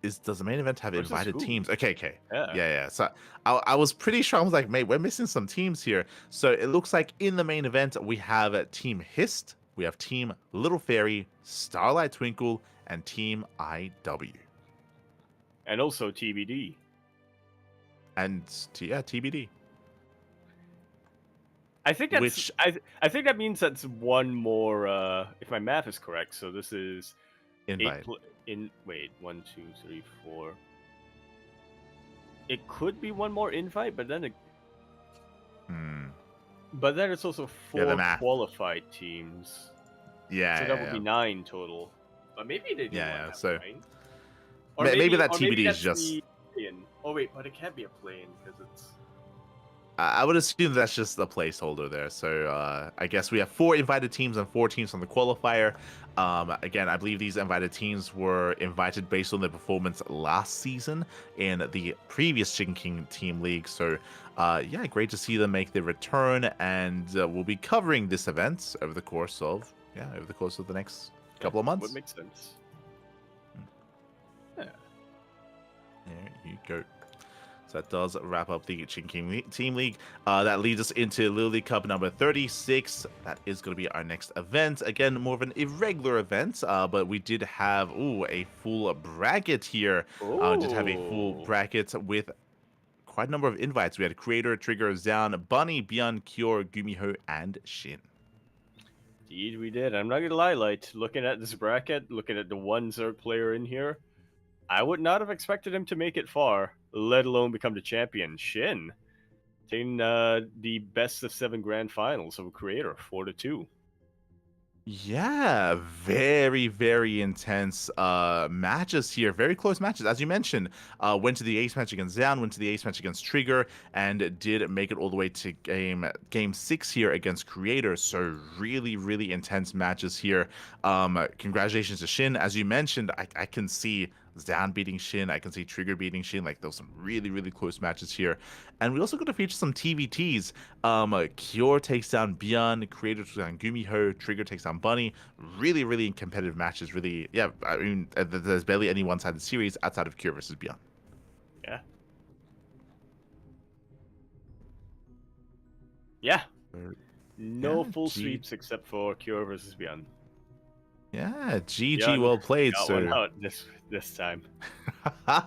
Does the main event have invited teams? Okay. Yeah. So I was pretty sure. I was like, mate, we're missing some teams here. So it looks like in the main event we have Team Hist, we have Team Little Fairy, Starlight Twinkle, and Team IW. And also TBD. And TBD. I think that's which I think that means that's one more. If my math is correct, so this is invite. Wait, 1, 2, 3, 4. It could be one more invite, but then it's also Yeah, the 4 math. qualified teams. Yeah, So that would be 9 total. But maybe they do Yeah, want to so have 9. Or maybe that or TBD is that's just. the play-in. Oh wait, but it can't be a play-in because it's. I would assume that's just a placeholder there. So I guess we have 4 invited teams and 4 teams from the qualifier. Again, I believe these invited teams were invited based on their performance last season in the previous Chicken King Team League. So yeah, great to see them make their return, and we'll be covering this event over the course of the next couple of months. What makes sense. Yeah. There you go. So that does wrap up the Chicken King Team League. That leads us into Little League Cup number 36. That is going to be our next event. Again, more of an irregular event, but we did have a full bracket here. Did have a full bracket with quite a number of invites. We had Creator, Trigger, Zan, Bunny, Beyond, Cure, Gumiho, and Shin. Indeed, we did. I'm not gonna lie, Light. Looking at this bracket, looking at the one Zerg player in here, I would not have expected him to make it far, let alone become the champion. Shin, taking the best of 7 grand finals of a Creator, 4-2. Yeah, very, very intense matches here. Very close matches. As you mentioned, went to the ace match against Zan, went to the ace match against Trigger, and did make it all the way to game 6 here against Creator. So really, really intense matches here. Congratulations to Shin. As you mentioned, I can see Zan beating Shin. I can see Trigger beating Shin. Like, there was some really, really close matches here. And we also got to feature some TVTs. Cure takes down Byeon, Creator takes down Gumiho, Trigger takes down Bunny. Really, really competitive matches. Really, yeah. I mean, there's barely any one-sided series outside of Cure versus Byeon. Yeah. Yeah. No full sweeps except for Cure versus Beyond. Yeah, GG, well played, got sir. One out this time. I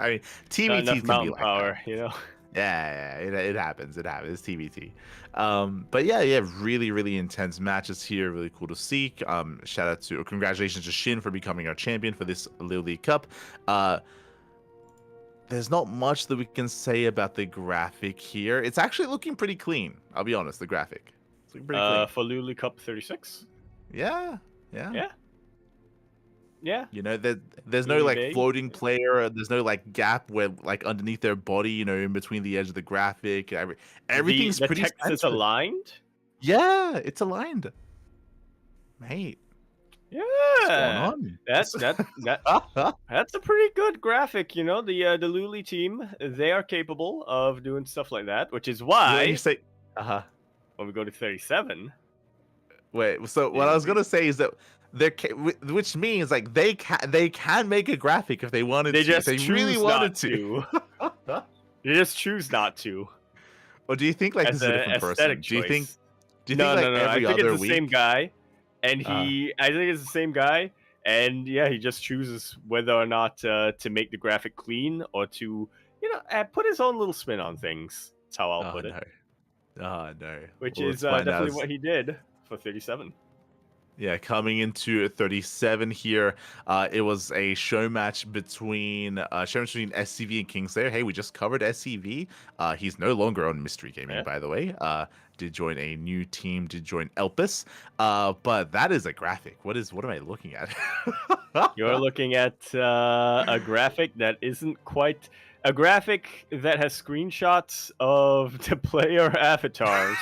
mean, TVTs can be like power, that. you know. Yeah, it happens. It happens. It's TBT. But yeah, really, really intense matches here. Really cool to see. Shout out to, congratulations to Shin for becoming our champion for this Little League Cup. There's not much that we can say about the graphic here. It's actually looking pretty clean. I'll be honest, the graphic. It's looking pretty clean. For Little League Cup 36. Yeah. You know, there's no like floating player. There's no like gap where like underneath their body, you know, in between the edge of the graphic. Everything's the pretty. Text is aligned. Yeah, it's aligned, mate. Yeah, what's going on? That's a pretty good graphic. You know, the Luli team, they are capable of doing stuff like that, which is why you say, when we go to 37. Wait, so what I was gonna say is that which means like they can make a graphic if they wanted to. If they really wanted to. They just choose not to. Or do you think like this is a different person? Choice. Do you think no, like every I think it's the same guy, and I think it's the same guy, and yeah, he just chooses whether or not to make the graphic clean or to, you know, put his own little spin on things. That's how I'll put it. Oh no. Which is definitely what he did for 37. Yeah, coming into 37 here, it was a show match between SCV and Kingslayer. Hey, we just covered SCV. He's no longer on Mystery Gaming, by the way. Did join a new team, did join Elpis. But that is a graphic. What am I looking at? You're looking at a graphic that isn't quite a graphic that has screenshots of the player avatars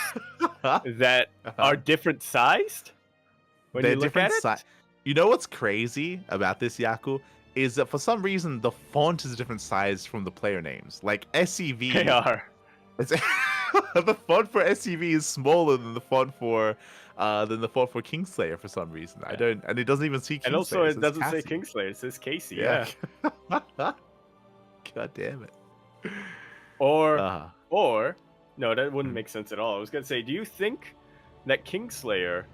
that are different sized. When you look at it? You know what's crazy about this, Yaku, is that for some reason the font is a different size from the player names. Like SCV, they are. The font for SCV is smaller than the font for Kingslayer for some reason. I don't, and it doesn't even see Kingslayer. And also, it doesn't say Kingslayer; it says Casey. Yeah. God damn it. Or no, that wouldn't make sense at all. I was gonna say, do you think that Kingslayer?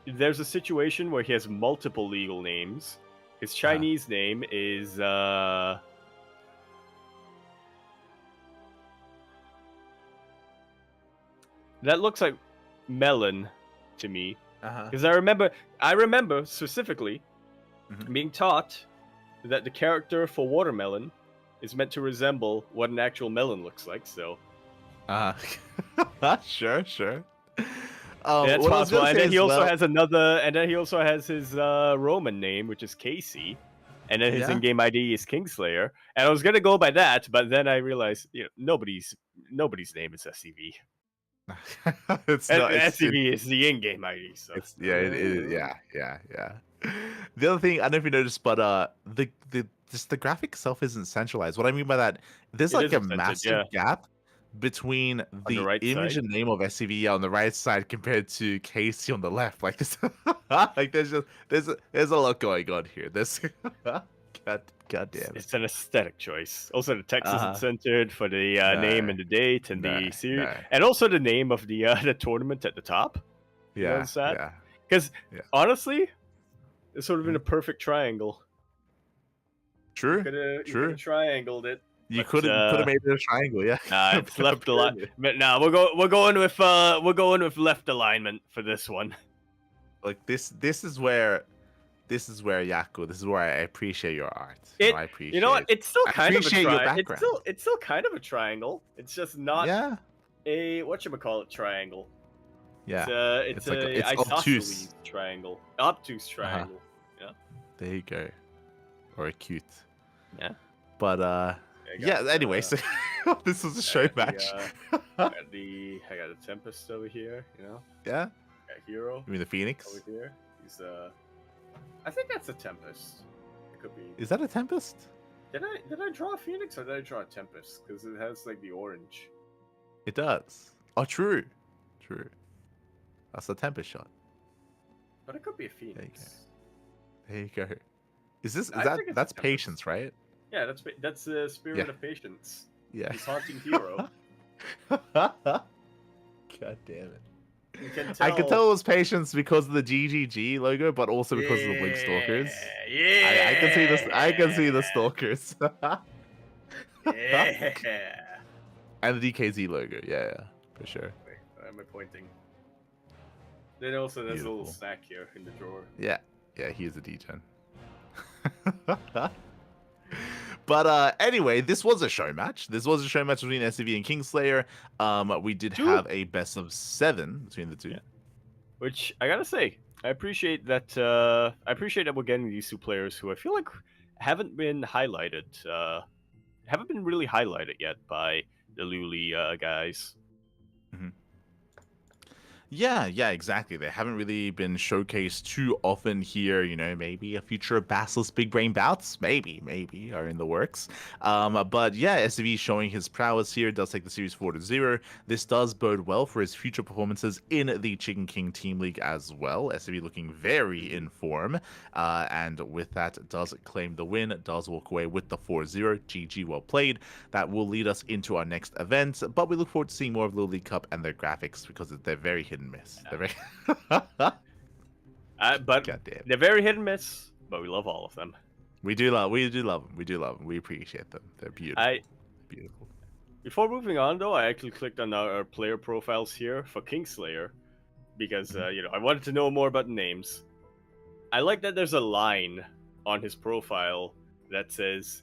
There's a situation where he has multiple legal names. His Chinese name is that looks like melon to me. Uh-huh. Because I remember specifically being taught that the character for watermelon is meant to resemble what an actual melon looks like. So Sure, sure. that's what I was possible. gonna And say then he as also well- has another. And then he also has his Roman name, which is Casey. And then his Yeah. in-game ID is Kingslayer. And I was gonna go by that, but then I realized, nobody's name is SCV. It's not. SCV is the in-game ID. So Yeah. The other thing, I don't know if you noticed, but the graphic itself isn't centralized. What I mean by that, there's It like is a centered, massive yeah. gap between the the right image side? and name of SCV on the right side compared to Casey on the left. Like this, like there's a lot going on here. This, God damn it. It's an aesthetic choice. Also, the text Uh-huh. isn't centered for the name and the date and the series, no. and also the name of the tournament at the top. Yeah, notice that? yeah. Because Yeah. honestly, it's sort of been a perfect triangle. True. You could True. have triangled it. You but, could have made it a triangle, yeah. Nah, it's left alignment. But nah, we're going with left alignment for this one. Like this is where Yaku, this is where I appreciate your art. I appreciate. You know what? It's still I kind of a appreciate your triangle. background. It's still kind of a triangle. It's just not Yeah. a whatchamacallit triangle. Yeah. It's like a it's isosceles obtuse. triangle. Obtuse triangle. There you go. Or acute. Yeah. But anyway, so this was a show match. I got the Tempest over here, Yeah. I got Hero You mean the Phoenix? over here. He's I think that's a Tempest. It could be. Is that a Tempest? Did I draw a Phoenix or did I draw a Tempest? Because it has like the orange. It does. Oh, true. That's a Tempest shot. But it could be a Phoenix. There you go. Is this? I think it's a That's Tempest. patience, right? Yeah, that's the spirit Yeah. of patience. Yeah. He's haunting Hero. God damn it. You can I could tell it was patience because of the GGG logo, but also because of the Blink Stalkers. Yeah. I can see this. I can see the Stalkers. Yeah. And the DKZ logo. Yeah, for sure. Wait, why am I pointing? Then also there's a little Beautiful. snack here in the drawer. Yeah, he is a degen. But anyway, this was a show match. This was a show match between SCV and Kingslayer. We did have a best of 7 between the two. Yeah. Which I gotta say, I appreciate that. We're getting these two players who I feel like haven't been highlighted. Haven't been really highlighted yet by the Luli guys. Yeah, exactly. They haven't really been showcased too often here. Maybe a future Basilisk Big Brain bouts, maybe are in the works. But yeah, SCV showing his prowess here, does take the series 4-0. This does bode well for his future performances in the Chicken King Team League as well. SCV looking very in form, and with that does claim the win, does walk away with the 4-0. GG, well played. That will lead us into our next event, but we look forward to seeing more of the League Cup and their graphics because they're very hit and miss. They're very But goddamn. they're very hit and miss. But we love all of them. We do love them. We appreciate them. They're beautiful. Beautiful. Before moving on, though, I actually clicked on our player profiles here for Kingslayer because I wanted to know more about the names. I like that there's a line on his profile that says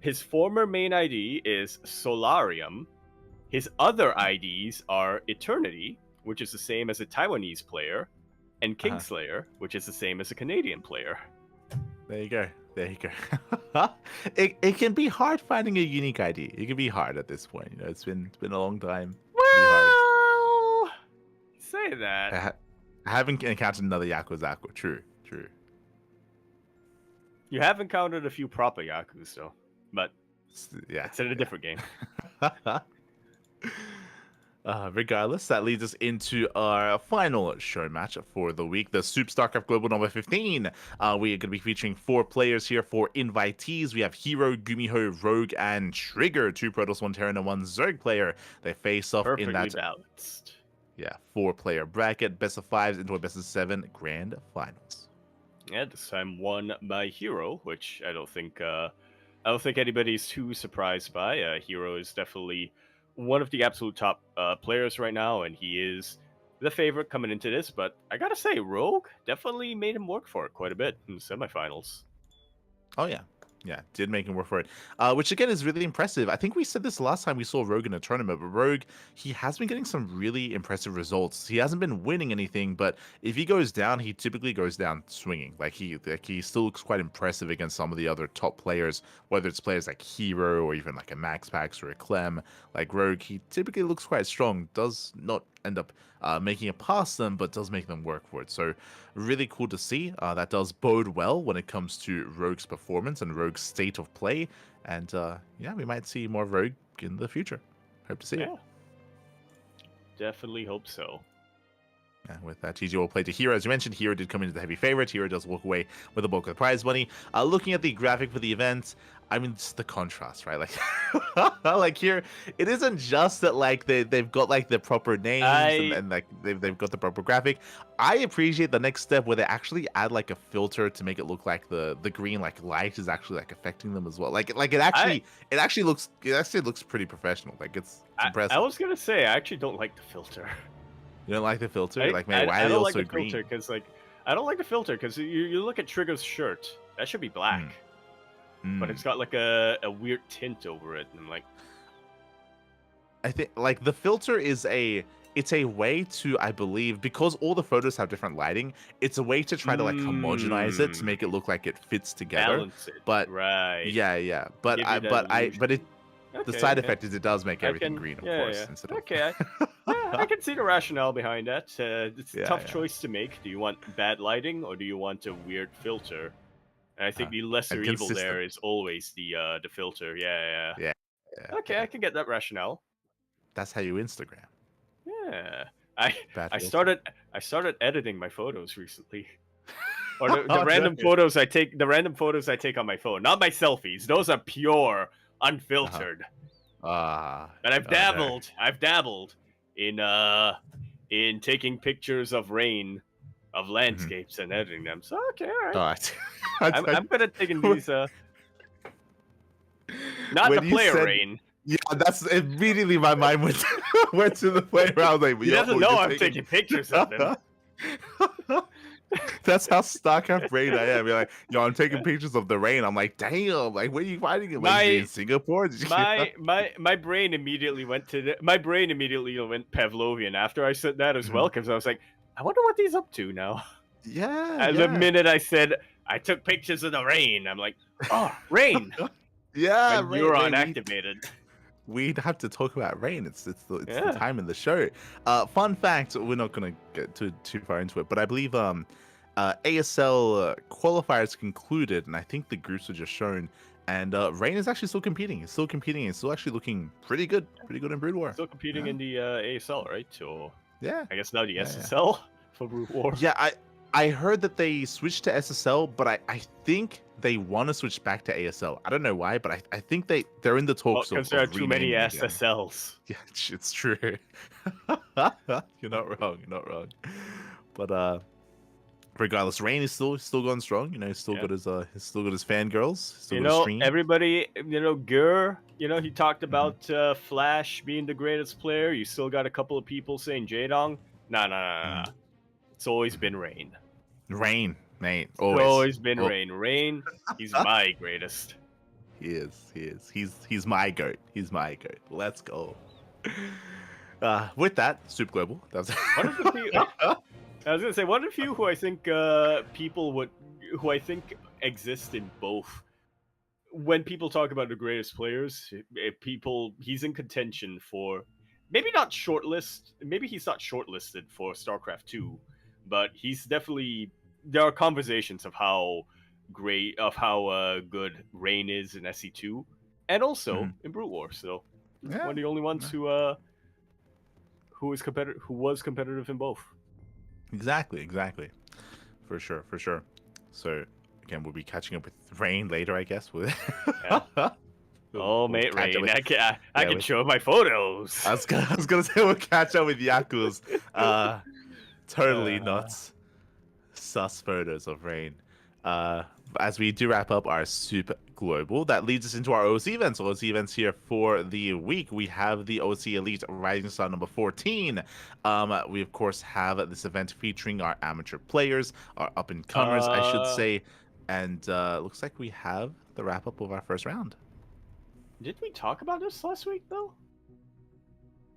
his former main ID is Solarium. His other IDs are Eternity, which is the same as a Taiwanese player, and Kingslayer, which is the same as a Canadian player. There you go. It can be hard finding a unique ID. It can be hard at this point. It's been a long time. Well, say that. I haven't encountered another Yakuzaku. True. You have encountered a few proper Yakus, though, but Yeah, it's in a different game. Regardless, that leads us into our final show match for the week, the Soup StarCraft Global number 15. We are going to be featuring 4 players here, 4 invitees. We have Hero, Gumiho, Rogue, and Trigger, 2 Protoss, 1 Terran, and 1 Zerg player. They face off Perfectly in that balanced. 4-player bracket, best of 5s into a best of 7 grand finals. Yeah, this time won by Hero, which I don't think anybody's too surprised by. Hero is definitely one of the absolute top players right now, and he is the favorite coming into this. But I gotta say, Rogue definitely made him work for it quite a bit in the semifinals. Oh yeah, yeah, did make him work for it, which again is really impressive. I think we said this last time we saw Rogue in a tournament, but Rogue, he has been getting some really impressive results. He hasn't been winning anything, but if he goes down, he typically goes down swinging. Like he still looks quite impressive against some of the other top players, whether it's players like Hero or even like a Max Pax or a Clem. Like Rogue, he typically looks quite strong. Does not end up making it past them, but does make them work for it. So really cool to see. That does bode well when it comes to Rogue's performance and Rogue's state of play. And yeah, we might see more Rogue in the future. Hope to see it. Definitely hope so. Yeah, with that, GG will play to Hero. As you mentioned, Hero did come into the heavy favorite. Hero does walk away with the bulk of the prize money. Looking at the graphic for the event, I mean, it's the contrast, right? Like, like here, it isn't just that like they've got like the proper names and like they've got the proper graphic. I appreciate the next step where they actually add like a filter to make it look like the green like light is actually like affecting them as well. Like it actually looks pretty professional. Like it's impressive. I was gonna say I actually don't like the filter. You don't like the filter? Like, man, why are they all so green? Because like I don't like the filter because you look at Trigger's shirt, that should be black. But it's got like a weird tint over it, and I'm like, I think like the filter is it's a way to, I believe, because all the photos have different lighting, it's a way to try to like homogenize it to make it look like it fits together. Balance it. But right, yeah. But the side effect is it does make everything green, of course. Instead of... Okay, I can see the rationale behind that. It's a tough choice to make. Do you want bad lighting or do you want a weird filter? And I think the lesser evil there is always the filter. Yeah. Okay, I can get that rationale. That's how you Instagram. Yeah, I started editing my photos recently. Or the random photos I take. The random photos I take on my phone, not my selfies. Those are pure, unfiltered. And I've dabbled. I've dabbled in taking pictures of rain, of landscapes, and editing them. So okay, all right. I'm good at taking these. Not the player rain. Yeah, that's immediately my mind went to the player. I was like, he doesn't know I'm taking pictures of him. That's how StarCraft brain I am. You're like, yo, I'm taking pictures of the rain. I'm like, damn, like, where are you finding it? Like, in Singapore? My brain immediately went Pavlovian after I said that as well, because I was like, I wonder what he's up to now. Yeah. And the minute I said I took pictures of the rain, I'm like, oh, rain. Yeah, when Neuron activated. We'd have to talk about rain. It's the time in the show. Fun fact: we're not gonna get too far into it, but I believe ASL qualifiers concluded, and I think the groups were just shown. And Rain is actually still competing. It's still competing. It's still actually looking pretty good in Brood War. Still competing in the ASL, right? Or yeah, I guess now the SSL for Brood War. Yeah, I heard that they switched to SSL, but I think they want to switch back to ASL. I don't know why, but I think they're in the talks because there are too many SSLs. Yeah, it's true. You're not wrong. But regardless, Rain is still going strong. You know, he's still got his fangirls. Still got his stream. Everybody, Gur, he talked about Flash being the greatest player. You still got a couple of people saying Jaedong. Nah. It's always been Rain. Rain, mate. It's always been Rain. Rain, he's my greatest. He is. He's my goat. He's my goat. Let's go. With that, Super Global. That was one of the few, I was gonna say one of the few who I think who I think exist in both. When people talk about the greatest players, he's in contention for maybe not shortlist. Maybe he's not shortlisted for StarCraft 2. But he's definitely. There are conversations of how good Rain is in SC2, and also in Brood War. So one of the only ones who was competitive in both. Exactly, for sure. So again, we'll be catching up with Rain later, I guess. Oh, mate, Rain! I can show my photos. I was gonna say we'll catch up with Yaku's. Totally nuts. Sus photos of Rain. As we do wrap up our Super global. That leads us into our OC events. OC events here for the week. We have the OC Elite Rising Star number 14. We of course have this event featuring our amateur players, our up and comers, I should say, and looks like we have the wrap up of our first round. Did we talk about this last week though?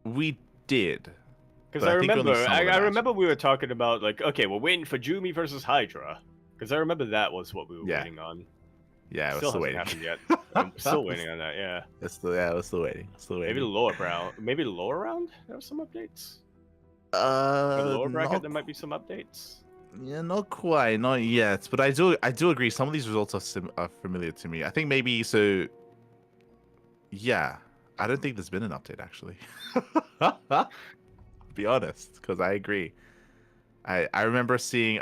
We did. Because I remember we were talking about like, okay, we're waiting for Jumi versus Hydra. Because I remember that was what we were waiting on. Yeah, we're still waiting. Hasn't happened yet. I'm still waiting on that. Yeah. We're still waiting. Maybe the lower round. Maybe the lower round. There are some updates. The lower bracket, there might be some updates. Yeah, not quite, not yet. But I do agree. Some of these results are familiar to me. I think maybe so. Yeah, I don't think there's been an update actually. Be honest, because I agree. I remember seeing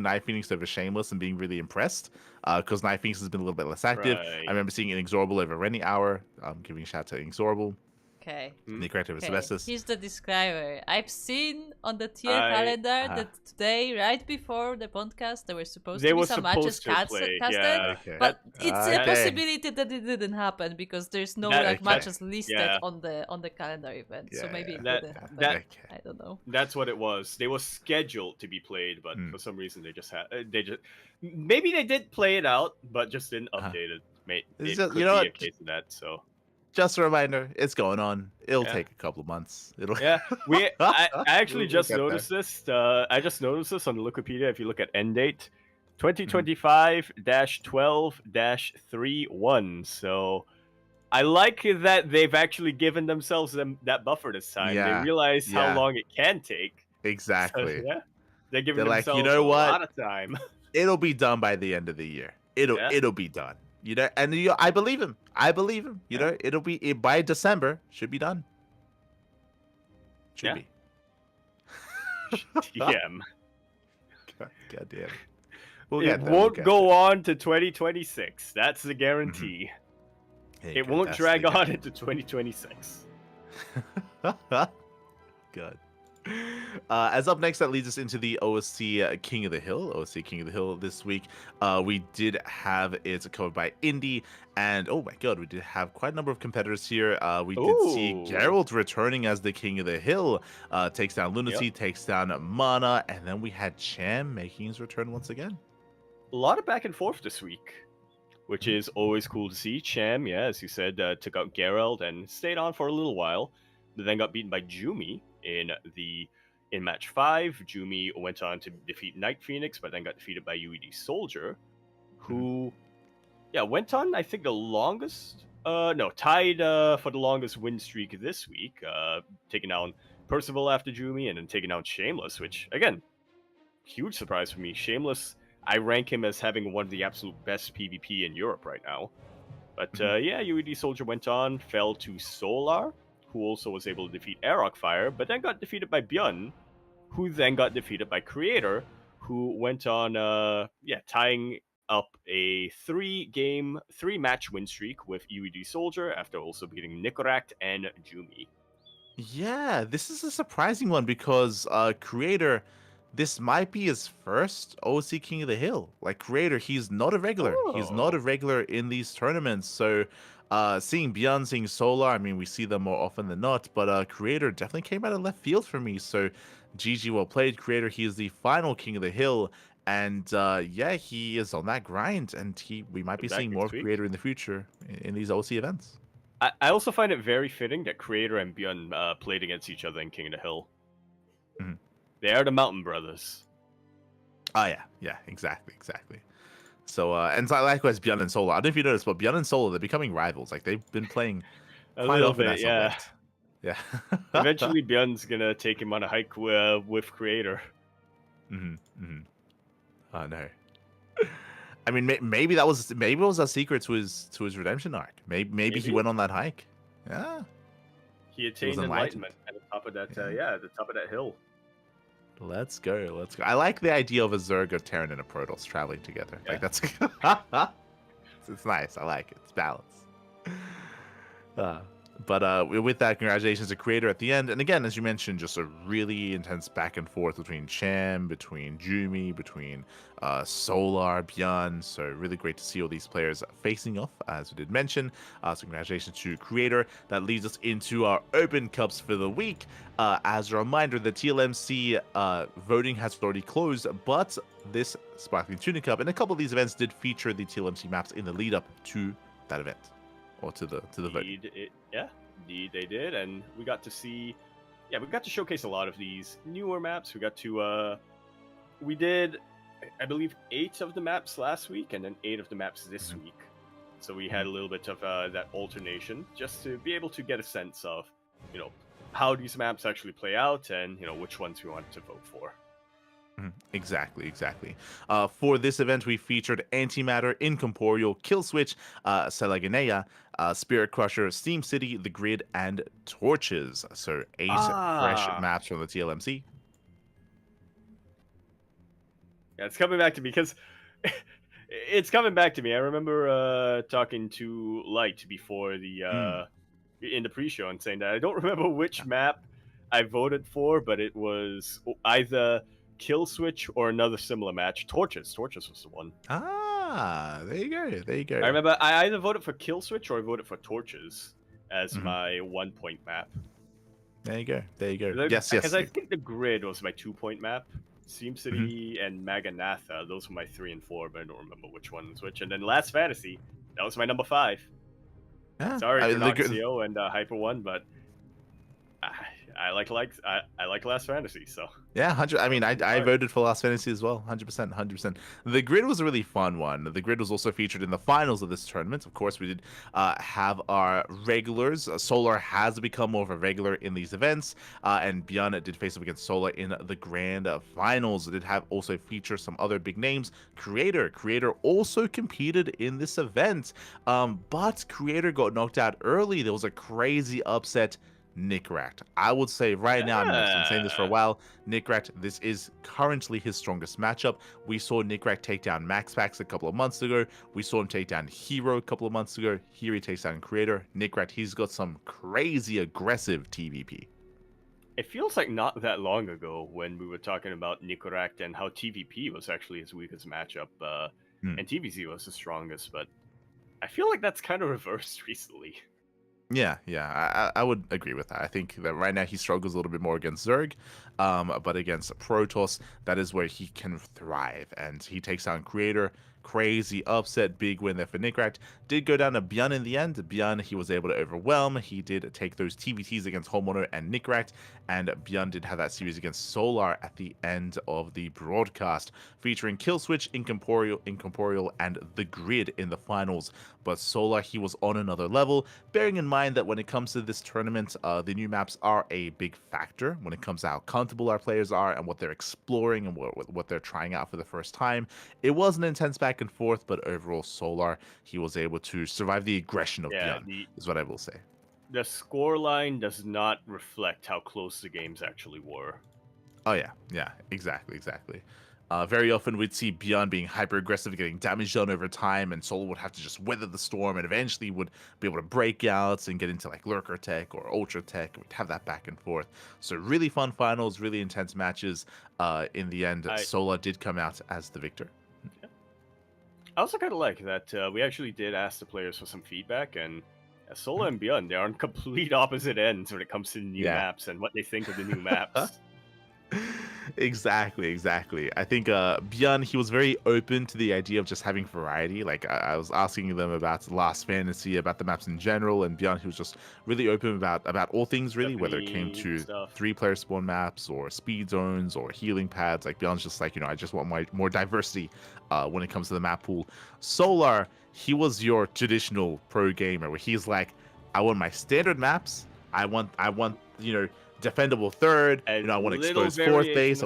Night Phoenix over Shameless and being really impressed. Because Night Phoenix has been a little bit less active. Right. I remember seeing Inexorable over Renny Hour. Giving a shout to Inexorable. Okay. The creator of Asbestos. Here's the disclaimer. I've seen on the tier calendar that today, right before the podcast, there were supposed to be some matches casted. Yeah. Okay. But it's a possibility that it didn't happen because there's no matches listed on the calendar event. So maybe it didn't happen. I don't know. That's what it was. They were scheduled to be played, but for some reason maybe they did play it out, but just didn't update it. It could be a case of that. So. Just a reminder, it's going on. It'll take a couple of months. I actually just noticed this. I just noticed this on the Wikipedia. If you look at end date, 2025-12-31. So I like that they've actually given themselves that buffer this time. They realize how long it can take. Exactly. So, they're giving themselves like, you know what? A lot of time. It'll be done by the end of the year. It'll be done. And I believe him. It'll be by December. Should be done. Should be. TM. God damn. It won't go on to 2026. That's the guarantee. It won't drag on into 2026. Good. As up next, that leads us into the OSC King of the Hill. OSC King of the Hill this week. We did have it covered by Indy, and oh my god, we did have quite a number of competitors here. We did see Gerald returning as the King of the Hill. Takes down Lunacy, takes down Mana, and then we had Cham making his return once again. A lot of back and forth this week, which is always cool to see. Cham, as you said, took out Gerald and stayed on for a little while, but then got beaten by Jumi in match 5. Jumi went on to defeat Night Phoenix, but then got defeated by UED Soldier, who went on, I think, the longest tied for the longest win streak this week, taking down Percival after Jumi and then taking down Shameless, which again, huge surprise for me. Shameless, I rank him as having one of the absolute best PvP in Europe right now. But UED Soldier went on, fell to Solar, who also was able to defeat Aerok Fire, but then got defeated by Byun, who then got defeated by Creator, who went on tying up a 3-match win streak with UED Soldier after also beating Nicorakt and Jumi. Yeah, this is a surprising one because Creator, this might be his first OC King of the Hill. Like Creator, he's not a regular. He's not a regular in these tournaments, so seeing Byun, seeing Solar, I mean, we see them more often than not, but Creator definitely came out of left field for me. So GG, well played, Creator. He is the final King of the Hill, and he is on that grind, and we might be seeing more of Creator in the future in these OC events. I also find it very fitting that Creator and Byun played against each other in King of the Hill. Mm-hmm. They are the Mountain Brothers. Oh yeah, exactly. So, and likewise, Byun and Solar. I don't know if you noticed, but Byun and Solar, they're becoming rivals. Like, they've been playing quite often. Yeah. Eventually, Byun's going to take him on a hike with Creator. Oh, no. I mean, maybe it was a secret to his redemption arc. Maybe he went on that hike. Yeah. He attained enlightenment at the top of that, at the top of that hill. Let's go. I like the idea of a Zerg, a Terran, and a Protoss traveling together. Yeah. Like that's it's nice. I like it. It's balanced. But with that, congratulations to Creator at the end. And again, as you mentioned, just a really intense back and forth between Cham, between Jumi, between Solar, Beyond. So really great to see all these players facing off, as we did mention. So congratulations to Creator. That leads us into our Open Cups for the week. As a reminder, the TLMC voting has already closed, but this Sparkling Tuna Cup and a couple of these events did feature the TLMC maps in the lead up to that event. Or to the vote. Indeed they did, and we got to see, we got to showcase a lot of these newer maps. We got to, we did, I believe, 8 of the maps last week, and then 8 of the maps this week. So we had a little bit of that alternation, just to be able to get a sense of, how these maps actually play out, and which ones we want to vote for. Exactly. For this event, we featured Antimatter, Incorporeal, Killswitch, Selaganea, Spirit Crusher, Steam City, The Grid, and Torches. So 8 fresh maps from the TLMC. Yeah, it's coming back to me because it's coming back to me. I remember talking to Light before the in the pre-show and saying that I don't remember which map I voted for, but it was either Killswitch or another similar match. Torches was the one. There you go. I remember I either voted for Killswitch or I voted for Torches as my 1-point map. There you go. Yes. Because I think the Grid was my 2-point map. Steam City and Maganatha, those were my 3 and 4, but I don't remember which one was which. And then Last Fantasy, that was my number 5. Sorry for Noxio and Hyper One, but I like Last Fantasy, so yeah, 100. I mean, I voted for Last Fantasy as well, 100%. The Grid was a really fun one. The Grid was also featured in the finals of this tournament. Of course, we did have our regulars. Solar has become more of a regular in these events, and Beyond did face up against Solar in the grand finals. It did have also feature some other big names. Creator also competed in this event, but Creator got knocked out early. There was a crazy upset. Nickrat. I would say right now, I've been saying this for a while, Nickrat, this is currently his strongest matchup. We saw Nickrat take down MaxPax a couple of months ago. We saw him take down Hero a couple of months ago. Here he takes down Creator. Nickrat, he's got some crazy aggressive TVP. It feels like not that long ago when we were talking about Nickrat and how TVP was actually his weakest matchup, and TVZ was the strongest, but I feel like that's kind of reversed recently. Yeah, I would agree with that. I think that right now he struggles a little bit more against Zerg, but against Protoss, that is where he can thrive, and he takes down Creator. Crazy upset, big win there for Nickrat. Did go down to Björn in the end. Björn, he was able to overwhelm. He did take those TVTs against Homeowner and Nickrat, and Björn did have that series against Solar at the end of the broadcast, featuring Killswitch, Incorporeal, and The Grid in the finals. But Solar, he was on another level, bearing in mind that when it comes to this tournament, the new maps are a big factor when it comes to how comfortable our players are and what they're exploring and what they're trying out for the first time. It was an intense back and forth, but overall Solar, he was able to survive the aggression of Björn, is what I will say. The scoreline does not reflect how close the games actually were. Oh yeah, exactly. Very often we'd see Björn being hyper aggressive, getting damage done over time, and Solar would have to just weather the storm and eventually would be able to break out and get into like Lurker Tech or Ultra Tech. We'd have that back and forth. So really fun finals, really intense matches. In the end, Solar did come out as the victor. I also kind of like that we actually did ask the players for some feedback, and Solar and Björn, they're on complete opposite ends when it comes to new maps and what they think of the new maps. Exactly. I think Björn, he was very open to the idea of just having variety. Like I was asking them about Last Fantasy, about the maps in general, and Björn, he was just really open about all things really, whether it came to 3-player spawn maps or speed zones or healing pads. Like Björn's just like, I just want more diversity when it comes to the map pool. Solar, he was your traditional pro gamer where he's like, I want my standard maps. I want defendable third, I want to expose fourth base.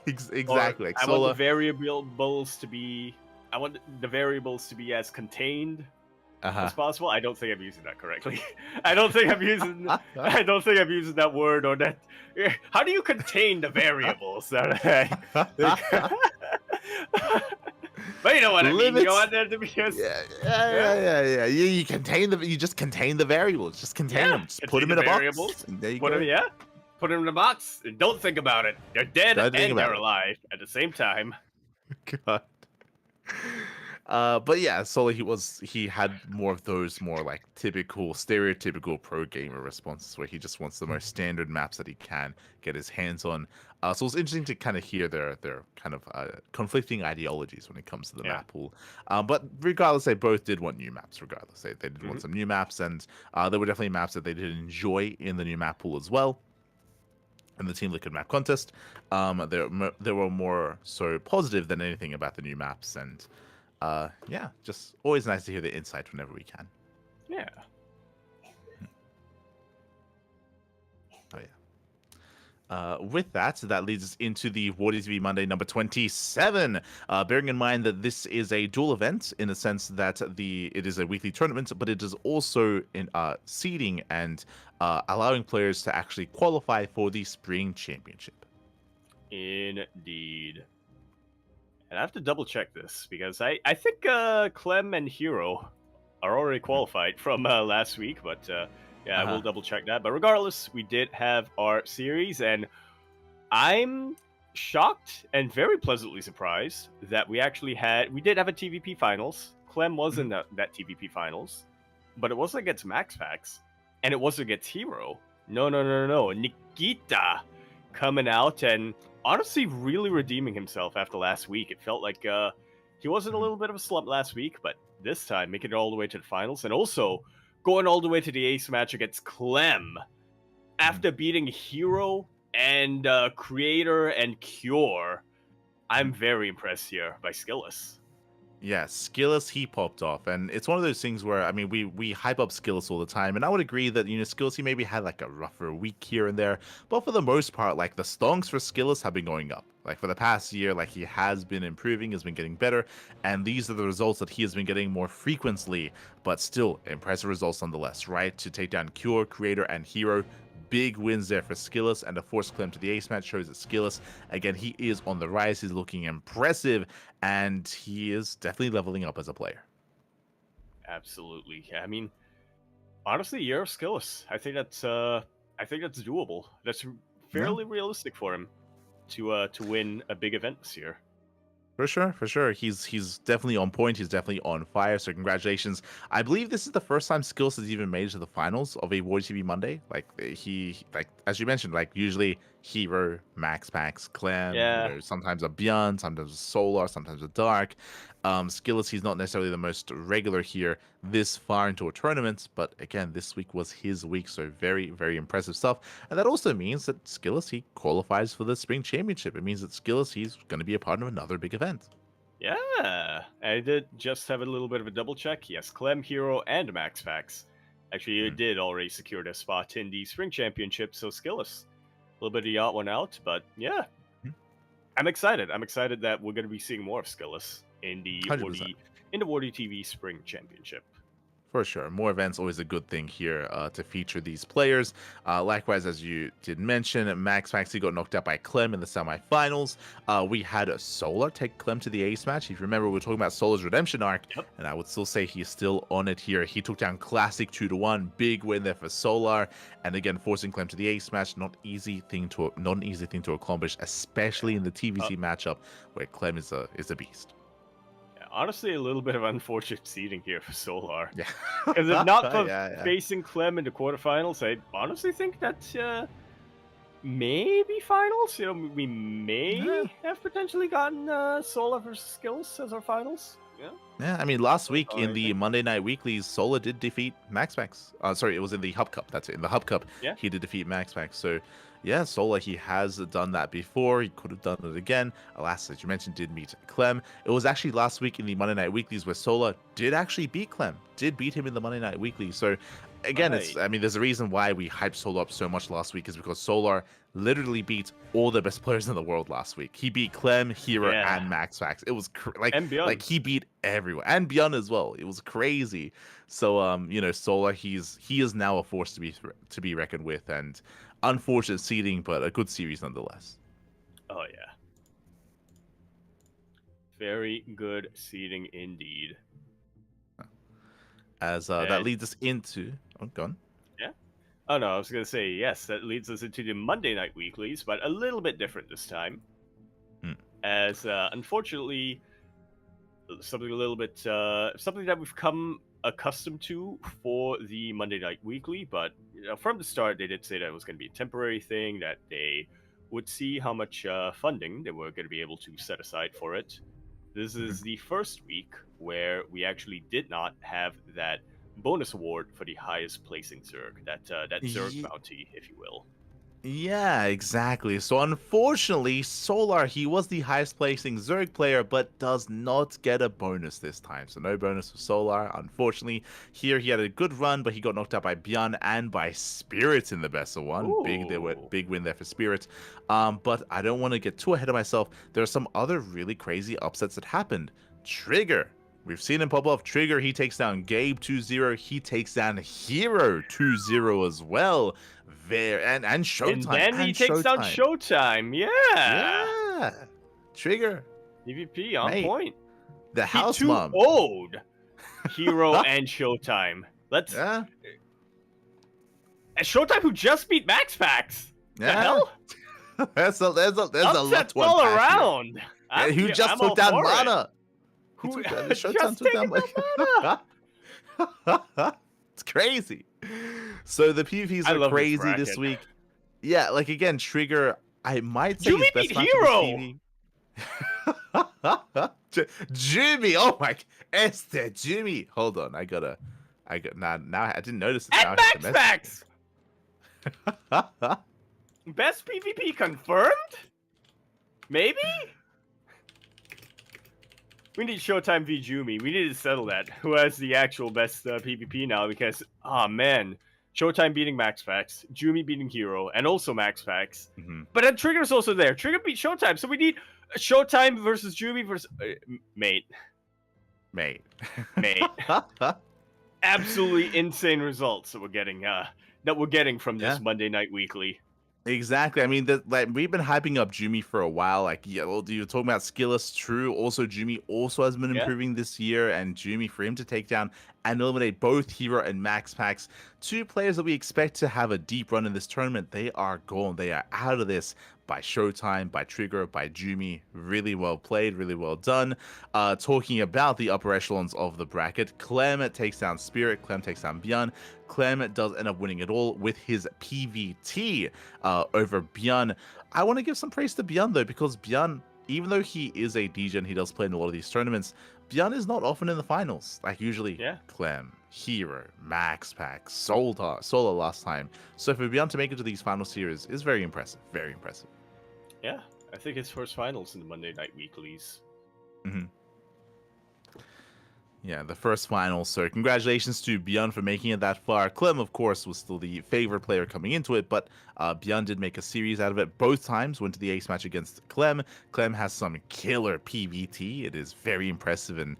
Exactly. I want the variables to be as contained as possible. I don't think I'm using that correctly. I don't think I'm using that word or that. How do you contain the variables? But you know what I mean. You want there to be just yeah. You just contain the variables. Just contain them. Just put them in a box. There you go. Put them in a box. And don't think about it. They're dead and they're alive at the same time. God. But yeah, Solar, he had more of those more like stereotypical pro gamer responses where he just wants the most standard maps that he can get his hands on. So it's interesting to kind of hear their kind of conflicting ideologies when it comes to the map pool. But regardless, they both did want new maps. Regardless, they did want some new maps, and there were definitely maps that they did enjoy in the new map pool as well. In the Team Liquid map contest, they were more so positive than anything about the new maps, and just always nice to hear the insight whenever we can. Yeah. Oh yeah. With that leads us into the Wardy TV Monday number 27. Bearing in mind that this is a dual event in the sense that it is a weekly tournament, but it is also in seeding and allowing players to actually qualify for the Spring Championship. Indeed. And I have to double check this because I think Clem and Hero are already qualified from last week, but I will double check that. But regardless, we did have our series, and I'm shocked and very pleasantly surprised that we did have a TVP finals. Clem was in that TVP finals, but it wasn't against Max Packs, and it wasn't against Hero. No. Nikita coming out and honestly really redeeming himself after last week. It felt like he was in a little bit of a slump last week, but this time making it all the way to the finals and also going all the way to the ace match against Clem after beating Hero and Creator and Cure. I'm very impressed here by Skillus. Yeah, Skillus, he popped off, and it's one of those things where, I mean, we hype up Skillus all the time, and I would agree that, Skillus, he maybe had, like, a rougher week here and there, but for the most part, like, the stonks for Skillus have been going up. Like, for the past year, like, he has been improving, has been getting better, and these are the results that he has been getting more frequently, but still, impressive results nonetheless, right? To take down Cure, Creator, and Hero. Big wins there for Skillus, and the force Clem to the ace match shows that Skillus, again, he is on the rise. He's looking impressive, and he is definitely leveling up as a player. Absolutely. I mean, honestly, year of Skillus. I think that's doable. That's fairly realistic for him to win a big event this year. For sure. He's definitely on point. He's definitely on fire. So congratulations. I believe this is the first time Skillus has even made it to the finals of a Wardy TV Monday. Like as you mentioned, like usually Hero, Max Packs, Clem, sometimes a Beyond, sometimes a Solar, sometimes a Dark. Skillus, he's not necessarily the most regular here this far into a tournament, but again, this week was his week, so very, very impressive stuff. And that also means that Skillus, he qualifies for the Spring Championship. It means that Skillus, he's going to be a part of another big event. Yeah, I did just have a little bit of a double check. Yes, Clem, Hero, and Max Packs. Actually, you did already secure a spot in the Spring Championship, so Skillus. A little bit of the odd one out, but yeah. I'm excited. I'm excited that we're going to be seeing more of Skillus in the Wardy TV Spring Championship. For sure. More events, always a good thing here to feature these players. Likewise, as you did mention, Max Maxi got knocked out by Clem in the semifinals. We had Solar take Clem to the ace match. If you remember, we were talking about Solar's redemption arc, and I would still say he's still on it here. He took down Classic 2-1. Big win there for Solar. And again, forcing Clem to the ace match, not an easy thing to accomplish, especially in the TVC matchup where Clem is a beast. Honestly, a little bit of unfortunate seeding here for Solar. Yeah. Because if not for facing Clem in the quarterfinals, I honestly think that maybe finals. We may have potentially gotten Solar versus Skillus as our finals. Yeah, I mean, last week in the Monday Night Weeklies, Solar did defeat Max Max. Sorry, it was in the Hub Cup. That's it. In the Hub Cup, he did defeat Max Max. So, yeah, Solar, he has done that before. He could have done it again. Alas, as you mentioned, did meet Clem. It was actually last week in the Monday Night Weeklies where Solar did actually beat Clem. Did beat him in the Monday Night Weekly. So, again, there's a reason why we hyped Solar up so much last week is because Solar literally beat all the best players in the world last week. He beat Clem, Hero, and Max Fax. It was like he beat everyone and Beyond as well. It was crazy. So Solar, he is now a force to be reckoned with, and unfortunate seeding, but a good series nonetheless. Oh yeah, Very good seeding indeed. As that leads us into... Oh, gone. Yeah. Oh, no, I was going to say, yes, that leads us into the Monday Night Weeklies, but a little bit different this time. As, unfortunately, something a little bit... something that we've come accustomed to for the Monday Night Weekly, but from the start, they did say that it was going to be a temporary thing, that they would see how much funding they were going to be able to set aside for it. This is the first week where we actually did not have that bonus award for the highest placing Zerg, that Zerg bounty, if you will. Yeah, exactly. So unfortunately, Solar, he was the highest placing Zerg player, but does not get a bonus this time. So no bonus for Solar. Unfortunately, here he had a good run, but he got knocked out by Bjorn and by Spirit in the best of one. Big win there for Spirit. But I don't want to get too ahead of myself. There are some other really crazy upsets that happened. Trigger. We've seen him pop off. Trigger, he takes down Gabe 2-0. He takes down Hero 2-0 as well. And Showtime. And then he takes down Showtime. Yeah. Trigger. PvP on point. The house mom. Owed Hero and Showtime. Let's. Yeah. And Showtime, who just beat Max Pax. Yeah. The hell? there's a lot to all unpack around. Yeah, who just took down Mana? Who just took down Mana? It's crazy. So the PvPs are crazy this week. Yeah, like again, Trigger, I might say his best match Hero. Jimmy, oh my, Esther, Jimmy. Hold on, I got now I didn't notice it. At Max Best PvP confirmed? Maybe? We need Showtime v Jumi. We need to settle that. Who has the actual best PvP now? Because, man, Showtime beating Max Pax, Jumi beating Hero, and also Max Pax. But then Trigger's also there. Trigger beat Showtime, so we need Showtime versus Jumi versus... Mate. Absolutely insane results that we're getting from this Monday Night Weekly. Exactly. I mean, we've been hyping up Jumi for a while. Like, yeah, well, you're talking about Skillus, true. Also, Jumi also has been improving this year, and Jumi, for him to take down and eliminate both Hero and Max Pax, two players that we expect to have a deep run in this tournament, they are gone. They are out of this by Showtime, by Trigger, by Jumi. Really well played, really well done. Talking about the upper echelons of the bracket, Clem takes down Spirit, Clem takes down Bjorn. Clem does end up winning it all with his PVT over Bjorn. I want to give some praise to Bjorn, though, because Bjorn, even though he is a DJ and he does play in a lot of these tournaments, Bjorn is not often in the finals. Like, usually Clem, Hero, Max Pax, Solar last time. So for Bjorn to make it to these final series is very impressive. Very impressive. Yeah, I think his first finals in the Monday Night Weeklies. Yeah, the first final. So congratulations to Bjorn for making it that far. Clem, of course, was still the favorite player coming into it, but Bjorn did make a series out of it both times. Went to the ace match against Clem. Clem has some killer PVT. It is very impressive and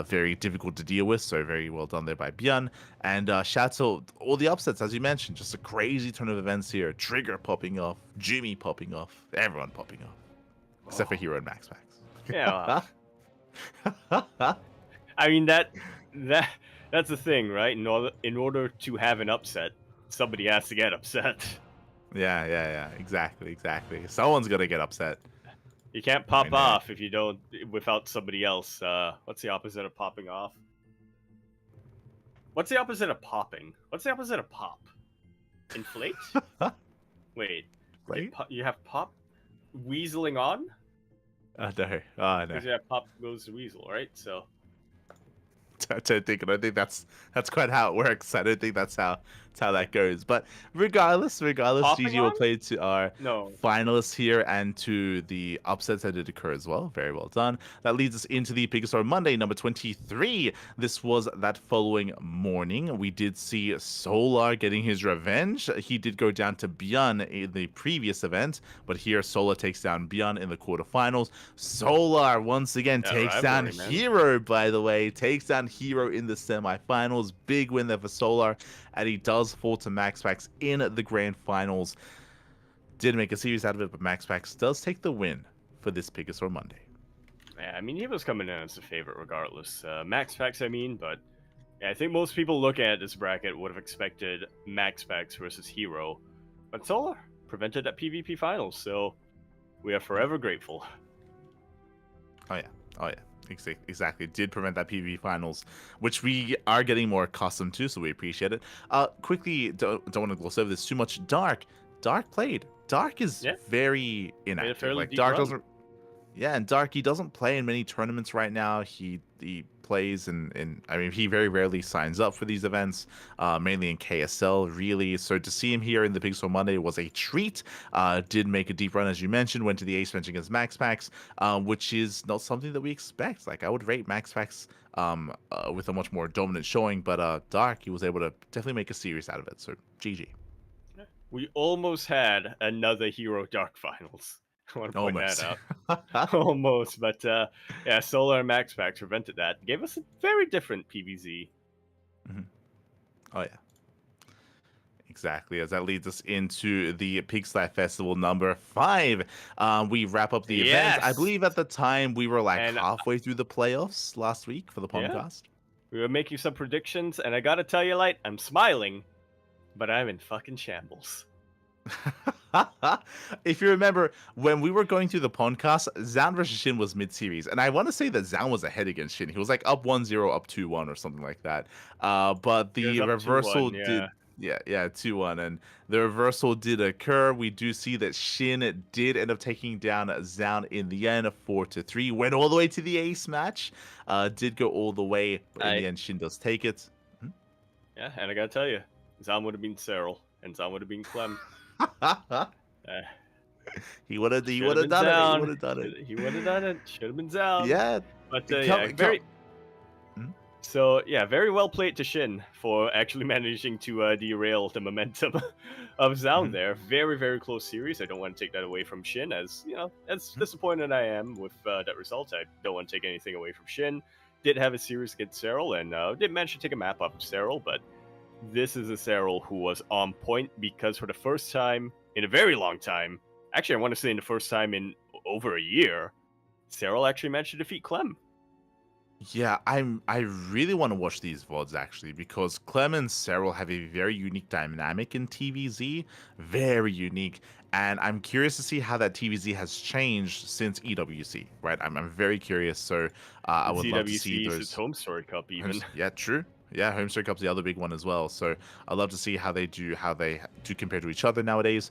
very difficult to deal with. So very well done there by Bjorn. And shout out to all the upsets, as you mentioned. Just a crazy turn of events here. Trigger popping off, Jimmy popping off, everyone popping off, except for Hero and Max Pax. Yeah. I mean that's the thing, right? In order to have an upset, somebody has to get upset. Yeah. Exactly. Someone's gonna get upset. You can't pop off if you don't without somebody else. What's the opposite of popping off? What's the opposite of popping? What's the opposite of pop? Inflate? Wait. You have pop weaseling on? No. Because you have pop goes to weasel, right? So. I don't think that's quite how it works. I don't think that's how that goes. But regardless, GG will play to our finalists here and to the upsets that did occur as well. Very well done. That leads us into the Biggest Star Monday, number 23. This was that following morning. We did see Solar getting his revenge. He did go down to Bjorn in the previous event, but here Solar takes down Bjorn in the quarterfinals. Solar once again takes down Hero, by the way. Takes down Hero in the semifinals. Big win there for Solar, and he does fall to Max Pax in the grand finals. Did make a series out of it, but Max Pax does take the win for this Biggest Star Monday. Yeah, I mean, he was coming in as a favorite regardless. Max Packs, I mean, but yeah, I think most people looking at this bracket would have expected Max Packs versus Hero, but Solar prevented that PvP finals, so we are forever grateful. Oh yeah. Exactly. Did prevent that PvP finals, which we are getting more accustomed to, so we appreciate it. Quickly, don't want to gloss over this too much. Dark played. Dark is very inactive. Like Dark doesn't. Yeah, and Dark, he doesn't play in many tournaments right now. He plays I mean, he very rarely signs up for these events, mainly in KSL, really. So to see him here in the Pixel Monday was a treat. Did make a deep run, as you mentioned, went to the ace match against Max Pax, which is not something that we expect. Like, I would rate Max Pax with a much more dominant showing, but Dark, he was able to definitely make a series out of it. So GG. We almost had another Hero Dark finals. I want to point that out. Almost, but yeah, Solar and Max Pax prevented that. Gave us a very different PvZ. Mm-hmm. Oh yeah, exactly. As that leads us into the Pixel Festival number 5. We wrap up the event. I believe at the time we were like halfway through the playoffs last week for the PondCast. We were making some predictions, and I gotta tell you, Light, I'm smiling, but I'm in fucking shambles. If you remember, when we were going through the PondCast, Zan versus Shin was mid-series, and I want to say that Zan was ahead against Shin. He was like up 1-0, up 2-1 or something like that. But the reversal 2-1, did 2-1, and the reversal did occur. We do see that Shin did end up taking down Zan in the end, 4-3. Went all the way to the ace match. Did go all the way, but in the end, Shin does take it. Yeah, and I gotta tell you, Zan would have been Cyril, and Zan would have been Clem. He would have done it. He would have done it. He would have done it. Should have been down. Yeah. But So yeah, very well played to Shin for actually managing to derail the momentum of Zan there. Very, very close series. I don't want to take that away from Shin, as you know, as disappointed I am with that result. I don't want to take anything away from Shin. Did have a series against Cyril, and did manage to take a map off of Cyril, but this is a Cyril who was on point, because for the first time in a very long time, actually I want to say in the first time in over a year, Cyril actually managed to defeat Clem. Yeah, I really want to watch these VODs actually, because Clem and Cyril have a very unique dynamic in TVZ, very unique, and I'm curious to see how that TVZ has changed since EWC, right? I'm very curious, so I would love to see those. It's Home Story Cup even. Yeah, true. Yeah, Home Story Cup's the other big one as well. So I'd love to see how they do compare to each other nowadays.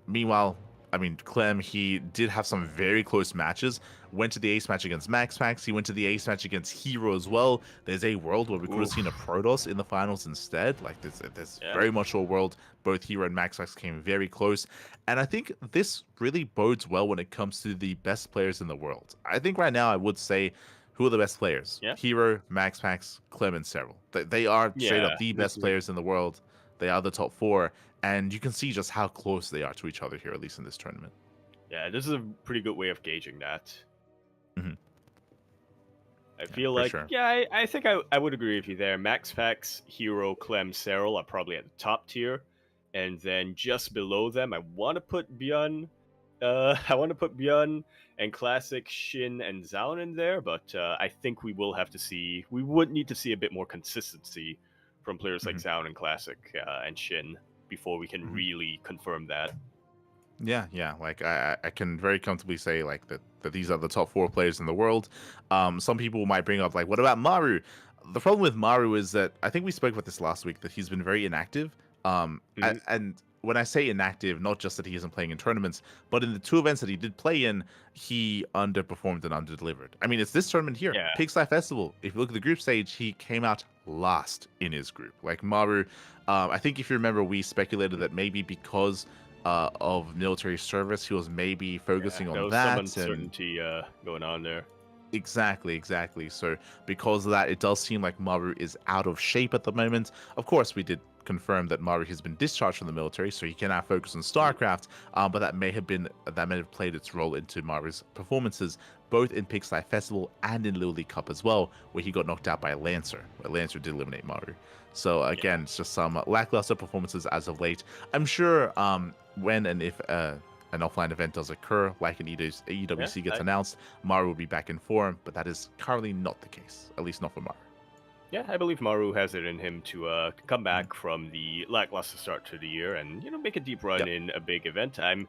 Meanwhile, I mean, Clem, he did have some very close matches. Went to the ace match against Max Pax. He went to the ace match against Hero as well. There's a world where we could have seen a Protoss in the finals instead. Like, there's very much a world. Both Hero and Max Pax came very close. And I think this really bodes well when it comes to the best players in the world. I think right now I would say, who are the best players? Yeah. Hero, Max Pax, Clem, and Cyril. They are straight up the best players in the world. They are the top 4. And you can see just how close they are to each other here, at least in this tournament. Yeah, this is a pretty good way of gauging that. Mm-hmm. I feel like, I think I would agree with you there. Max Pax, Hero, Clem, Cyril are probably at the top tier. And then just below them, I want to put Björn. And Classic, Shin, and Zan in there, but I think we would need to see a bit more consistency from players like Zan and Classic and Shin before we can really confirm that. Yeah, like I can very comfortably say like that these are the top 4 players in the world. Some people might bring up like, what about Maru? The problem with Maru is that, I think we spoke about this last week, that he's been very inactive. And when I say inactive, not just that he isn't playing in tournaments, but in the 2 events that he did play in, he underperformed and underdelivered. I mean, it's this tournament here, Pixel Festival. If you look at the group stage, he came out last in his group. Like Maru, I think if you remember, we speculated that maybe because of military service, he was maybe focusing on that. There was some uncertainty going on there. Exactly. So because of that, it does seem like Maru is out of shape at the moment. Of course, we did confirm that Maru has been discharged from the military, so he can now focus on StarCraft. But that may have played its role into Maru's performances, both in Pixel Festival and in Little League Cup as well, where he got knocked out by Lancer. Lancer did eliminate Maru. So again, it's just some lackluster performances as of late. I'm sure when and if an offline event does occur, like an EWC gets announced, Maru will be back in form, but that is currently not the case, at least not for Maru. Yeah, I believe Maru has it in him to come back from the lackluster start to the year and, make a deep run in a big event. I'm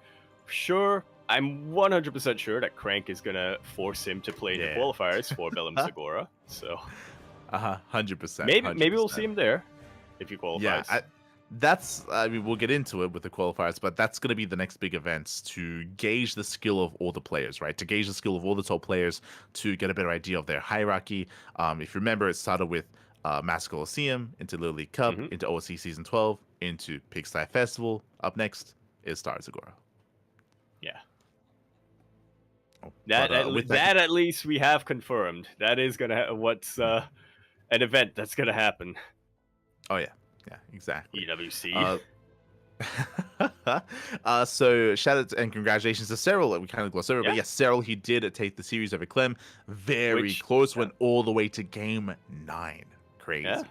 100% sure that Crank is going to force him to play the qualifiers for Bellum Segura. So, 100%. Maybe we'll see him there if he qualifies. Yeah, we'll get into it with the qualifiers, but that's going to be the next big events to gauge the skill of all the players, right? To gauge the skill of all the top players, to get a better idea of their hierarchy. If you remember, it started with Master Coliseum, into Little League Cup, into OSC Season 12, into Pigsty Festival. Up next is Star Segura. Yeah. That at least we have confirmed. That is going to what's an event that's going to happen. Oh, yeah. Yeah, exactly. EWC. So shout out and congratulations to Cyril. We kind of glossed over, but yes, Cyril, he did take the series over Clem. Very close, went all the way to game 9. Crazy. Yeah.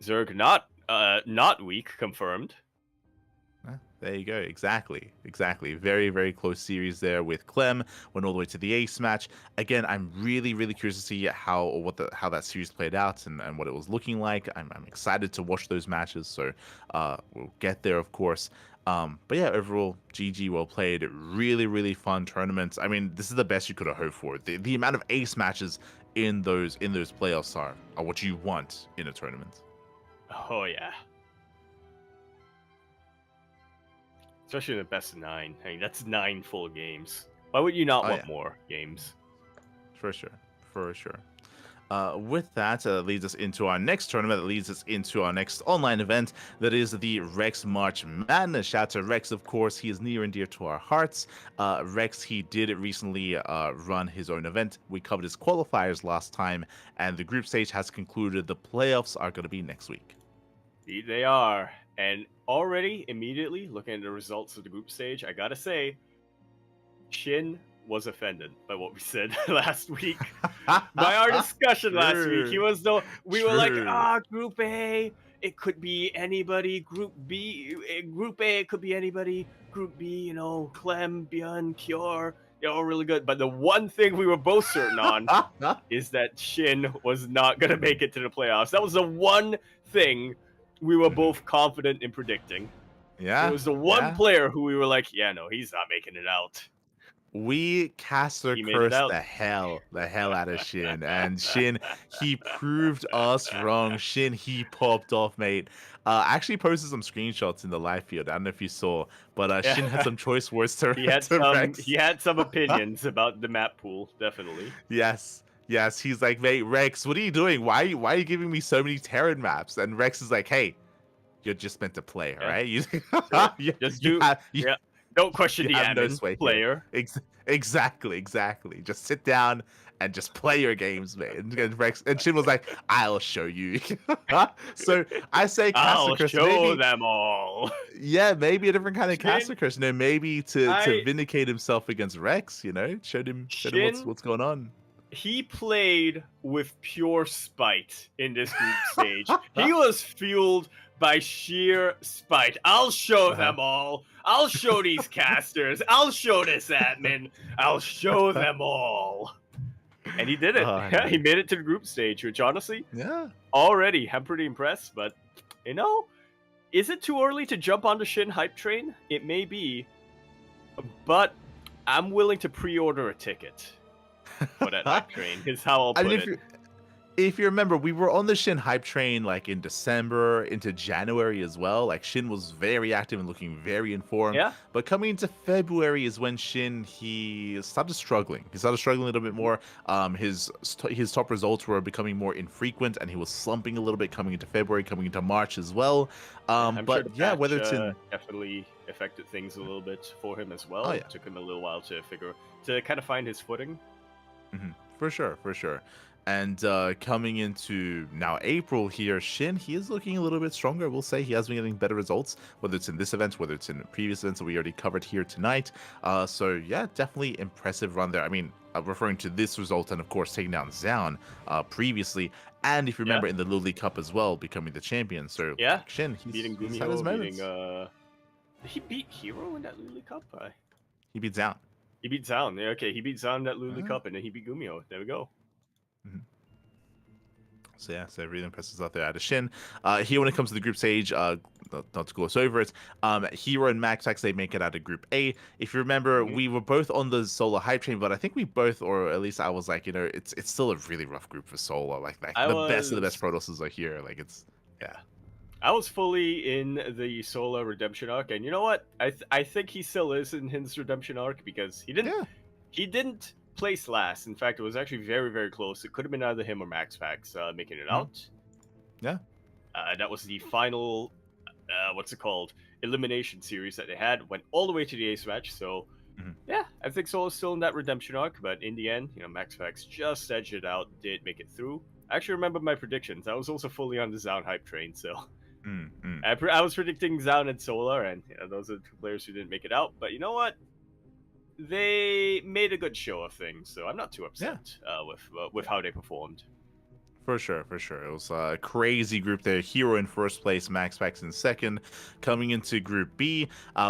Zerg not weak, confirmed. There you go. Exactly. Very, very close series there with Clem. Went all the way to the ace match. Again, I'm really, really curious to see how that series played out and what it was looking like. I'm excited to watch those matches. So we'll get there, of course. But yeah, overall, GG, well played. Really, really fun tournaments. I mean, this is the best you could have hoped for. The amount of ace matches in those playoffs are what you want in a tournament. Oh yeah. Especially in the best of 9. I mean, that's 9 full games. Why would you not want more games? For sure. With that, leads us into our next tournament. That leads us into our next online event. That is the Rex March Madness. Shout out to Rex, of course. He is near and dear to our hearts. Rex, he did recently run his own event. We covered his qualifiers last time, and the group stage has concluded. The playoffs are going to be next week. Indeed they are. And already, immediately, looking at the results of the group stage, I gotta say, Shin was offended by what we said last week. By our discussion last week. We were like, Group A, it could be anybody. Group B, Group A, it could be anybody. Group B, Clem, Björn, Kjor, they're all really good. But the one thing we were both certain on is that Shin was not gonna make it to the playoffs. That was the one thing we were both confident in predicting. Yeah. It was the one player who we were like, he's not making it out. We caster cursed the hell out of Shin. And Shin, he proved us wrong. Shin, he popped off, mate. I actually posted some screenshots in the live field. I don't know if you saw, but Shin had some choice words to Rex. He had some opinions about the map pool, definitely. Yes, he's like, mate, Rex, what are you doing? Why are you giving me so many Terran maps? And Rex is like, hey, you're just meant to play, all right? Don't question the admin player. Exactly. Just sit down and just play your games, man. And Shin was like, I'll show you. So I say I'll show them all. Yeah, maybe a different kind of caster curse. Maybe to vindicate himself against Rex, showed him what's going on. He played with pure spite in this group stage. He was fueled by sheer spite. I'll show them all. I'll show these casters. I'll show this admin. I'll show them all. And he did it. He made it to the group stage, which honestly, already I'm pretty impressed. But, is it too early to jump on the Shin hype train? It may be. But I'm willing to pre-order a ticket for that hype train, is how I'll put it. If you remember, we were on the Shin hype train like in December into January as well. Like Shin was very active and looking very informed. Yeah. But coming into February is when Shin, he started struggling. He started struggling a little bit more. His top results were becoming more infrequent, and he was slumping a little bit coming into February, coming into March as well. But sure whether it's in definitely affected things a little bit for him as well. It took him a little while to kind of find his footing. Mm-hmm. For sure. And coming into now April here, Shin, he is looking a little bit stronger. We'll say he has been getting better results, whether it's in this event, whether it's in previous events that we already covered here tonight. So yeah, definitely impressive run there. I mean, referring to this result and of course taking down Zaun previously, and if you remember in the Little League Cup as well, becoming the champion. So Shin, he's beating had his Gumiho, moments. he beat Hero in that Lulu Cup? He beat Zound. He beat Zound. Yeah, okay, he beat Zound in that Lulu Cup, and then he beat Gumio. There we go. Mm-hmm. So yeah, so really impressive out there out of Shin. Here when it comes to the group stage, not to gloss over it, Hero and MaxPax, they make it out of Group A. If you remember, we were both on the Solar hype train, but I think we both, or at least I was like, it's still a really rough group for Solar. Like best of the best Protosses are here. Like yeah. I was fully in the Solar redemption arc, and you know what? I think he still is in his redemption arc because he didn't place last. In fact, it was actually very, very close. It could have been either him or MaxPax making it out. Yeah. That was the final, elimination series that they had. Went all the way to the ace match. So, yeah, I think Solo's still in that redemption arc. But in the end, MaxPax just edged it out, did make it through. I actually remember my predictions. I was also fully on the Zound hype train, so I was predicting Zound and Solar, and those are the two players who didn't make it out. But you know what? They made a good show of things, so I'm not too upset with how they performed. For sure. It was a crazy group there. Hero in first place, MaxPax in second. Coming into Group B,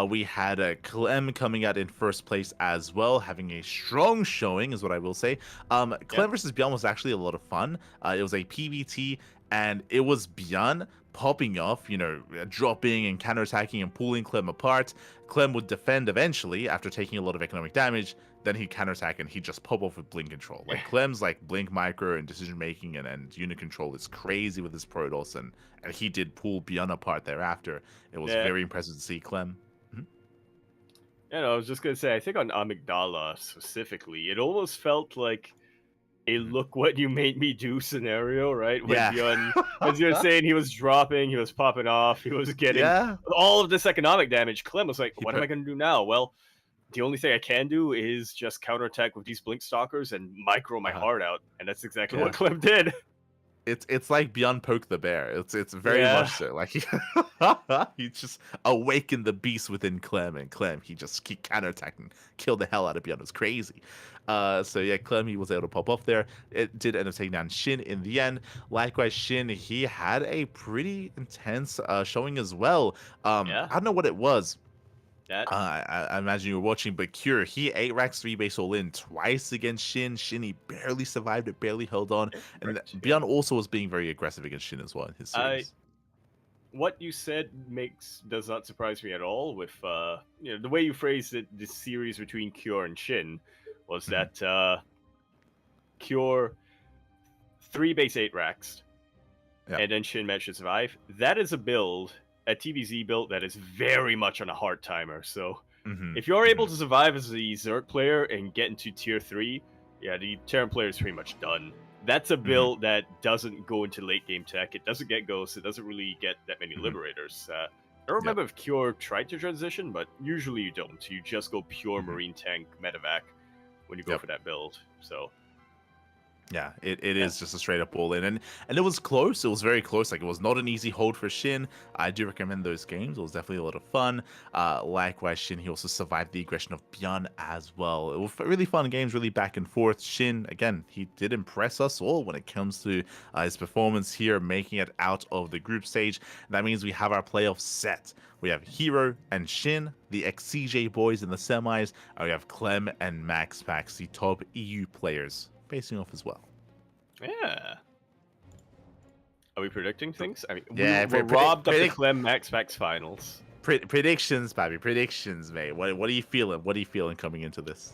we had Clem coming out in first place as well, having a strong showing, is what I will say. Clem versus Beyond was actually a lot of fun. It was a PvT, and it was Beyond popping off, dropping and counterattacking and pulling Clem apart. Clem would defend eventually after taking a lot of economic damage. Then he'd counterattack and he'd just pop off with blink control. Like Clem's like blink micro and decision making and unit control is crazy with his Protoss, and he did pull Beyond apart thereafter. It was very impressive to see Clem. Yeah, I was just gonna say, I think on Amygdala specifically, it almost felt like a look what you made me do scenario, right? When Beyond, as you were saying, he was dropping, he was popping off, he was getting all of this economic damage. Clem was like, what am I gonna do now? Well, the only thing I can do is just counterattack with these blink stalkers and micro my heart out, and that's exactly what Clem did. It's like Beyond Poke the Bear. It's very much so. Like he just awakened the beast within Clem, and Clem he just keep counterattacking, kill the hell out of Beyond. It was crazy. So yeah, Clem he was able to pop off there. It did end up taking down Shin in the end. Likewise, Shin he had a pretty intense showing as well. I don't know what it was. I imagine you were watching, but Cure, he 8 racks 3 base all in twice against Shin. Shin, he barely survived it, barely held on. And Beyond also was being very aggressive against Shin as well in his series. What you said does not surprise me at all with the way you phrased it, the series between Cure and Shin was that Cure 3 base 8 racks and then Shin managed to survive. That is a build, a TVZ build that is very much on a hard timer. So if you're able to survive as the Zerg player and get into tier 3, the Terran player is pretty much done. That's a build that doesn't go into late game tech. It doesn't get ghosts. It doesn't really get that many liberators. I don't remember if Cure tried to transition, but usually you don't. You just go pure marine tank medevac when you go for that build. So yeah, it is just a straight up all in, and it was close. It was very close. Like, it was not an easy hold for Shin. I do recommend those games. It was definitely a lot of fun. Likewise, Shin he also survived the aggression of Beyond as well. It was really fun games, really back and forth. Shin again, he did impress us all when it comes to his performance here, making it out of the group stage. That means we have our playoffs set. We have Hero and Shin, the ex-CJ boys in the semis, and we have Clem and MaxPax, the top EU players, facing off as well. Yeah. Are we predicting things? I mean, we're robbed of the Clem MaxPax finals. Predictions, Bobby. Predictions, mate. What are you feeling? What are you feeling coming into this?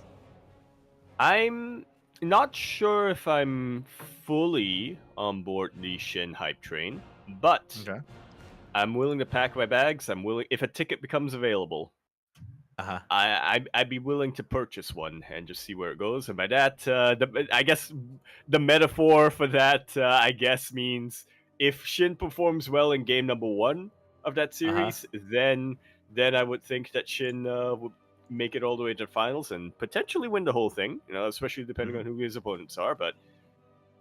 I'm not sure if I'm fully on board the Shin hype train, but I'm willing to pack my bags. I'm willing, if a ticket becomes available, I'd be willing to purchase one and just see where it goes. And by that, I guess the metaphor for that, I guess, means if Shin performs well in game number 1 of that series, then I would think that Shin would make it all the way to the finals and potentially win the whole thing. Especially depending on who his opponents are. But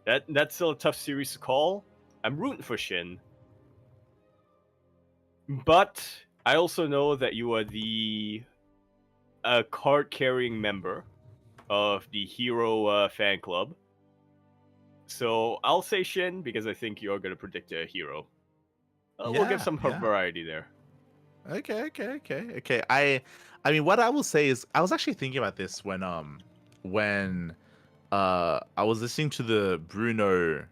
that's still a tough series to call. I'm rooting for Shin, but I also know that you are the card-carrying member of the Hero fan club. So I'll say Shin because I think you're going to predict a Hero. We'll give some variety there. Okay. I mean, what I will say is, I was actually thinking about this when I was listening to the Bruno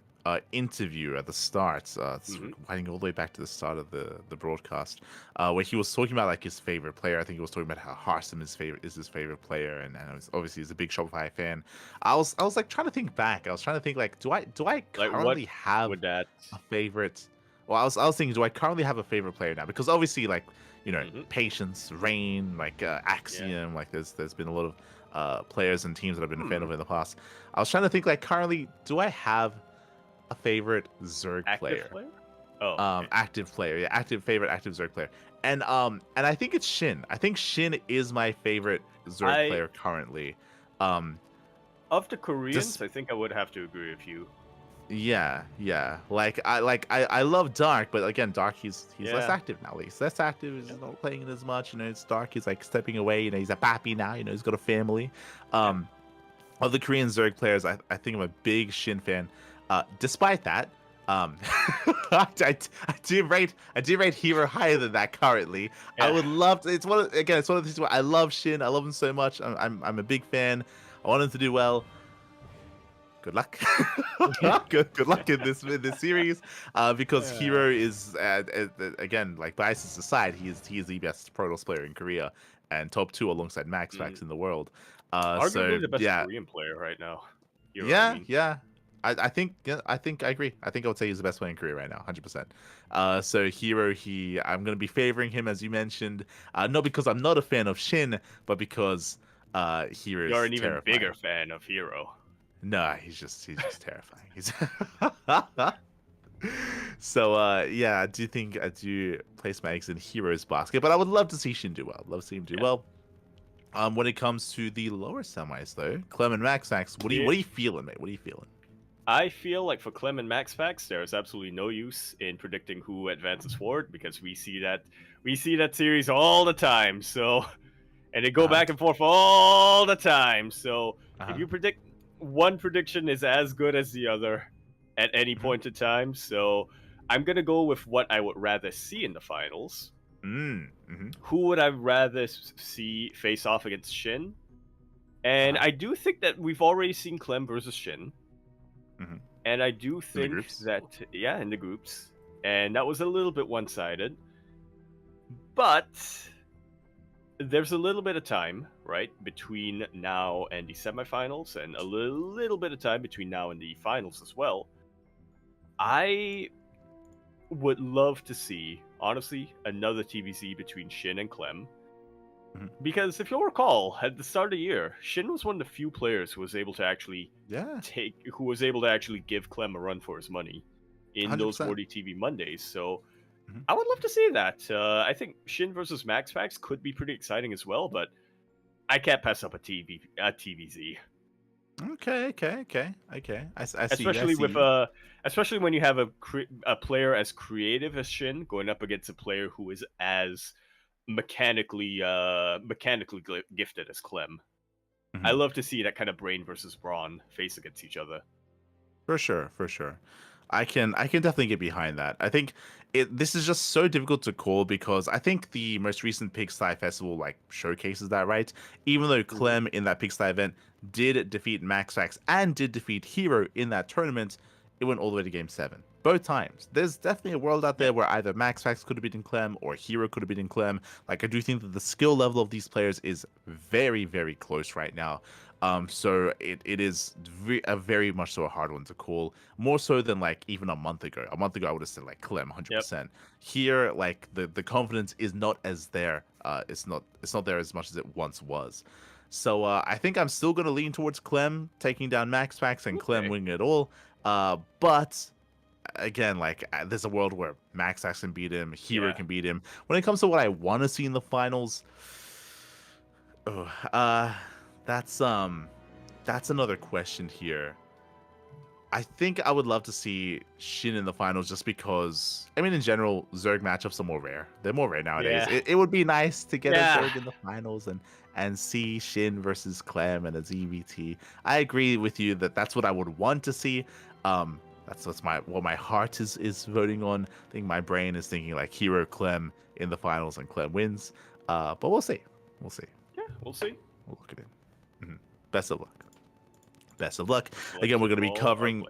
interview at the start. It's winding all the way back to the start of the broadcast, where he was talking about like his favorite player. I think he was talking about how Harsum is his favorite player, and obviously he's a big Shopify fan. I was like trying to think back. I was trying to think like, do I currently have that a favorite? Well, I was thinking, do I currently have a favorite player now? Because obviously, like, Patience, Rain, like Axiom, like there's been a lot of players and teams that I've been a fan of in the past. I was trying to think, like, currently, do I have a favorite Zerg player? Active player, yeah, active Zerg player, and I think it's Shin. I think Shin is my favorite Zerg player currently. Of the Koreans, I think I would have to agree with you. Yeah. I love Dark, but again, Dark he's less active now. He's less active. He's not playing it as much. It's Dark. He's like stepping away. He's a pappy now. He's got a family. Of the Korean Zerg players, I think I'm a big Shin fan. Despite that, I do rate Hero higher than that currently. I would love to. It's one of the things where I love Shin. I love him so much. I'm a big fan. I want him to do well. Good luck. good luck in this series, because Hero is again, like, biases aside, he is the best Protoss player in Korea and top 2 alongside MaxFax in the world. Arguably the best Korean player right now. I think I agree. I think I would say he's the best player in Korea right now, 100%. So Hero, I'm gonna be favoring him, as you mentioned, not because I'm not a fan of Shin, but because Hero. You're an even bigger fan of Hero. No, he's just terrifying. So I do place my eggs in Hero's basket, but I would love to see Shin do well. Love to see him do well. When it comes to the lower semis, though, Clem and MaxFax, what are you feeling, mate? What are you feeling? I feel like for Clem and MaxFax, there is absolutely no use in predicting who advances forward, because we see that series all the time. So, and they go back and forth all the time. So if you predict, one prediction is as good as the other at any point in time. So I'm gonna go with what I would rather see in the finals. Who would I rather see face off against Shin? And I do think that we've already seen Clem versus Shin. And I do think that, in the groups. And that was a little bit one-sided. But there's a little bit of time, right, between now and the semifinals, and a little bit of time between now and the finals as well. I would love to see, honestly, another TVZ between Shin and Clem. Because if you'll recall, at the start of the year, Shin was one of the few players who was able to actually give Clem a run for his money in 100%. Those 40 TV Mondays. So I would love to see that. I think Shin versus MaxFax could be pretty exciting as well, but I can't pass up a TVZ. Okay. I see. Especially when you have a player as creative as Shin going up against a player who is as mechanically gifted as Clem. I love to see that kind of brain versus brawn face against each other. For sure. I can definitely get behind that. I think this is just so difficult to call, because I think the most recent Pigsty Festival like showcases that, right? Even though Clem in that Pigsty event did defeat MaxFax and did defeat Hero in that tournament, it went all the way to Game 7. Both times. There's definitely a world out there where either MaxFax could have beaten Clem or Hero could have beaten Clem. Like, I do think that the skill level of these players is very, very close right now. So it is very much so a hard one to call. More so than like even a month ago. A month ago I would have said like Clem 100%. Here, like the confidence is not as there. It's not there as much as it once was. So I think I'm still gonna lean towards Clem taking down MaxFax and Clem winning it all. But again, like, there's a world where MaxFax can beat him, Hero can beat him. When it comes to what I want to see in the finals, that's another question here. I think I would love to see Shin in the finals, just because, I mean, in general, Zerg matchups are more rare. They're more rare nowadays. It would be nice to get a Zerg in the finals and see Shin versus Clem and a ZVT. I agree with you that that's what I would want to see. That's what my heart is voting on. I think my brain is thinking like Hero Clem in the finals and Clem wins. But we'll see. We'll see. Yeah, we'll see. We'll look at it. Best of luck. Best of luck. Again, we're going to be covering.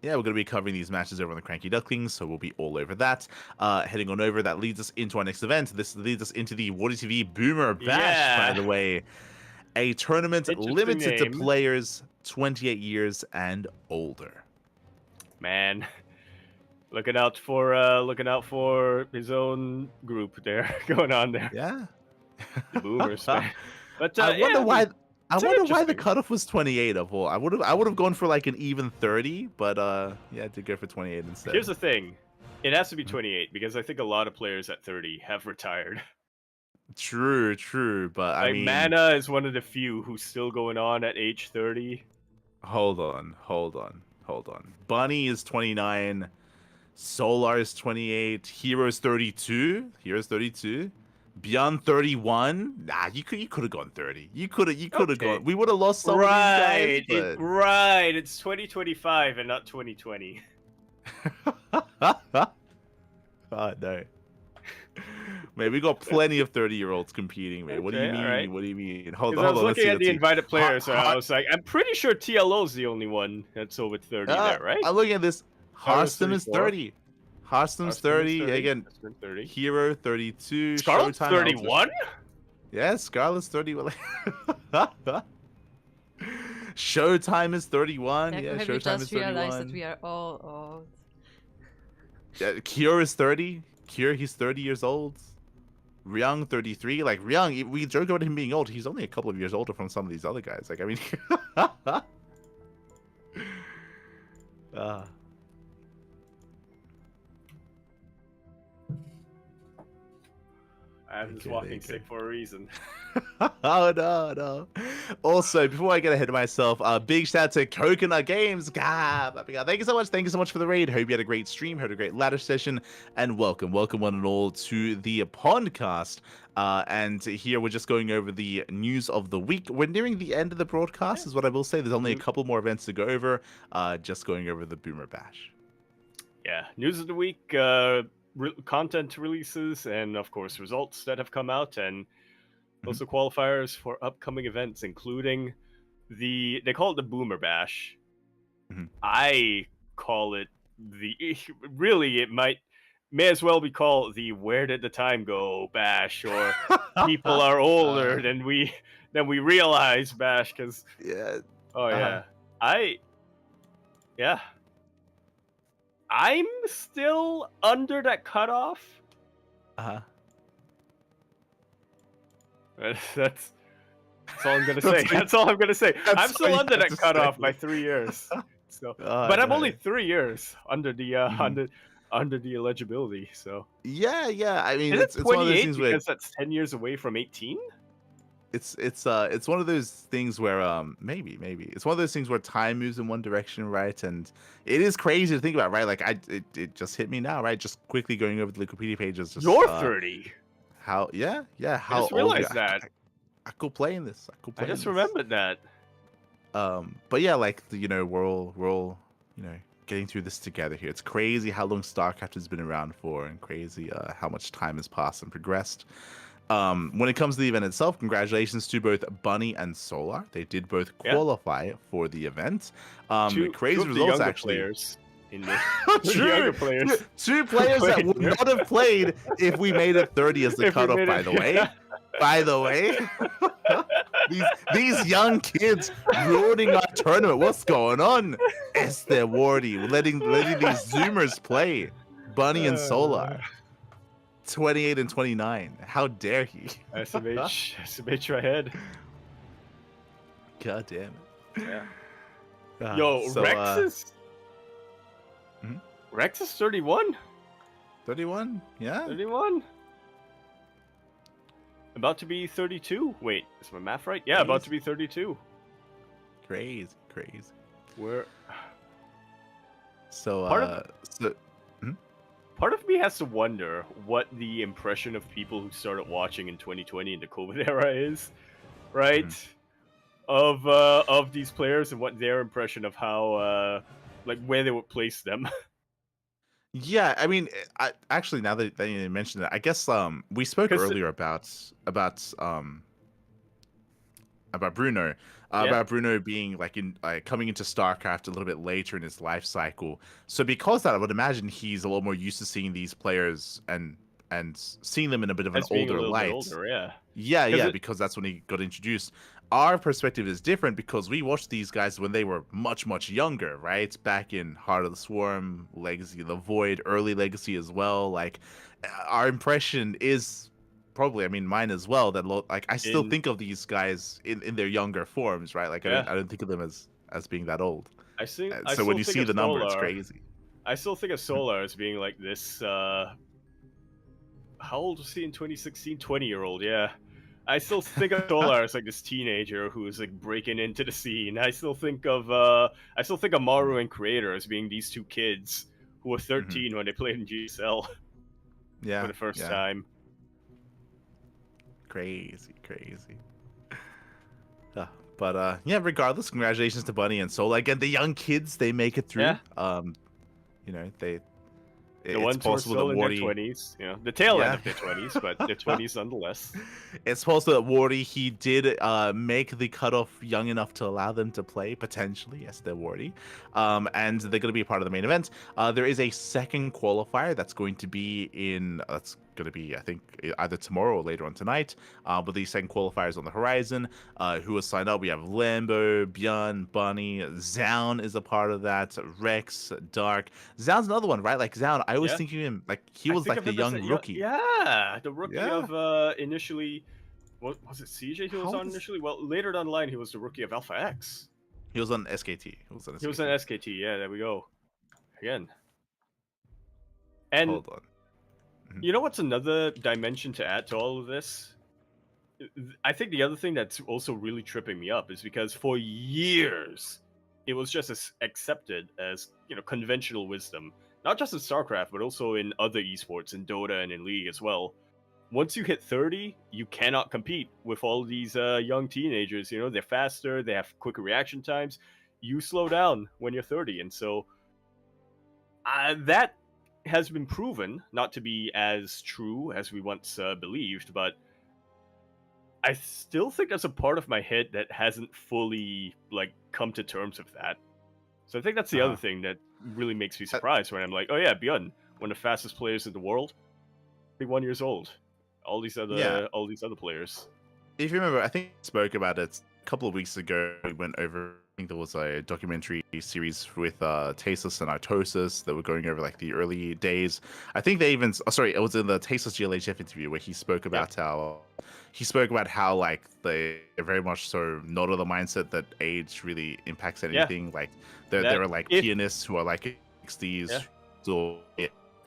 Yeah, we're going to be covering these matches over on the CranKy Ducklings, so we'll be all over that. Heading on over, that leads us into our next event. This leads us into the Water TV Boomer Bash, by the way. A tournament limited to players 28 years and older. Man, looking out for his own group there going on there. Yeah, the Boomers. Man. But I wonder why. I wonder why the cutoff was 28 of all. I would have gone for like an even 30, but yeah, I did go for 28 instead. Here's the thing, it has to be 28 because I think a lot of players at 30 have retired. True, but I mean, Mana is one of the few who's still going on at age 30. Hold on. Bunny is 29. Solar is 28. Hero's 32. Beyond 31. Nah, you could have gone 30. You could have gone. We would have lost some of these guys. Right. It's 2025 and not 2020. Oh no. Man, we got plenty of 30-year-olds competing, man. What do you mean? Right. What do you mean? Hold on. I was looking at the invited players, so I was like, I'm pretty sure TLO's the only one that's over 30 there, right? I'm looking at this. Hearthstone is 30. Hearthstone's 30. Again, 30. Hero 32. Scarlet's 31? Yeah, Scarlet's 31. Showtime is 31. Yeah, have Showtime you just is 31. realized that we are all old? Yeah, Kyo is 30. Kyo, he's 30 years old. Ryung, 33. Like, Ryung, we joke about him being old. He's only a couple of years older from some of these other guys. Like, I mean... I'm just walking sick for a reason. Oh, no. Also, before I get ahead of myself, big shout out to Coconut Games. Thank you so much for the raid. Hope you had a great stream, had a great ladder session, and welcome one and all to the PondCast. And here we're just going over the news of the week. We're nearing the end of the broadcast, is what I will say. There's only a couple more events to go over. Just going over the Boomer Bash. Yeah, news of the week. Content releases and of course results that have come out, and also qualifiers for upcoming events, including they call it the Boomer Bash. I call it it may as well be called the Where Did the Time Go Bash, or people are older than we realize Bash, because I'm still under that cutoff. That's all I'm gonna say. That's all I'm gonna say. I'm still under that cutoff by 3 years. So, but I'm only 3 years under the under the eligibility. So yeah. I mean, it's one of those things because that's 10 years away from 18. It's one of those things where maybe it's one of those things where time moves in one direction, right? And it is crazy to think about, right? Like it just hit me now, right? Just quickly going over the Wikipedia pages. Just, You're 30. How? Yeah. How I just realized that. I could play in this. I just remembered that. But yeah, like we're all getting through this together here. It's crazy how long StarCraft has been around for, and crazy how much time has passed and progressed. When it comes to the event itself, congratulations to both Bunny and Solar. They did both qualify for the event. Crazy results, actually. Players in the younger players. Two players that would not have played if we made it 30 as the cutoff, by the way. By the way. These young kids ruining our tournament. What's going on? Esther Wardy letting these Zoomers play. Bunny and Solar. 28 and 29. How dare he? SMH right ahead. God damn it. Yeah. Yo, so, Rex is 31? 31? Yeah. 31? About to be 32. Wait, is my math right? Yeah, about to be 32. Crazy. Where? So, part of me has to wonder what the impression of people who started watching in 2020 in the COVID era is, right? Of these players, and what their impression of how like where they would place them. Yeah, I mean, actually now that you mentioned it, I guess we spoke earlier about Bruno, about Bruno being like coming into StarCraft a little bit later in his life cycle. So because that, I would imagine he's a lot more used to seeing these players and seeing them in a bit of an older light. Older, yeah. Yeah, because that's when he got introduced. Our perspective is different because we watched these guys when they were much, much younger, right? Back in Heart of the Swarm, Legacy of the Void, early Legacy as well. Like, our impression is probably, I mean, mine as well, that like I still think of these guys in their younger forms, right? Like, I don't think of them as being that old. So when you see the number, it's crazy. I still think of Solar as being like this. How old was he in 2016? 20-year-old, yeah. I still think of Solar as like this teenager who's like breaking into the scene. I still think of Maru and Creator as being these two kids who were 13 when they played in GSL. For the first time. Crazy. But regardless, congratulations to Bunny and Solar. Again, the young kids, they make it through. Yeah. The it's ones who are still in their Wardy, 20s, the tail end of their 20s, but their 20s nonetheless. It's possible that Wardy, he did make the cutoff young enough to allow them to play, potentially. Yes, they're Wardy. And they're going to be a part of the main event. There is a second qualifier that's going to be I think, either tomorrow or later on tonight. But the second qualifier is on the horizon. Who has signed up? We have Lambo, Björn, Bunny, Zaun is a part of that. Rex, Dark. Zaun's another one, right? Like Zaun, I always think of him like he was like the young rookie. The rookie of initially. What was it? CJ he was on initially. Well, later down the line, he was the rookie of Alpha X. He was on SKT. He was on SKT. Yeah, there we go. Again. And hold on. You know what's another dimension to add to all of this? I think the other thing that's also really tripping me up is because for years it was just accepted as conventional wisdom, not just in StarCraft but also in other esports, in Dota and in League as well. Once you hit 30, you cannot compete with all these young teenagers. They're faster, they have quicker reaction times. You slow down when you're 30, and so that has been proven not to be as true as we once believed, but I still think there's a part of my head that hasn't fully come to terms with that. So I think that's the other thing that really makes me surprised when I'm like, oh yeah, Björn, one of the fastest players in the world, 31 years old. All these other players. If you remember, I think we spoke about it a couple of weeks ago. We went over, I think there was a documentary series with Tasteless and Artosis that were going over the early days. I think they even it was in the Tasteless GLHF interview where he spoke about how they're very much so not of the mindset that age really impacts anything. There are pianists who are 60s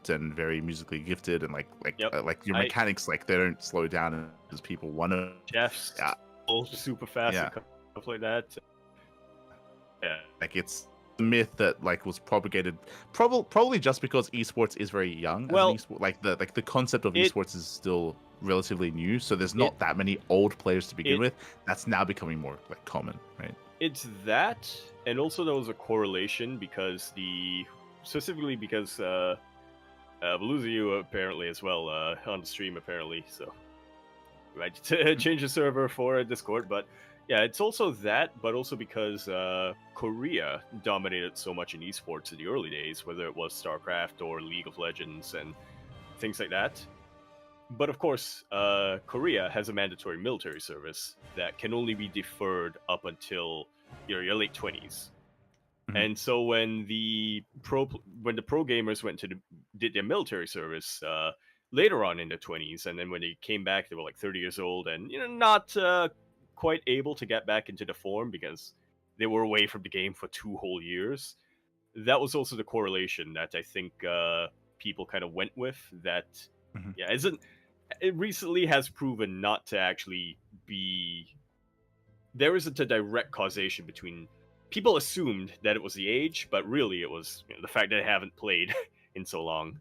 and very musically gifted, and your mechanics, they don't slow down as people want to. Chefs, super fast, and stuff like that. Yeah, it's a myth that was propagated probably just because esports is very young. Well, the concept of esports is still relatively new, so there's not that many old players to begin with. That's now becoming more common, right? It's that, and also there was a correlation because Beluzu apparently as well on the stream apparently, so right to change the server for Discord, but yeah, it's also that, but also because Korea dominated so much in esports in the early days, whether it was StarCraft or League of Legends and things like that. But of course, Korea has a mandatory military service that can only be deferred up until your late 20s. Mm-hmm. And so when the pro gamers did their military service later on in their 20s, and then when they came back, they were 30 years old and not quite able to get back into the form because they were away from the game for 2 whole years. That was also the correlation that I think people kind of went with. That it recently has proven not to actually be. There isn't a direct causation between. People assumed that it was the age, but really it was the fact that they haven't played in so long.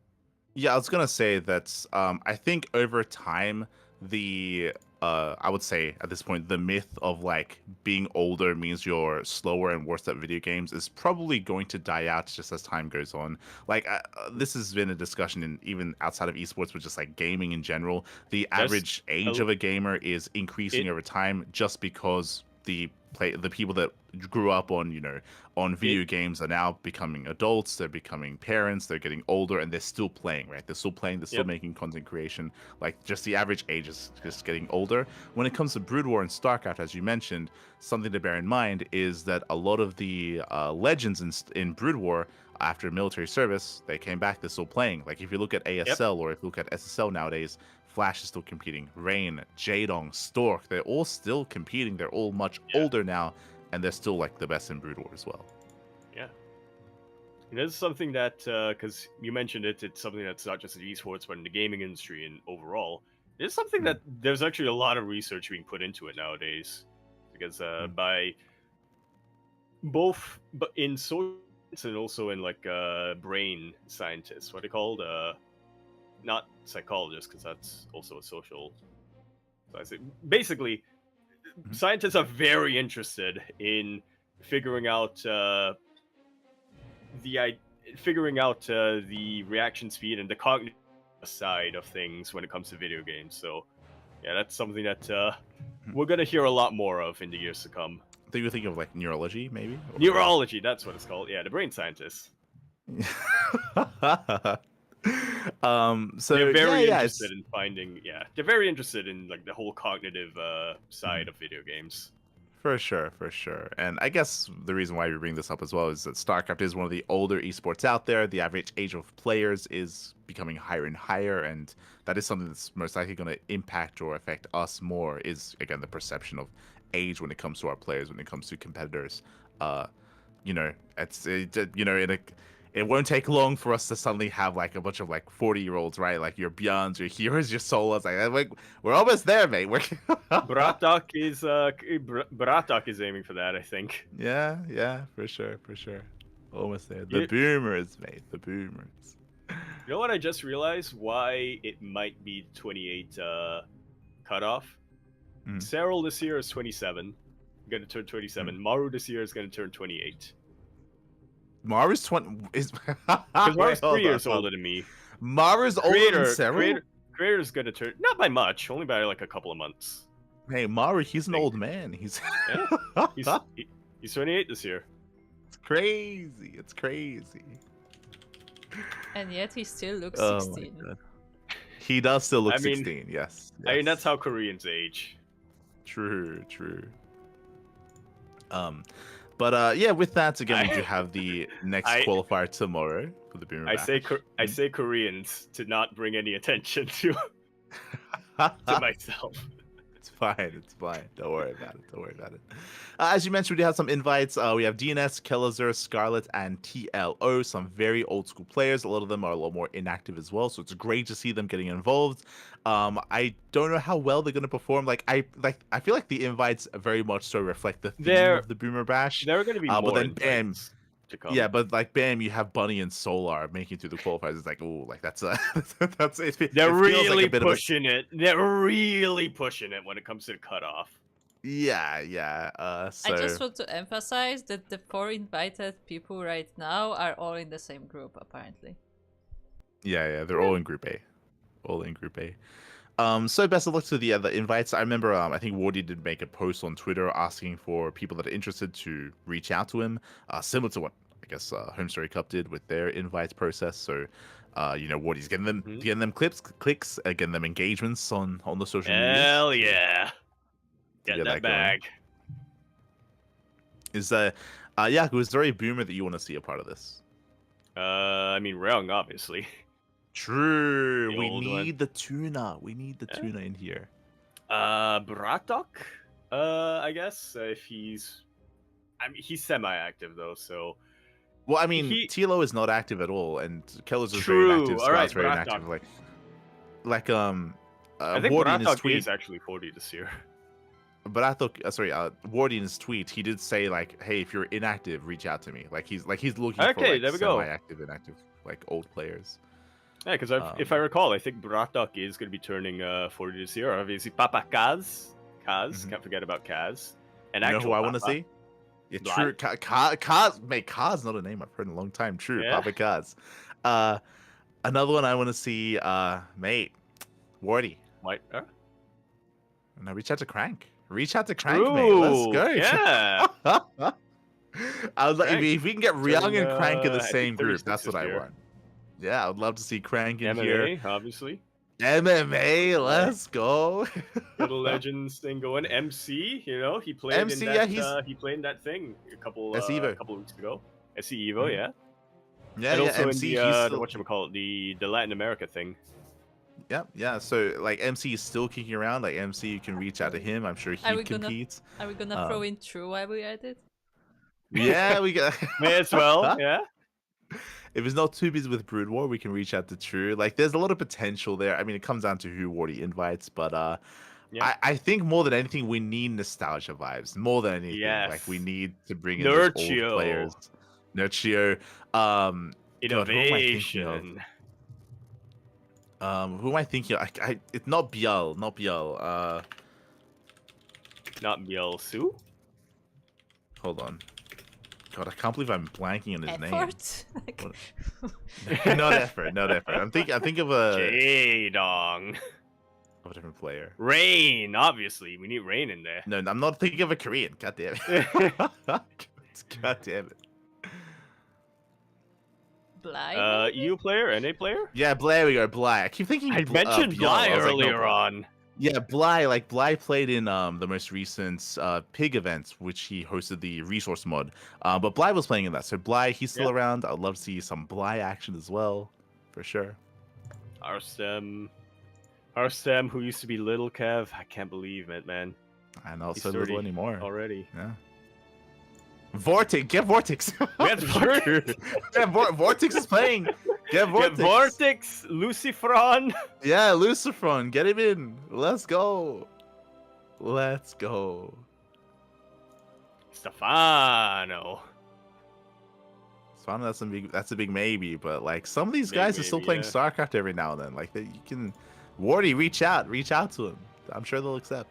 Yeah, I was gonna say that I think over time the I would say at this point, the myth of like being older means you're slower and worse at video games is probably going to die out just as time goes on. Like this has been a discussion in even outside of esports, but just like gaming in general. The average age of a gamer is increasing over time just because the people that grew up on video games are now becoming adults, they're becoming parents, they're getting older, and they're still playing, right? They're still playing, they're still making content creation. Like, just the average age is just getting older. When it comes to Brood War and StarCraft, as you mentioned, something to bear in mind is that a lot of the legends in Brood War, after military service, they came back, they're still playing. Like, if you look at ASL or if you look at SSL nowadays, Flash is still competing. Rain, Jaedong, Stork, they're all still competing. They're all much older now, and they're still like the best in Brood War as well. Yeah. And this is something that, because you mentioned it, it's something that's not just in esports, but in the gaming industry and overall. It's something that there's actually a lot of research being put into it nowadays. Because by both in social and also in like brain scientists, what are they called? Not psychologists, because that's also a social. So I say, basically, scientists are very interested in figuring out the reaction speed and the cognitive side of things when it comes to video games. So, yeah, that's something that we're gonna hear a lot more of in the years to come. I think you think of like neurology, maybe. Neurology, that's what it's called. Yeah, the brain scientists. So they're very interested in finding. Yeah, they're very interested in like the whole cognitive side of video games. For sure. And I guess the reason why we bring this up as well is that StarCraft is one of the older esports out there. The average age of players is becoming higher and higher, and that is something that's most likely going to impact or affect us more. Is again the perception of age when it comes to our players, when it comes to competitors. It won't take long for us to suddenly have like a bunch of like 40-year-olds, right? Like your Beyonds, your Heroes, your Solas. Like we're almost there, mate. Bratok is aiming for that, I think. Yeah, for sure. Almost there. The boomers, mate. The boomers. You know what I just realized? Why it might be 28 cutoff? Cyril this year is 27. Gonna turn 27. Maru this year is gonna turn 28. Maru's 20. Because Maru's 3 years older than me. Maru's older than Cyril? Creator's gonna turn, not by much, only by like a couple of months. Hey, Maru, he's an old man. He's 28 this year. It's crazy. And yet he still looks 16. My God. He does still look 16, yes. I mean, that's how Koreans age. True. But yeah, with that, again, we do have the next qualifier tomorrow for the Boomer Bash. I say Koreans to not bring any attention to myself. It's fine. Don't worry about it. As you mentioned, we do have some invites. We have DNS, Kelazur, Scarlet, and TLO. Some very old school players. A lot of them are a lot more inactive as well. So it's great to see them getting involved. I don't know how well they're going to perform. I feel like the invites very much so reflect the theme of the Boomer Bash. There are going to be more but then bam, to come. Yeah, but like bam, you have Bunny and Solar making it through the qualifiers. It's like, oh, like that's they're really pushing it. They're really pushing it when it comes to the cutoff. Yeah. So... I just want to emphasize that the 4 invited people right now are all in the same group, apparently. Yeah, they're all in Group A. So best of luck to the other invites. I remember, I think Wardy did make a post on Twitter asking for people that are interested to reach out to him, similar to what I guess Home Story Cup did with their invites process. So, Wardy's getting them clicks, getting them engagements on the social media. Hell yeah, get that bag. Is Yaku, is there a boomer that you want to see a part of this? I mean, Ryung, obviously. True. We need the tuna. We need the tuna in here. Bratok? I guess if he's semi-active though, so. Well, I mean, Tilo is not active at all, and Keller's is very inactive. Scott's very inactive. I think Bratok is actually 40 this year. But I thought, Wardy in his tweet, he did say like, "Hey, if you're inactive, reach out to me." Like he's looking for there we go. semi-active, inactive, like old players. Yeah, because if I recall, I think Bratok is going to be turning 40 this year. Obviously, Papa Kaz. Can't forget about Kaz. And you know who I want to see? Yeah, true. Kaz, mate, Kaz, not a name I've heard in a long time. True, yeah. Papa Kaz. Another one I want to see, mate, Wardy. What? Now reach out to Crank. Reach out to Crank, mate. Let's go. Yeah. I was like, if we can get Ryung and Crank in the same group, that's what I want. Yeah, I would love to see Crank in here. Obviously. MMA, let's go. Little Legends thing going. MC, he played MC, in that. He played in that thing a couple weeks ago. SC Evo, yeah. Yeah, and also MC, in the whatchamacallit, the Latin America thing. Yeah. So like MC is still kicking around. Like MC, you can reach out to him. I'm sure he competes. Are we gonna throw in True while we at it? Yeah, we got. May as well. Yeah. If it's not too busy with Brood War, we can reach out to True. Like, there's a lot of potential there. I mean, it comes down to who Wardy invites, but I think more than anything, we need nostalgia vibes. More than anything, like we need to bring in those old players. Nurchio, innovation. Who am I thinking of? It's not Biel. Not Biel Su? Hold on. God, I can't believe I'm blanking on his name. Not effort. I'm thinking of a J-Dong. Of a different player. Rain, obviously. We need Rain in there. No, I'm not thinking of a Korean. God damn it. God damn it. Bly? EU player? NA player? Yeah, Bly, we go. Bly. I keep thinking I mentioned Bly earlier on. Yeah, Bly played in the most recent Pig event, which he hosted the resource mod. But Bly was playing in that. So Bly, he's still around. I'd love to see some Bly action as well, for sure. Arstem, who used to be Little Kev. I can't believe it, man. And not so little anymore. Already. Yeah. Vortex, get Vortex. Vortex. Yeah, Vortex is playing. Get Vortex. Get Vortex, Lucifron. Yeah, Lucifron, get him in. Let's go. Stefano, that's a big maybe, but like some of these guys are still playing StarCraft every now and then. Like you can, Wardy, reach out to him. I'm sure they'll accept.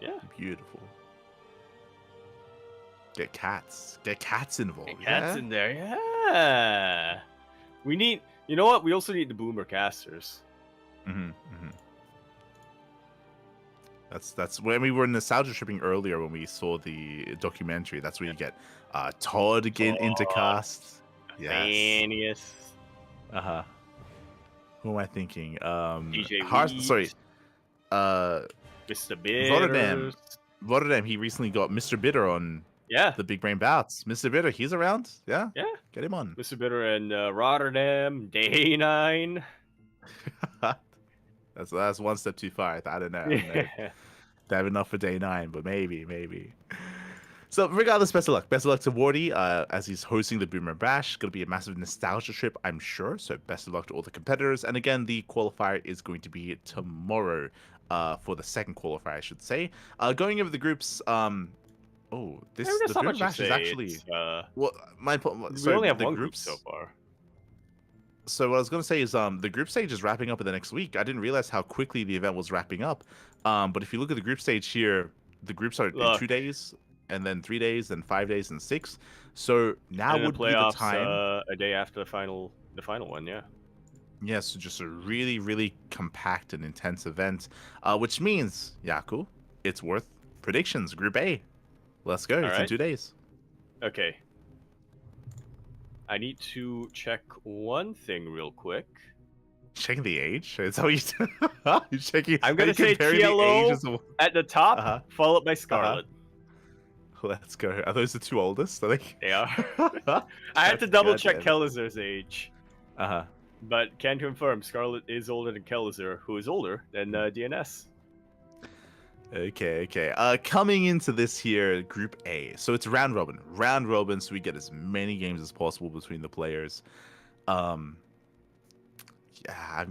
Yeah, beautiful. Get cats involved. Get cats in there, yeah. We need, you know what? We also need the boomer casters. That's when we were nostalgia tripping earlier when we saw the documentary. That's where you get Todd again into cast. Yes. Who am I thinking? DJ Mr. Bitter. Rotterdam. He recently got Mr. Bitter on. Yeah. The Big Brain Bouts. Mr. Bitter, he's around. Yeah. Yeah. Get him on. Mr. Bitter and Rotterdam, Day 9. That's one step too far. I don't know. They have enough for Day 9, but maybe. So regardless, best of luck. Best of luck to Wardy as he's hosting the Boomer Bash. Going to be a massive nostalgia trip, I'm sure. So best of luck to all the competitors. And again, the qualifier is going to be tomorrow for the second qualifier, I should say. Going over the groups... the Boomer Bash is actually well. We only have one group so far. So what I was going to say is the group stage is wrapping up in the next week. I didn't realize how quickly the event was wrapping up. But if you look at the group stage here, the groups are in 2 days, and then 3 days, then 5 days, and 6. So now would be the time. A day after the final one, yeah. Yes, so just a really, really compact and intense event, which means Yaku, it's worth predictions. Group A. Let's go. It's in 2 days. Okay. I need to check one thing real quick. Checking the age? Is that what you're checking? I'm going to say TLO at the top, followed by Scarlet. Let's go. Are those the two oldest? I think they are. I had to double check Kelazer's age. But can confirm Scarlet is older than Kelazer, who is older than DNS. Okay. Coming into this here, Group A. So it's round robin, so we get as many games as possible between the players. I'm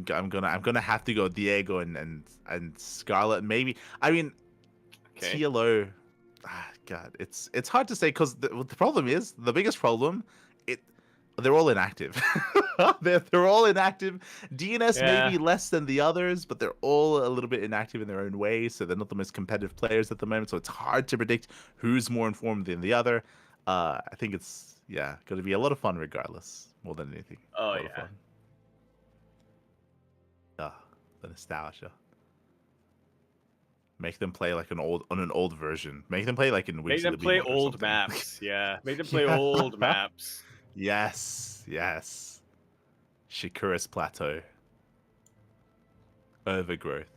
gonna have to go Diego and Scarlet maybe. I mean, TLO. God, it's hard to say because the problem is the biggest problem. they're all inactive. they're all inactive. DNS may be less than the others, but they're all a little bit inactive in their own way, so they're not the most competitive players at the moment, so it's hard to predict who's more informed than the other. I think it's going to be a lot of fun regardless, more than anything. Oh, a lot of fun. The nostalgia. Make them play like an old version. Make them play like in Make them play old maps. Yeah. Make them play old maps. Yes. Shikura's Plateau. Overgrowth.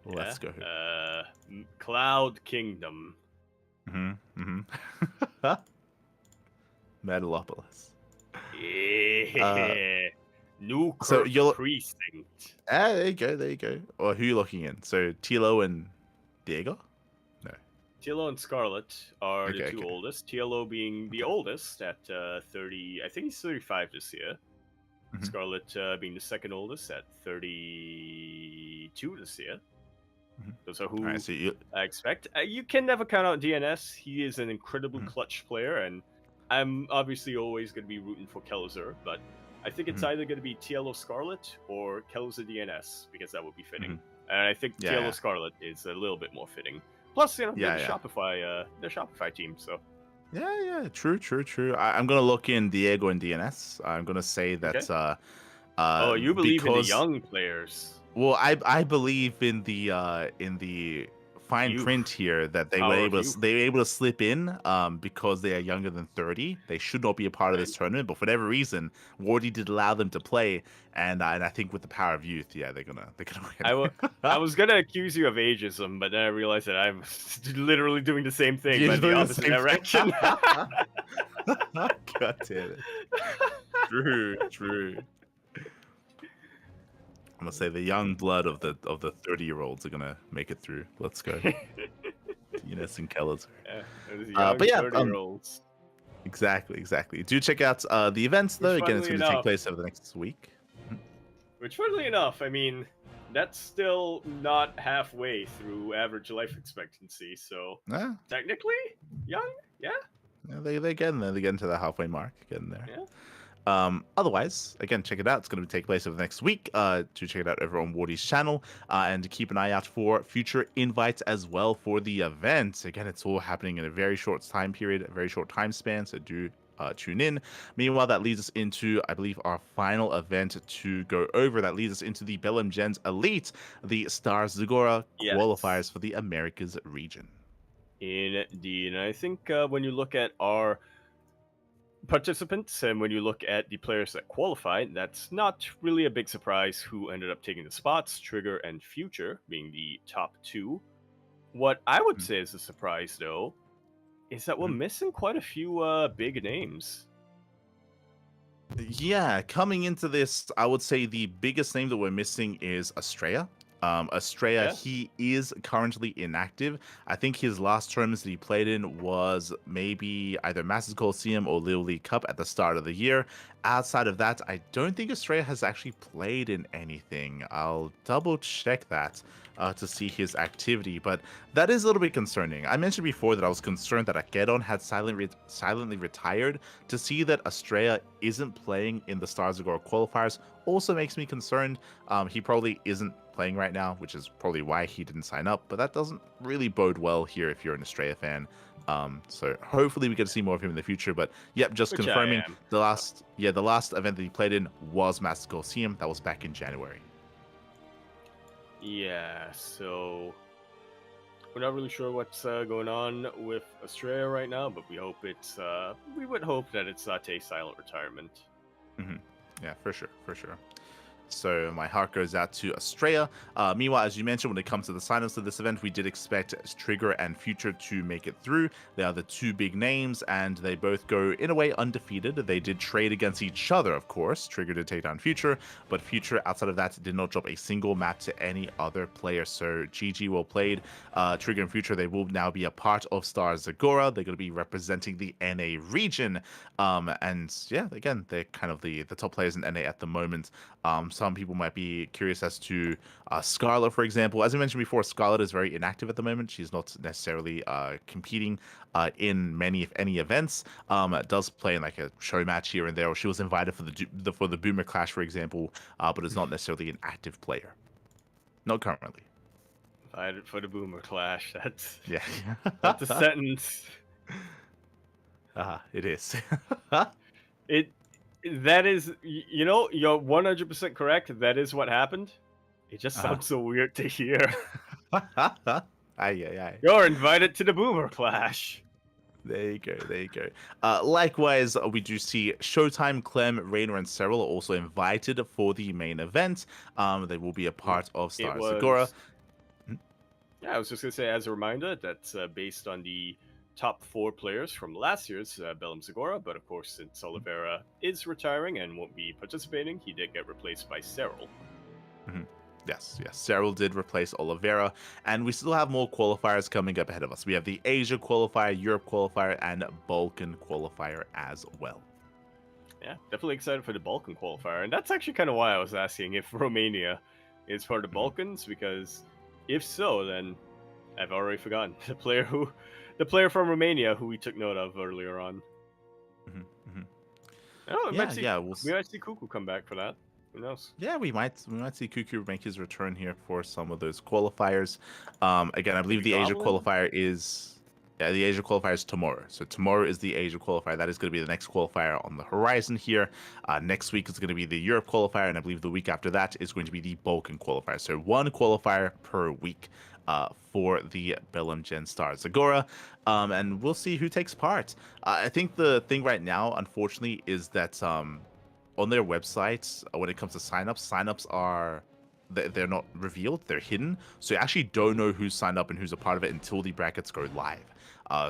Let's go. Cloud Kingdom. Metalopolis. Yeah. New Precinct. There you go. Or who are you looking in? So Tilo and Diego? No. Tilo and Scarlet are the two oldest. Tilo being the oldest at 30. I think he's 35 this year. Scarlet being the second oldest at 32 this year. Those are who I expect. You can never count out DNS. He is an incredible clutch player, and I'm obviously always going to be rooting for Kelzer, but I think it's either going to be TLO Scarlet or Kelzer DNS, because that would be fitting. And I think TLO Scarlet is a little bit more fitting. Plus, they're Shopify team, so. Yeah, true. I'm going to look in Diego and DNS. I'm going to say that... you believe in the young players. Well, I believe in the fine print here that they were able to slip in because they are younger than 30. They should not be a part of this tournament, but for whatever reason, Wardy did allow them to play, and I think with the power of youth, they're gonna win. I was gonna accuse you of ageism, but then I realized that I'm literally doing the same thing, but in the opposite direction. God damn it! True. I'm gonna say the young blood of the 30-year-olds are gonna make it through. Let's go. DNS and Kelzer. But 30-year-olds. Exactly. Do check out the events though. Again, it's gonna take place over the next week. Which, funnily enough, I mean, that's still not halfway through average life expectancy. So technically, young, they're getting there. They're getting to the halfway mark. Getting there. Yeah. Otherwise, again, check it out. It's going to take place over the next week. Do check it out over on Wardy's channel, and keep an eye out for future invites as well for the event. Again, it's all happening in a very short time period, a very short time span, so do tune in. Meanwhile, that leads us into, I believe, our final event to go over. That leads us into the Bellum Gens Elite, the Stars Zagora qualifiers for the Americas region. Indeed, and I think when you look at our participants and when you look at the players that qualified, that's not really a big surprise who ended up taking the spots. Trigger and Future being the top two. What I would say is a surprise, though, is that we're missing quite a few big names. Yeah, coming into this, I would say the biggest name that we're missing is Estrella. Estrella, he is currently inactive. I think his last tournaments that he played in was maybe either Masters Coliseum or Little League Cup at the start of the year. Outside of that, I don't think Estrella has actually played in anything. I'll double check that to see his activity, but that is a little bit concerning. I mentioned before that I was concerned that Akedon had silently retired. To see that Estrella isn't playing in the Stars Agora qualifiers also makes me concerned. He probably isn't playing right now, which is probably why he didn't sign up, but that doesn't really bode well here if you're an Estrella fan. So hopefully we get to see more of him in the future. But yep, just confirming the last event that he played in was Masters Coliseum. That was back in January. Yeah, so we're not really sure what's going on with Estrella right now, but we would hope that it's not a silent retirement. Yeah, for sure. So my heart goes out to Estrella. Meanwhile, as you mentioned, when it comes to the signups of this event, we did expect Trigger and Future to make it through. They are the two big names, and they both go, in a way, undefeated. They did trade against each other, of course. Trigger did take down Future, but Future, outside of that, did not drop a single map to any other player. So GG well played. Trigger and Future, they will now be a part of Stars Agora. They're going to be representing the NA region. And yeah, again, they're kind of the top players in NA at the moment. some people might be curious as to Scarlet, for example. As I mentioned before, Scarlet is very inactive at the moment. She's not necessarily competing in many, if any, events. Does play in like a show match here and there, or she was invited for the Boomer Clash, for example, but is not necessarily an active player. Not currently. Invited for the Boomer Clash. That's that's a sentence. It is. That is, you know, you're 100% correct. That is what happened. It just sounds so weird to hear. You're invited to the Boomer Clash. There you go. Likewise, we do see Showtime, Clem, Rainer, and Cyril are also invited for the main event. They will be a part of Star Segura. Yeah, I was just going to say, as a reminder, that's based on the top 4 players from last year's Bellum Segura, but of course, since Oliveira is retiring and won't be participating, he did get replaced by Cyril. Yes. Cyril did replace Oliveira, and we still have more qualifiers coming up ahead of us. We have the Asia qualifier, Europe qualifier, and Balkan qualifier as well. Yeah, definitely excited for the Balkan qualifier, and that's actually kind of why I was asking if Romania is part of the Balkans, because if so, then I've already forgotten the player from Romania who we took note of earlier on. Oh, we might see Cuckoo come back for that. Who knows? Yeah, we might see Cuckoo make his return here for some of those qualifiers. Again, I believe the Asia qualifier is tomorrow. So tomorrow is the Asia qualifier. That is going to be the next qualifier on the horizon here. Next week is going to be the Europe qualifier, and I believe the week after that is going to be the Balkan qualifier. So 1 qualifier per week for the Bellum Gen Star Segura, and we'll see who takes part. I think the thing right now, unfortunately, is that on their websites, when it comes to signups are they're not revealed, they're hidden. So you actually don't know who's signed up and who's a part of it until the brackets go live.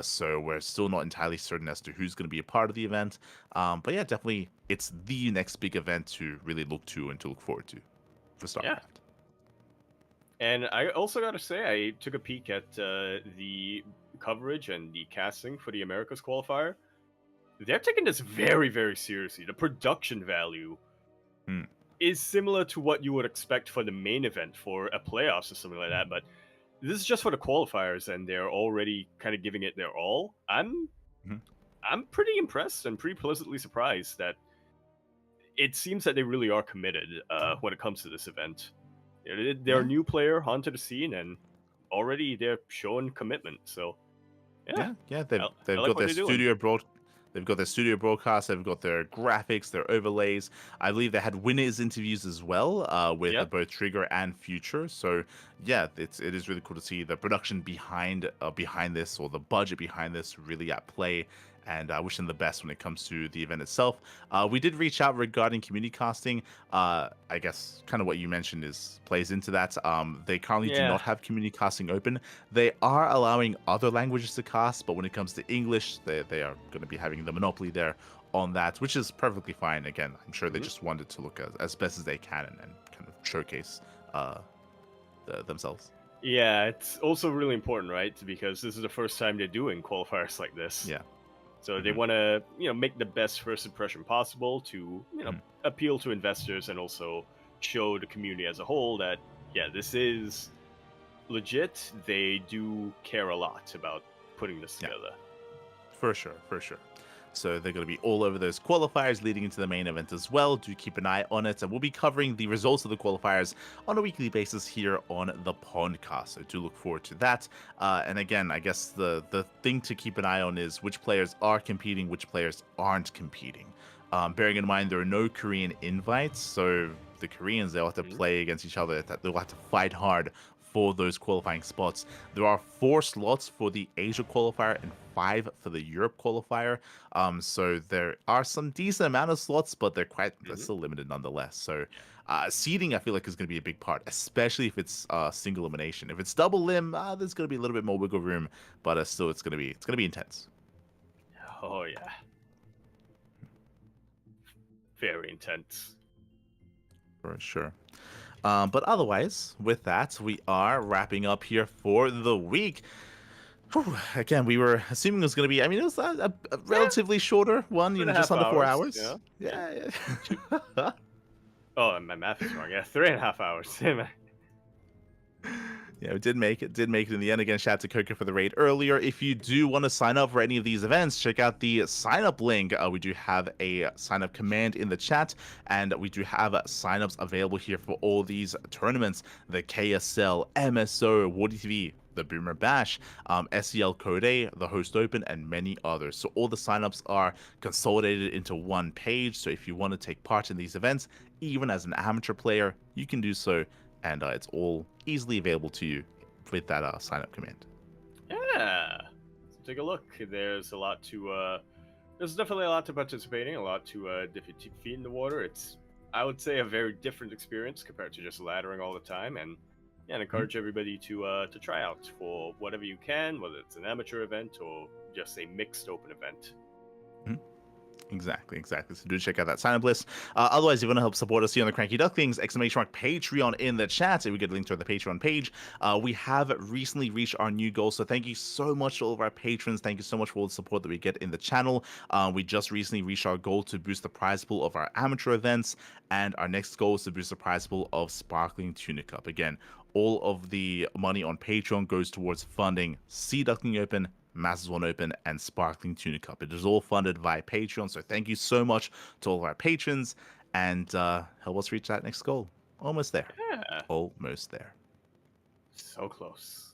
So we're still not entirely certain as to who's going to be a part of the event. But yeah, definitely it's the next big event to really look to and to look forward to for StarCraft. Yeah. And I also got to say, I took a peek at the coverage and the casting for the Americas qualifier. They're taking this very, very seriously. The production value is similar to what you would expect for the main event for a playoffs or something like that, but this is just for the qualifiers, and they're already kind of giving it their all. I'm pretty impressed and pretty pleasantly surprised that it seems that they really are committed when it comes to this event. They're a new player onto the scene, and already they're showing commitment. So yeah, they've got their studio They've got their studio broadcast, they've got their graphics, their overlays. I believe they had winners interviews as well with both Trigger and Future. So yeah, it is really cool to see the production behind this, or the budget behind this, really at play. And I wish them the best when it comes to the event itself. We did reach out regarding community casting. I guess kind of what you mentioned plays into that. They currently do not have community casting open. They are allowing other languages to cast, but when it comes to English, they are going to be having the monopoly there on that, which is perfectly fine. Again, I'm sure they just wanted to look as best as they can and kind of showcase themselves. Yeah, it's also really important, right? Because this is the first time they're doing qualifiers like this. Yeah. So they want to, make the best first impression possible to, appeal to investors and also show the community as a whole that, this is legit. They do care a lot about putting this together. For sure. So they're going to be all over those qualifiers leading into the main event as well. Do keep an eye on it. And we'll be covering the results of the qualifiers on a weekly basis here on the PondCast. So do look forward to that. And again, I guess the thing to keep an eye on is which players are competing, which players aren't competing. Bearing in mind there are no Korean invites. So the Koreans, they'll have to play against each other. They'll have to fight hard for those qualifying spots. There are 4 slots for the Asia qualifier and 5 for the Europe qualifier. So there are some decent amount of slots, but they're still limited nonetheless. So seeding, I feel like, is going to be a big part, especially if it's single elimination. If it's double lim, there's going to be a little bit more wiggle room, but still, it's going to be intense. Oh yeah, very intense. For sure. But otherwise, with that, we are wrapping up here for the week. Whew. Again, we were assuming it was going to be, it was a relatively shorter one, just under 4 hours. Yeah. Oh, my math is wrong. Yeah, 3.5 hours. Yeah, we did make it. Did make it in the end. Again, shout out to Coco for the raid earlier. If you do want to sign up for any of these events, check out the sign up link. We do have a sign up command in the chat, and we do have sign-ups available here for all these tournaments: the KSL, MSO, Woody TV, the Boomer Bash, SEL Code A, the Host Open, and many others. So all the signups are consolidated into one page. So if you want to take part in these events, even as an amateur player, you can do so, and it's all easily available to you with that sign-up command. Yeah, so take a look. There's a lot to. There's definitely a lot to participating, a lot to dip your feet in the water. It's, I would say, a very different experience compared to just laddering all the time, and yeah, and encourage everybody to try out for whatever you can, whether it's an amateur event or just a mixed open event. Exactly. So do check out that sign-up list. Otherwise, if you want to help support us here on the CranKy Ducklings, ! Patreon in the chat. So we get a link to the Patreon page. We have recently reached our new goal. So thank you so much to all of our patrons. Thank you so much for all the support that we get in the channel. We just recently reached our goal to boost the prize pool of our amateur events. And our next goal is to boost the prize pool of Sparkling Tuna Cup. Again, all of the money on Patreon goes towards funding Sea Duckling Open, Masters 1 Open, and Sparkling Tuna Cup. It is all funded via Patreon, so thank you so much to all of our patrons, and help us reach that next goal. Almost there. Yeah. Almost there. So close.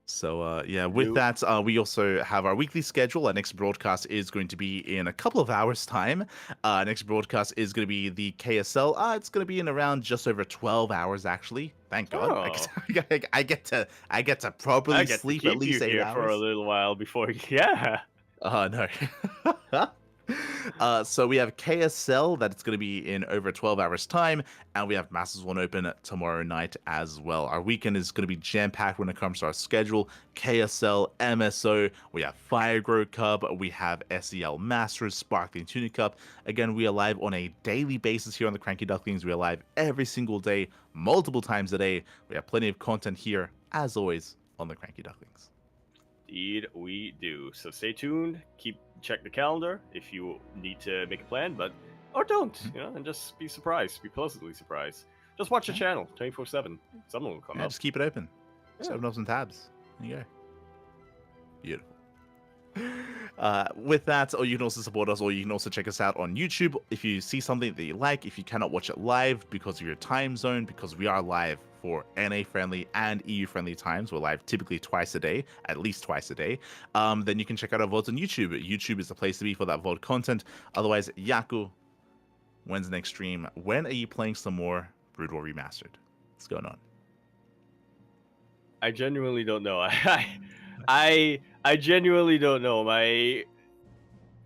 So, yeah, with that, we also have our weekly schedule. Our next broadcast is going to be in a couple of hours' time. Next broadcast is going to be the KSL. It's going to be in around just over 12 hours, actually. Thank God. Oh. I get to properly sleep at least 8 hours. For a little while before, yeah. No. So we have KSL that it's going to be in over 12 hours time, and we have Masters 1 Open tomorrow night as well. Our weekend is going to be jam-packed when it comes to our schedule. KSL, MSO, we have Fire Grow Cup, we have SEL Masters, Sparkling Tuna Cup. Again, we are live on a daily basis here on the CranKy Ducklings. We are live every single day, multiple times a day. We have plenty of content here, as always, on the CranKy Ducklings. Indeed, we do. So stay tuned. Check the calendar if you need to make a plan, or don't, and just be surprised. Be pleasantly surprised. Just watch the channel 24/7. Something will come up. Just keep it open. Just open up some tabs. There you go. Beautiful. With that, or you can also support us, or you can also check us out on YouTube. If you see something that you like, if you cannot watch it live because of your time zone, because we are live for NA-friendly and EU-friendly times, we're live typically twice a day, at least twice a day, then you can check out our VODs on YouTube. YouTube is the place to be for that VOD content. Otherwise, Yaku, when's the next stream? When are you playing some more Brood War Remastered? What's going on? I genuinely don't know. I genuinely don't know.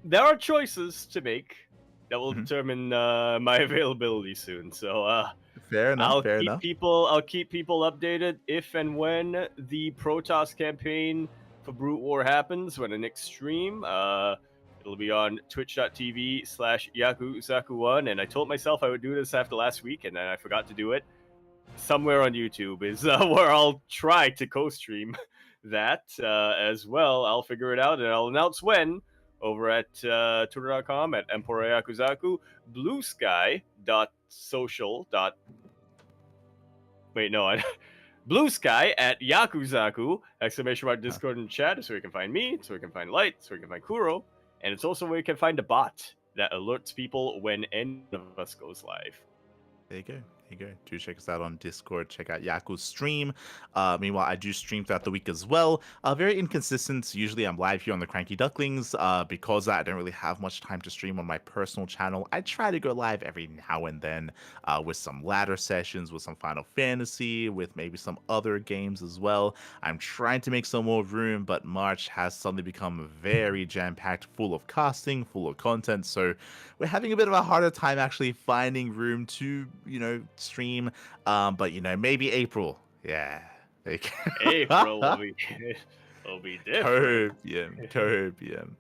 There are choices to make that will determine my availability soon. So fair enough. I'll keep people updated if and when the Protoss campaign for Brute War happens. When the next stream, it'll be on twitch.tv/Yakuzaku1. And I told myself I would do this after last week, and then I forgot to do it. Somewhere on YouTube is where I'll try to co-stream that as well. I'll figure it out, and I'll announce when over at twitter.com at Emperor Yakuzaku, bluesky.social. Blue Sky at Yakuzaku, ! Discord and chat, so you can find me, so you can find Light, so you can find Kuro, and it's also where you can find a bot that alerts people when any of us goes live. There you go. Do check us out on Discord. Check out Yaku's stream. Meanwhile, I do stream throughout the week as well. Very inconsistent. Usually I'm live here on the CranKy Ducklings. Because I don't really have much time to stream on my personal channel, I try to go live every now and then with some ladder sessions, with some Final Fantasy, with maybe some other games as well. I'm trying to make some more room, but March has suddenly become very jam-packed, full of casting, full of content. So we're having a bit of a harder time actually finding room to, stream, but maybe April. Yeah, April will be different. Copium.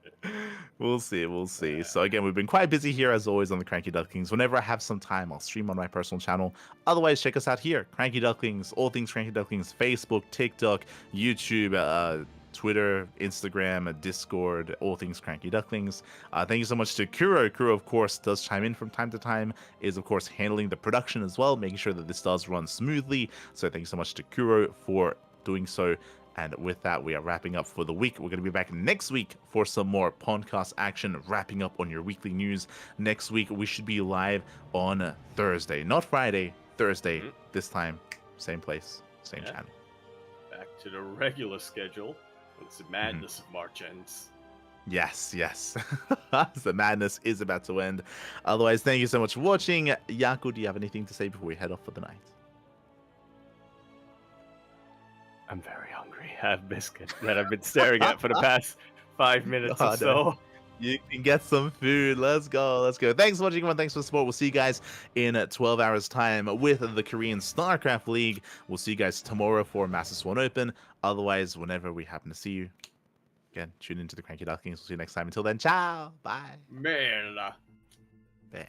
We'll see. So again, we've been quite busy here as always on the CranKy Ducklings. Whenever I have some time, I'll stream on my personal channel. Otherwise, check us out here, CranKy Ducklings, all things CranKy Ducklings, Facebook, TikTok, YouTube, Twitter, Instagram, Discord, all things CranKy Ducklings. Thank you so much to Kuro. Kuro, of course, does chime in from time to time, is, of course, handling the production as well, making sure that this does run smoothly. So thank you so much to Kuro for doing so. And with that, we are wrapping up for the week. We're going to be back next week for some more PondCast action, wrapping up on your weekly news. Next week, we should be live on Thursday. Not Friday, Thursday. This time, same place, same channel. Back to the regular schedule. Once the madness of March ends. Yes. The madness is about to end. Otherwise, thank you so much for watching. Yaku, do you have anything to say before we head off for the night? I'm very hungry. I have biscuit that I've been staring at for the past 5 minutes or so. You can get some food. Let's go. Thanks for watching, everyone. Thanks for the support. We'll see you guys in 12 hours time with the Korean StarCraft League. We'll see you guys tomorrow for Master Swan Open. Otherwise, whenever we happen to see you, again, tune into the CranKy Ducklings. We'll see you next time. Until then, ciao. Bye. Merda. Bella.